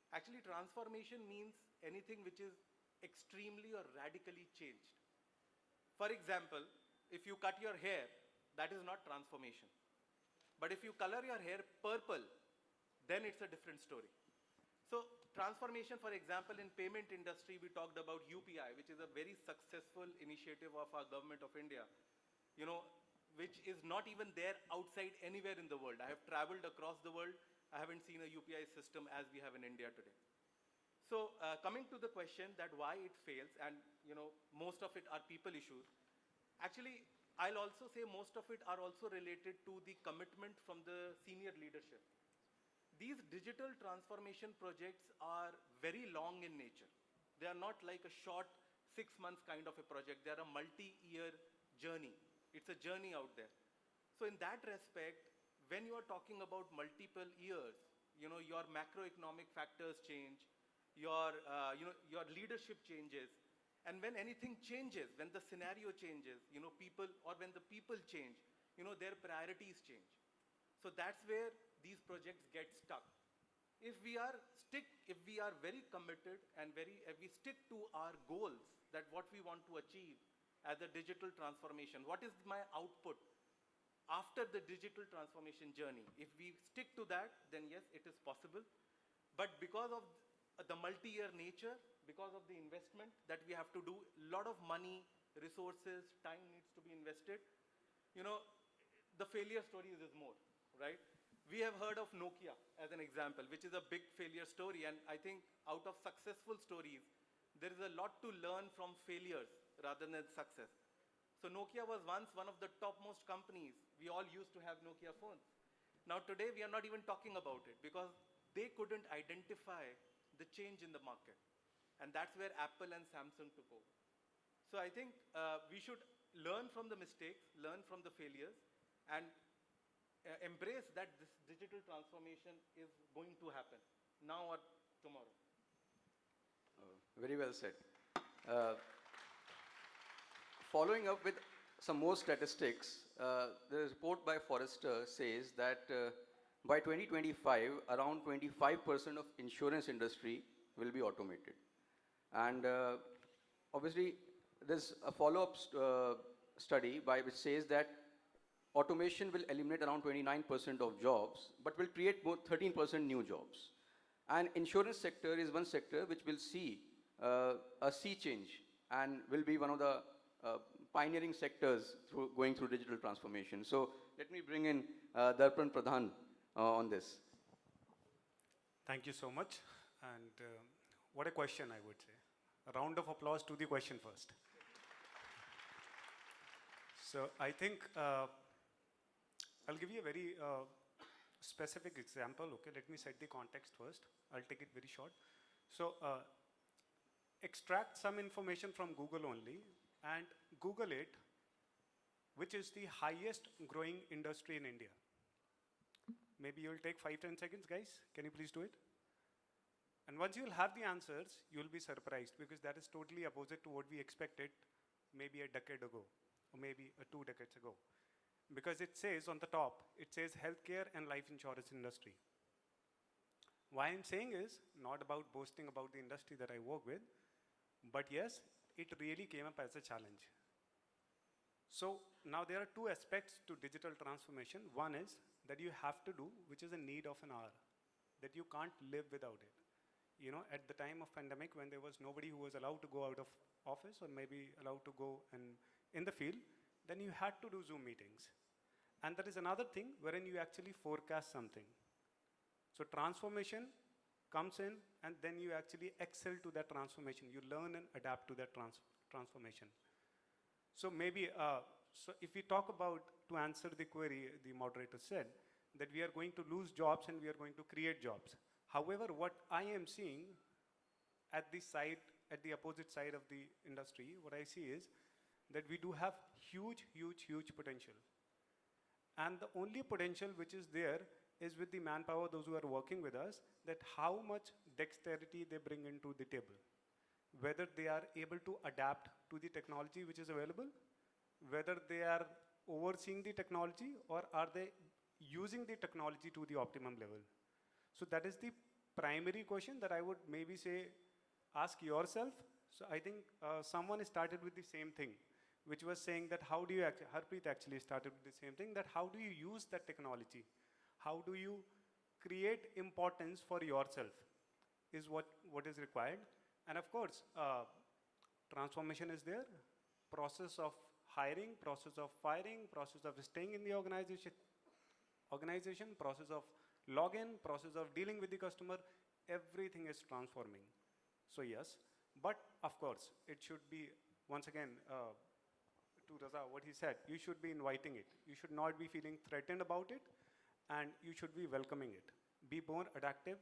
Actually, transformation means anything which is extremely or radically changed. For example, if you cut your hair, that is not transformation. But if you color your hair purple, then it's a different story. So transformation, for example, in payment industry, we talked about UPI, which is a very successful initiative of our government of India, which is not even there outside anywhere in the world. I have traveled across the world. I haven't seen a UPI system as we have in India today. So coming to the question that why it fails, and most of it are people issues. Actually, I'll also say most of it are also related to the commitment from the senior leadership. These digital transformation projects are very long in nature. They are not like a short 6 months kind of a project. They are a multi-year journey. It's a journey out there. So in that respect, when you are talking about multiple years, your macroeconomic factors change, your leadership changes, and when anything changes, when the scenario changes, people, or when the people change, their priorities change. So that's where these projects get stuck. If we are very committed and if we stick to our goals, that what we want to achieve as a digital transformation, what is my output after the digital transformation journey? If we stick to that, then yes, it is possible. But because of the multi-year nature, because of the investment that we have to do, a lot of money, resources, time needs to be invested, the failure stories is more, right? We have heard of Nokia as an example, which is a big failure story. And I think out of successful stories, there is a lot to learn from failures rather than success. So Nokia was once one of the topmost companies. We all used to have Nokia phones. Now today, we are not even talking about it because they couldn't identify the change in the market. And that's where Apple and Samsung took over. So I think we should learn from the mistakes, learn from the failures, and embrace that this digital transformation is going to happen now or tomorrow. Very well said. Following up with some more statistics, the report by Forrester says that by 2025, around 25% of insurance industry will be automated. And obviously, there's a follow-up study by which says that automation will eliminate around 29% of jobs, but will create more 13% new jobs. And insurance sector is one sector which will see a sea change and will be one of the pioneering sectors going through digital transformation. So let me bring in Darpan Pradhan on this. Thank you so much. And what a question, I would say. A round of applause to the question first. So I think I'll give you a very specific example. Okay, let me set the context first. I'll take it very short. So extract some information from Google only and Google it, which is the highest growing industry in India. Maybe you'll take 5-10 seconds, guys. Can you please do it? And once you'll have the answers, you'll be surprised because that is totally opposite to what we expected maybe a decade ago or maybe 2 decades ago. Because it says on the top, it says healthcare and life insurance industry. Why I'm saying is not about boasting about the industry that I work with, but yes, it really came up as a challenge. So now there are 2 aspects to digital transformation. One is that you have to do, which is a need of an hour, that you can't live without it. At the time of pandemic, when there was nobody who was allowed to go out of office or maybe allowed to go and in the field, then you had to do Zoom meetings. And that is another thing wherein you actually forecast something. So transformation comes in and then you actually excel to that transformation. You learn and adapt to that transformation. So maybe, so if we talk about, to answer the query, the moderator said that we are going to lose jobs and we are going to create jobs. However, what I am seeing at the opposite side of the industry, what I see is that we do have huge potential. And the only potential which is there is with the manpower, those who are working with us, that how much dexterity they bring into the table. Whether they are able to adapt to the technology which is available, whether they are overseeing the technology, or are they using the technology to the optimum level. So that is the primary question that I would maybe say, ask yourself. So I think someone started with the same thing, which was saying that how do you actually, Harpreet actually started with the same thing, that how do you use that technology? How do you create importance for yourself is what is required. And of course, transformation is there, process of hiring, process of firing, process of staying in the organization, process of login, process of dealing with the customer, everything is transforming. So yes, but of course, it should be, once again, to Raza, what he said, you should be inviting it. You should not be feeling threatened about it, and you should be welcoming it. Be more adaptive,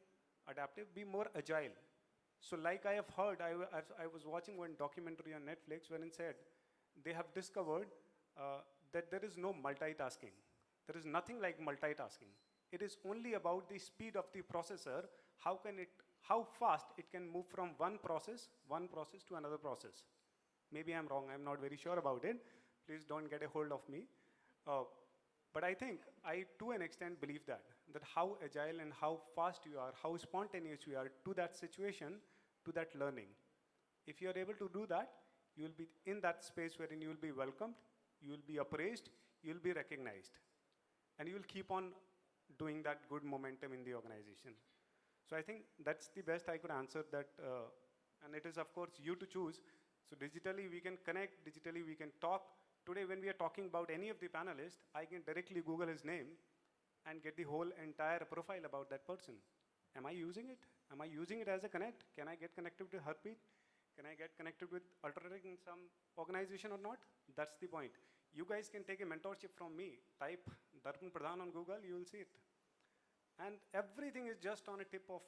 be more agile. So like I have heard, I was watching one documentary on Netflix when it said, they have discovered that there is no multitasking. There is nothing like multitasking. It is only about the speed of the processor, how fast it can move from one process to another process. Maybe I'm wrong, I'm not very sure about it. Please don't get a hold of me. But I think I, to an extent, believe that how agile and how fast you are, how spontaneous you are to that situation, to that learning. If you are able to do that, you will be in that space wherein you will be welcomed, you will be appraised, you will be recognized. And you will keep on doing that good momentum in the organization. So I think that's the best I could answer that. And it is, of course, you to choose. So digitally we can connect, digitally we can talk. Today when we are talking about any of the panelists, I can directly Google his name and get the whole entire profile about that person. Am I using it? Am I using it as a connect? Can I get connected to Harpreet? Can I get connected with Ultratech in some organization or not? That's the point. You guys can take a mentorship from me. Type Darpan Pradhan on Google, you will see it. And everything is just on a tip of,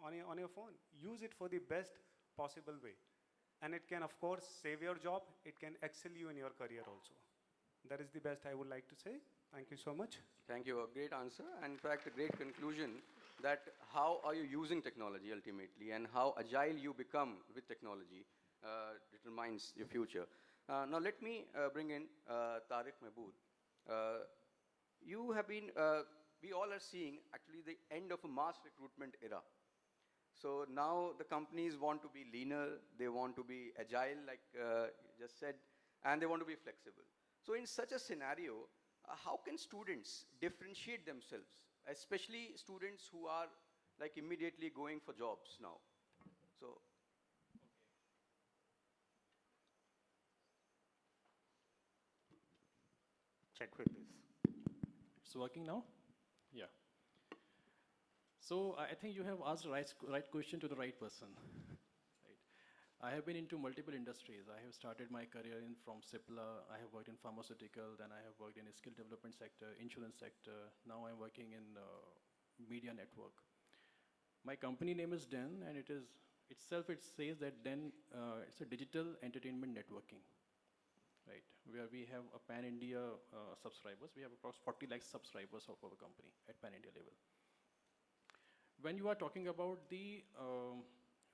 on your phone. Use it for the best possible way. And it can, of course, save your job. It can excel you in your career also. That is the best I would like to say. Thank you so much. Thank you. A great answer. And in fact, a great conclusion that how are you using technology ultimately and how agile you become with technology determines your future. Now let me bring in Tariq Mahbood. You have been, we all are seeing actually the end of a mass recruitment era. So now the companies want to be leaner, they want to be agile, like you just said, and they want to be flexible. So in such a scenario, how can students differentiate themselves, especially students who are like immediately going for jobs now? So. Check with this. It's working now? Yeah. So I think you have asked the right question to the right person. Right. I have been into multiple industries. I have started my career from Cipla. I have worked in pharmaceutical. Then I have worked in the skill development sector, insurance sector. Now I'm working in media network. My company name is DEN, and it says that DEN, it's a digital entertainment networking. Right, where we have a pan-India subscribers. We have approximately 40 lakh subscribers of our company at pan-India level. When you are talking about the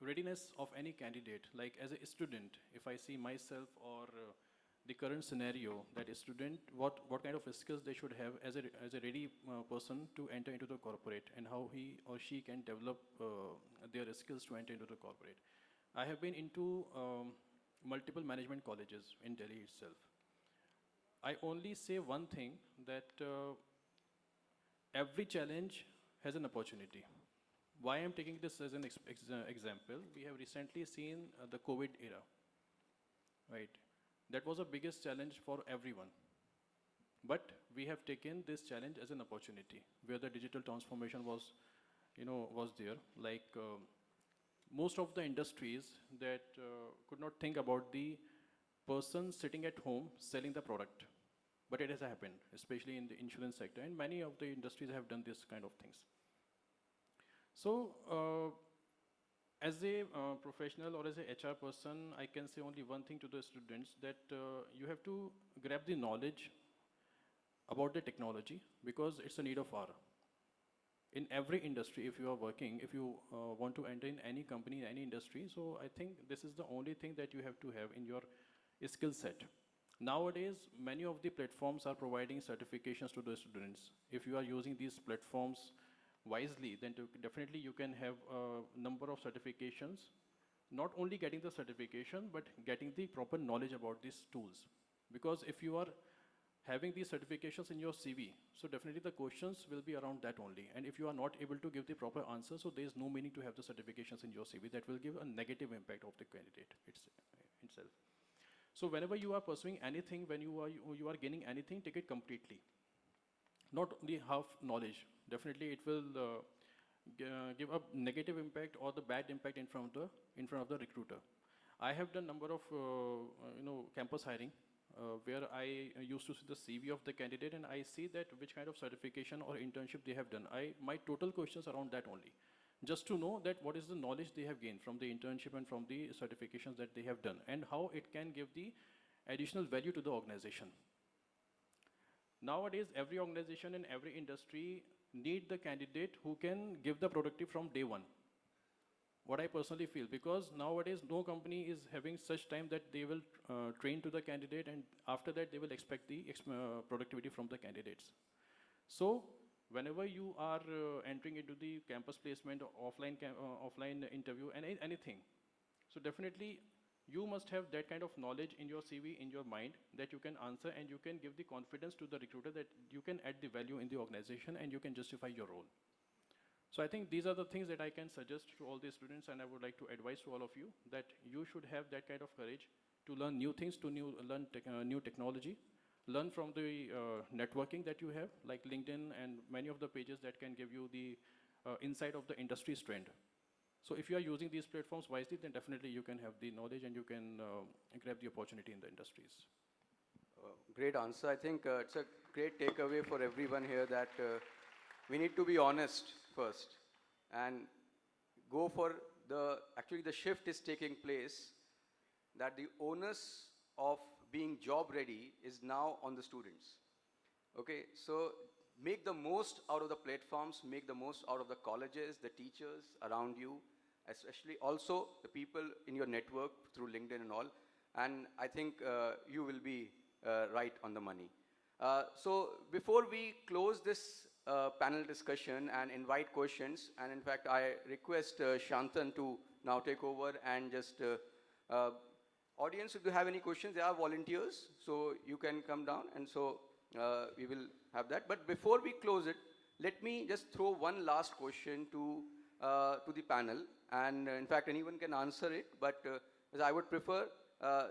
readiness of any candidate, like as a student, if I see myself or the current scenario, that a student, what kind of skills they should have as a ready person to enter into the corporate, and how he or she can develop their skills to enter into the corporate. I have been into multiple management colleges in Delhi itself. I only say one thing, that every challenge has an opportunity. Why I'm taking this as an example, we have recently seen the COVID era, right? That was the biggest challenge for everyone. But we have taken this challenge as an opportunity, where the digital transformation was there. Like most of the industries that could not think about the person sitting at home selling the product. But it has happened, especially in the insurance sector, and many of the industries have done this kind of things. So, as a professional or as a HR person, I can say only one thing to the students, that you have to grab the knowledge about the technology, because it's a need of hour. In every industry, if you are working, if you want to enter in any company, any industry, so I think this is the only thing that you have to have in your skill set. Nowadays, many of the platforms are providing certifications to the students. If you are using these platforms wisely, then definitely you can have a number of certifications, not only getting the certification, but getting the proper knowledge about these tools. Because if you are having these certifications in your CV, so definitely the questions will be around that only. And if you are not able to give the proper answer, so there is no meaning to have the certifications in your CV. That will give a negative impact of the candidate itself. So whenever you are pursuing anything, when you are gaining anything, take it completely. Not only half knowledge. Definitely it will give a negative impact or the bad impact in front of the recruiter. I have done number of campus hiring where I used to see the CV of the candidate, and I see that which kind of certification or internship they have done. My total questions around that only, just to know that what is the knowledge they have gained from the internship and from the certifications that they have done, and how it can give the additional value to the organization. Nowadays, every organization and every industry need the candidate who can give the productive from day one. What I personally feel, because nowadays no company is having such time that they will train to the candidate, and after that they will expect the productivity from the candidates. So whenever you are entering into the campus placement or offline interview and anything, so definitely you must have that kind of knowledge in your CV, in your mind, that you can answer and you can give the confidence to the recruiter that you can add the value in the organization and you can justify your role. So I think these are the things that I can suggest to all the students, and I would like to advise to all of you that you should have that kind of courage to learn new things, to learn new technology, learn from the networking that you have, like LinkedIn and many of the pages that can give you the insight of the industry's trend. So if you are using these platforms wisely, then definitely you can have the knowledge and you can grab the opportunity in the industries. Great answer. I think it's a great takeaway for everyone here that we need to be honest first and go for actually the shift is taking place, that the onus of being job ready is now on the students. Okay, so make the most out of the platforms, make the most out of the colleges, the teachers around you, especially also the people in your network through LinkedIn and all. And I think you will be right on the money. So before we close this panel discussion and invite questions, and in fact I request Shantan to now take over and just audience, if you have any questions, there are volunteers, so you can come down, and so we will have that. But before we close it, let me just throw one last question to the panel, and in fact anyone can answer it, but as I would prefer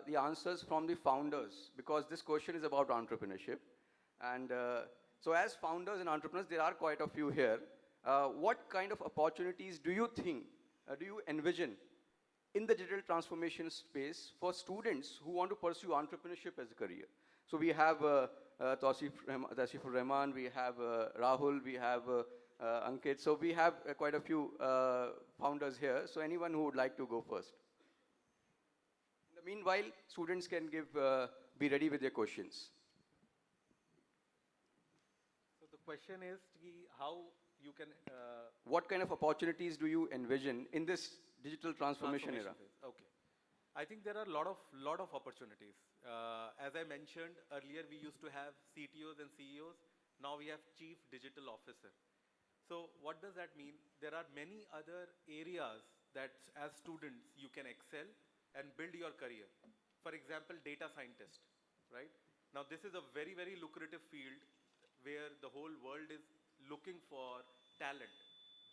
the answers from the founders, because this question is about entrepreneurship. And so as founders and entrepreneurs, there are quite a few here. What kind of opportunities do you think, do you envision in the digital transformation space for students who want to pursue entrepreneurship as a career? So we have Tausifur Rahman, we have Rahul, we have Ankit. So we have quite a few founders here. So anyone who would like to go first? In the meanwhile, students can be ready with their questions. So the question is how you can... what kind of opportunities do you envision in this digital transformation era? Okay. I think there are a lot of opportunities. As I mentioned earlier, we used to have CTOs and CEOs. Now we have Chief Digital Officer. So what does that mean? There are many other areas that as students you can excel and build your career. For example, data scientist, right? Now this is a very, very lucrative field where the whole world is looking for talent.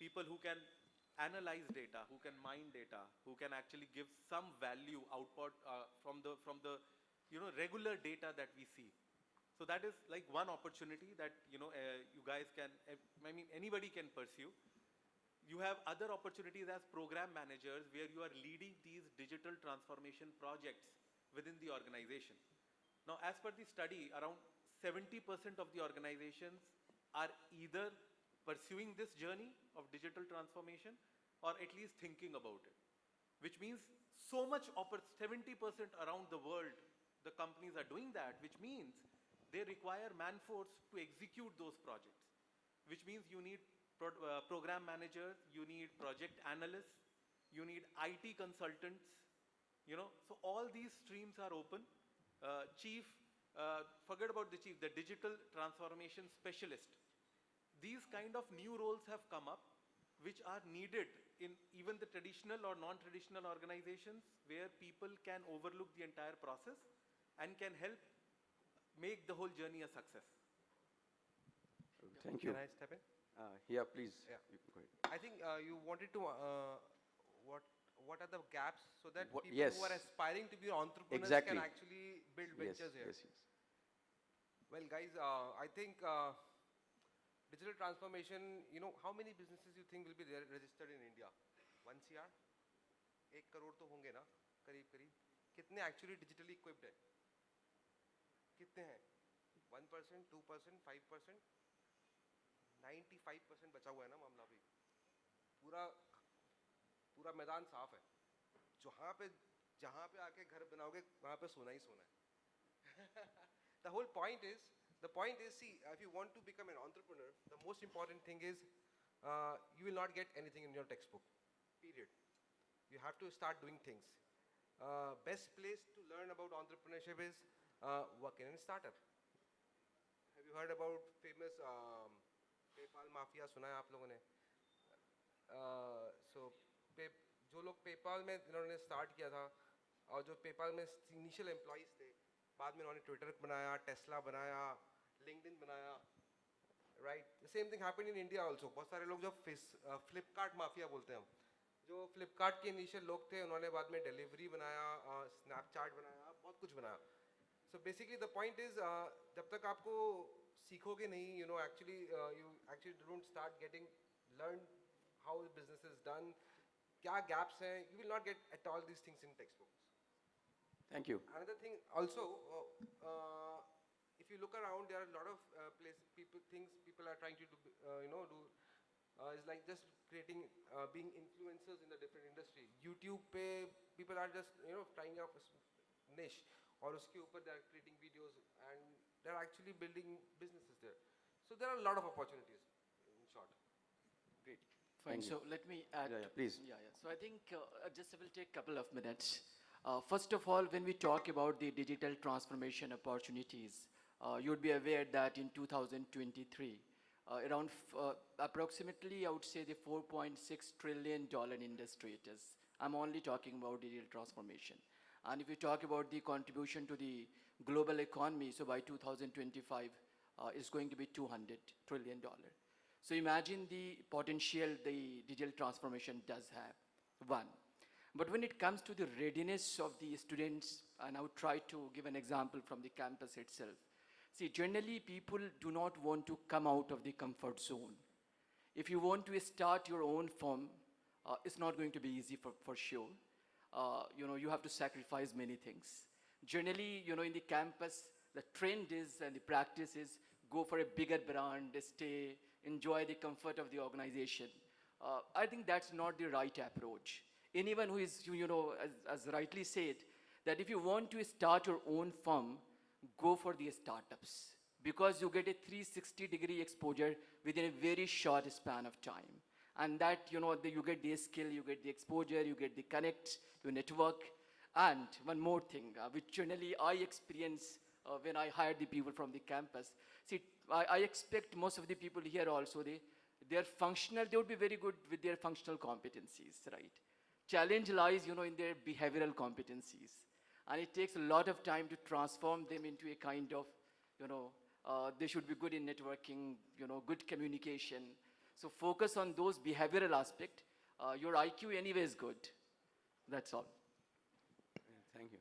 People who can analyze data, who can mine data, who can actually give some value output from the regular data that we see. So that is like one opportunity that you guys can, anybody can pursue. You have other opportunities as program managers where you are leading these digital transformation projects within the organization. Now, as per the study, around 70% of the organizations are either pursuing this journey of digital transformation, or at least thinking about it. Which means so much, 70% around the world, the companies are doing that, which means they require man-force to execute those projects. Which means you need program managers, you need project analysts, you need IT consultants, so all these streams are open. Chief, forget about the chief, the digital transformation specialist. These kind of new roles have come up, which are needed in even the traditional or non-traditional organizations, where people can overlook the entire process and can help make the whole journey a success. Thank you. Can I step in? Yeah, please. Yeah. You can go ahead. I think you wanted to, what are the gaps so that What- people yes. who are aspiring to be entrepreneurs Exactly. can actually build Yes, ventures here? yes, yes. Well, guys, I think digital transformation, how many businesses you think will be there registered in India? 1 CR? 1 crore तो होंगे ना, करीब करीब. कितने actually digitally equipped हैं? कितने हैं? 1%, 2%, 5%? 95% बचा हुआ है ना मामला भी. पूरा मैदान साफ है. जहाँ पे आके घर बनाओगे वहाँ पे सोना ही सोना है. The whole point is, see, if you want to become an entrepreneur, the most important thing is you will not get anything in your textbook, period. You have to start doing things. Best place to learn about entrepreneurship is working in a startup. Have you heard about famous PayPal mafia? सुना है आप लोगों ने? जो लोग PayPal में इन्होंने start किया था, और जो पेपाल में इनिशियल एम्प्लॉइज थे, बाद में इन्होंने ट्विटर बनाया, टेस्ला बनाया, लिंक्डइन बनाया, right? The same thing happened in India also. बहुत सारे लोग जो फ्लिपकार्ट माफिया बोलते हैं हम, जो फ्लिपकार्ट के इनिशियल लोग थे, उन्होंने बाद में डिलीवरी बनाया, स्नैपचैट बनाया, बहुत कुछ बनाया. So basically the point is, जब तक आपको सीखोगे नहीं, you actually don't start getting learn how the business is done, क्या gaps हैं, you will not get at all these things in textbooks. Thank you. Another thing also, if you look around, there are a lot of things people are trying to do, is like just creating, being influencers in the different industry. YouTube pe people are just, trying out a niche, और उसके ऊपर they are creating videos, and they are actually building businesses there. So there are a lot of opportunities, in short. Great. Fine. Thank you. So let me add. Yeah, please. Yeah. So I think just will take a couple of minutes. First of all, when we talk about the digital transformation opportunities, you would be aware that in 2023, around approximately, I would say, the $4.6 trillion industry it is. I'm only talking about digital transformation. And if you talk about the contribution to the global economy, so by 2025, it's going to be $200 trillion. So imagine the potential the digital transformation does have, one. But when it comes to the readiness of the students, and I would try to give an example from the campus itself. See, generally people do not want to come out of the comfort zone. If you want to start your own firm, it's not going to be easy for sure. You have to sacrifice many things. Generally, in the campus, the trend is and the practice is go for a bigger brand, stay, enjoy the comfort of the organization. I think that's not the right approach. Anyone who is, as rightly said, that if you want to start your own firm, go for the startups, because you get a 360-degree exposure within a very short span of time. And that, you get the skill, you get the exposure, you get the connect, your network. And one more thing, which generally I experience when I hire the people from the campus. See, I expect most of the people here also, they're functional, they would be very good with their functional competencies, right? Challenge lies, in their behavioral competencies. And it takes a lot of time to transform them into a kind of, they should be good in networking, good communication. So focus on those behavioral aspects. Your IQ anyway is good. That's all. Thank you.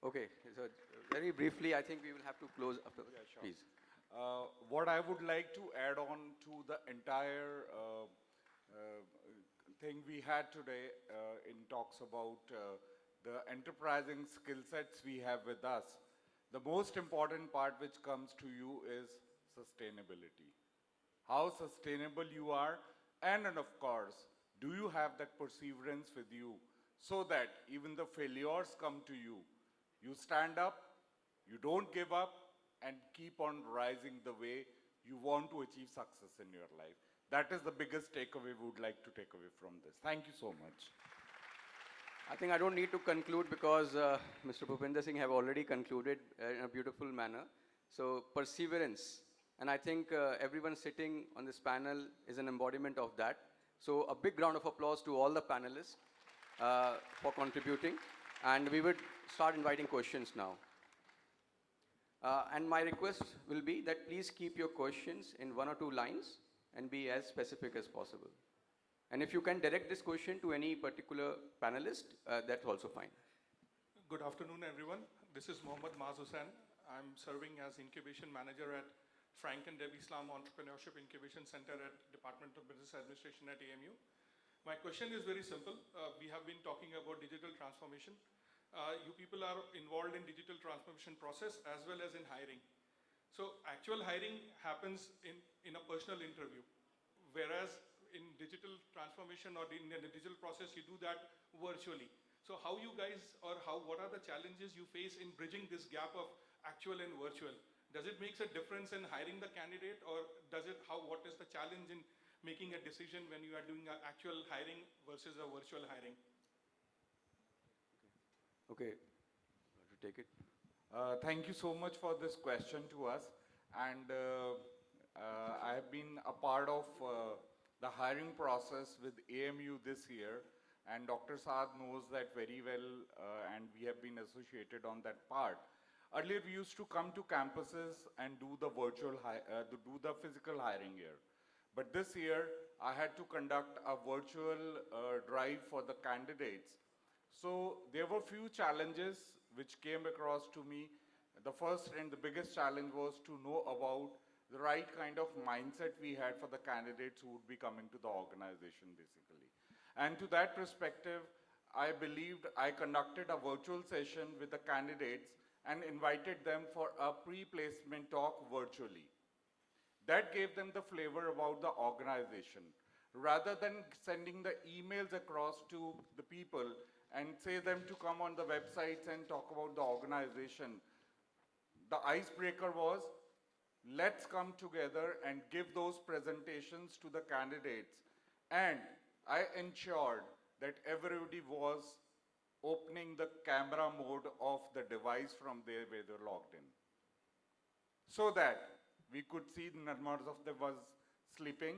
Okay, so very briefly, I think we will have to close after. Yeah, sure. Please. What I would like to add on to the entire thing we had today in talks about the enterprising skill sets we have with us, the most important part which comes to you is sustainability. how sustainable you are, and of course, do you have that perseverance with you so that even the failures come to you, you stand up, you don't give up, and keep on rising the way you want to achieve success in your life. That is the biggest takeaway we would like to take away from this. Thank you so much. I think I don't need to conclude because Mr. Bhupinder Singh have already concluded in a beautiful manner. So perseverance, and I think everyone sitting on this panel is an embodiment of that. So a big round of applause to all the panelists for contributing, and we would start inviting questions now. And my request will be that please keep your questions in 1 or 2 lines and be as specific as possible. And if you can direct this question to any particular panelist, that's also fine. Good afternoon, everyone. This is Mohammad Maz Hussain. I'm serving as Incubation Manager at Frank and Debbie Islam Entrepreneurship Incubation Center at Department of Business Administration at AMU. My question is very simple. We have been talking about digital transformation. You people are involved in digital transformation process as well as in hiring. So actual hiring happens in a personal interview, whereas in digital transformation or in the digital process, you do that virtually. So how you guys, or what are the challenges you face in bridging this gap of actual and virtual? Does it make a difference in hiring the candidate, or what is the challenge in making a decision when you are doing an actual hiring versus a virtual hiring? Okay, to take it. Thank you so much for this question to us. And I have been a part of the hiring process with AMU this year. And Dr. Saad knows that very well, and we have been associated on that part. Earlier, we used to come to campuses and do the physical hiring here. But this year, I had to conduct a virtual drive for the candidates. So there were few challenges which came across to me. The first and the biggest challenge was to know about the right kind of mindset we had for the candidates who would be coming to the organization, basically. And to that perspective, I believed I conducted a virtual session with the candidates and invited them for a pre-placement talk virtually. That gave them the flavor about the organization. Rather than sending the emails across to the people and say them to come on the websites and talk about the organization, the icebreaker was, let's come together and give those presentations to the candidates. And I ensured that everybody was opening the camera mode of the device from there where they're logged in, so that we could see numbers of them was sleeping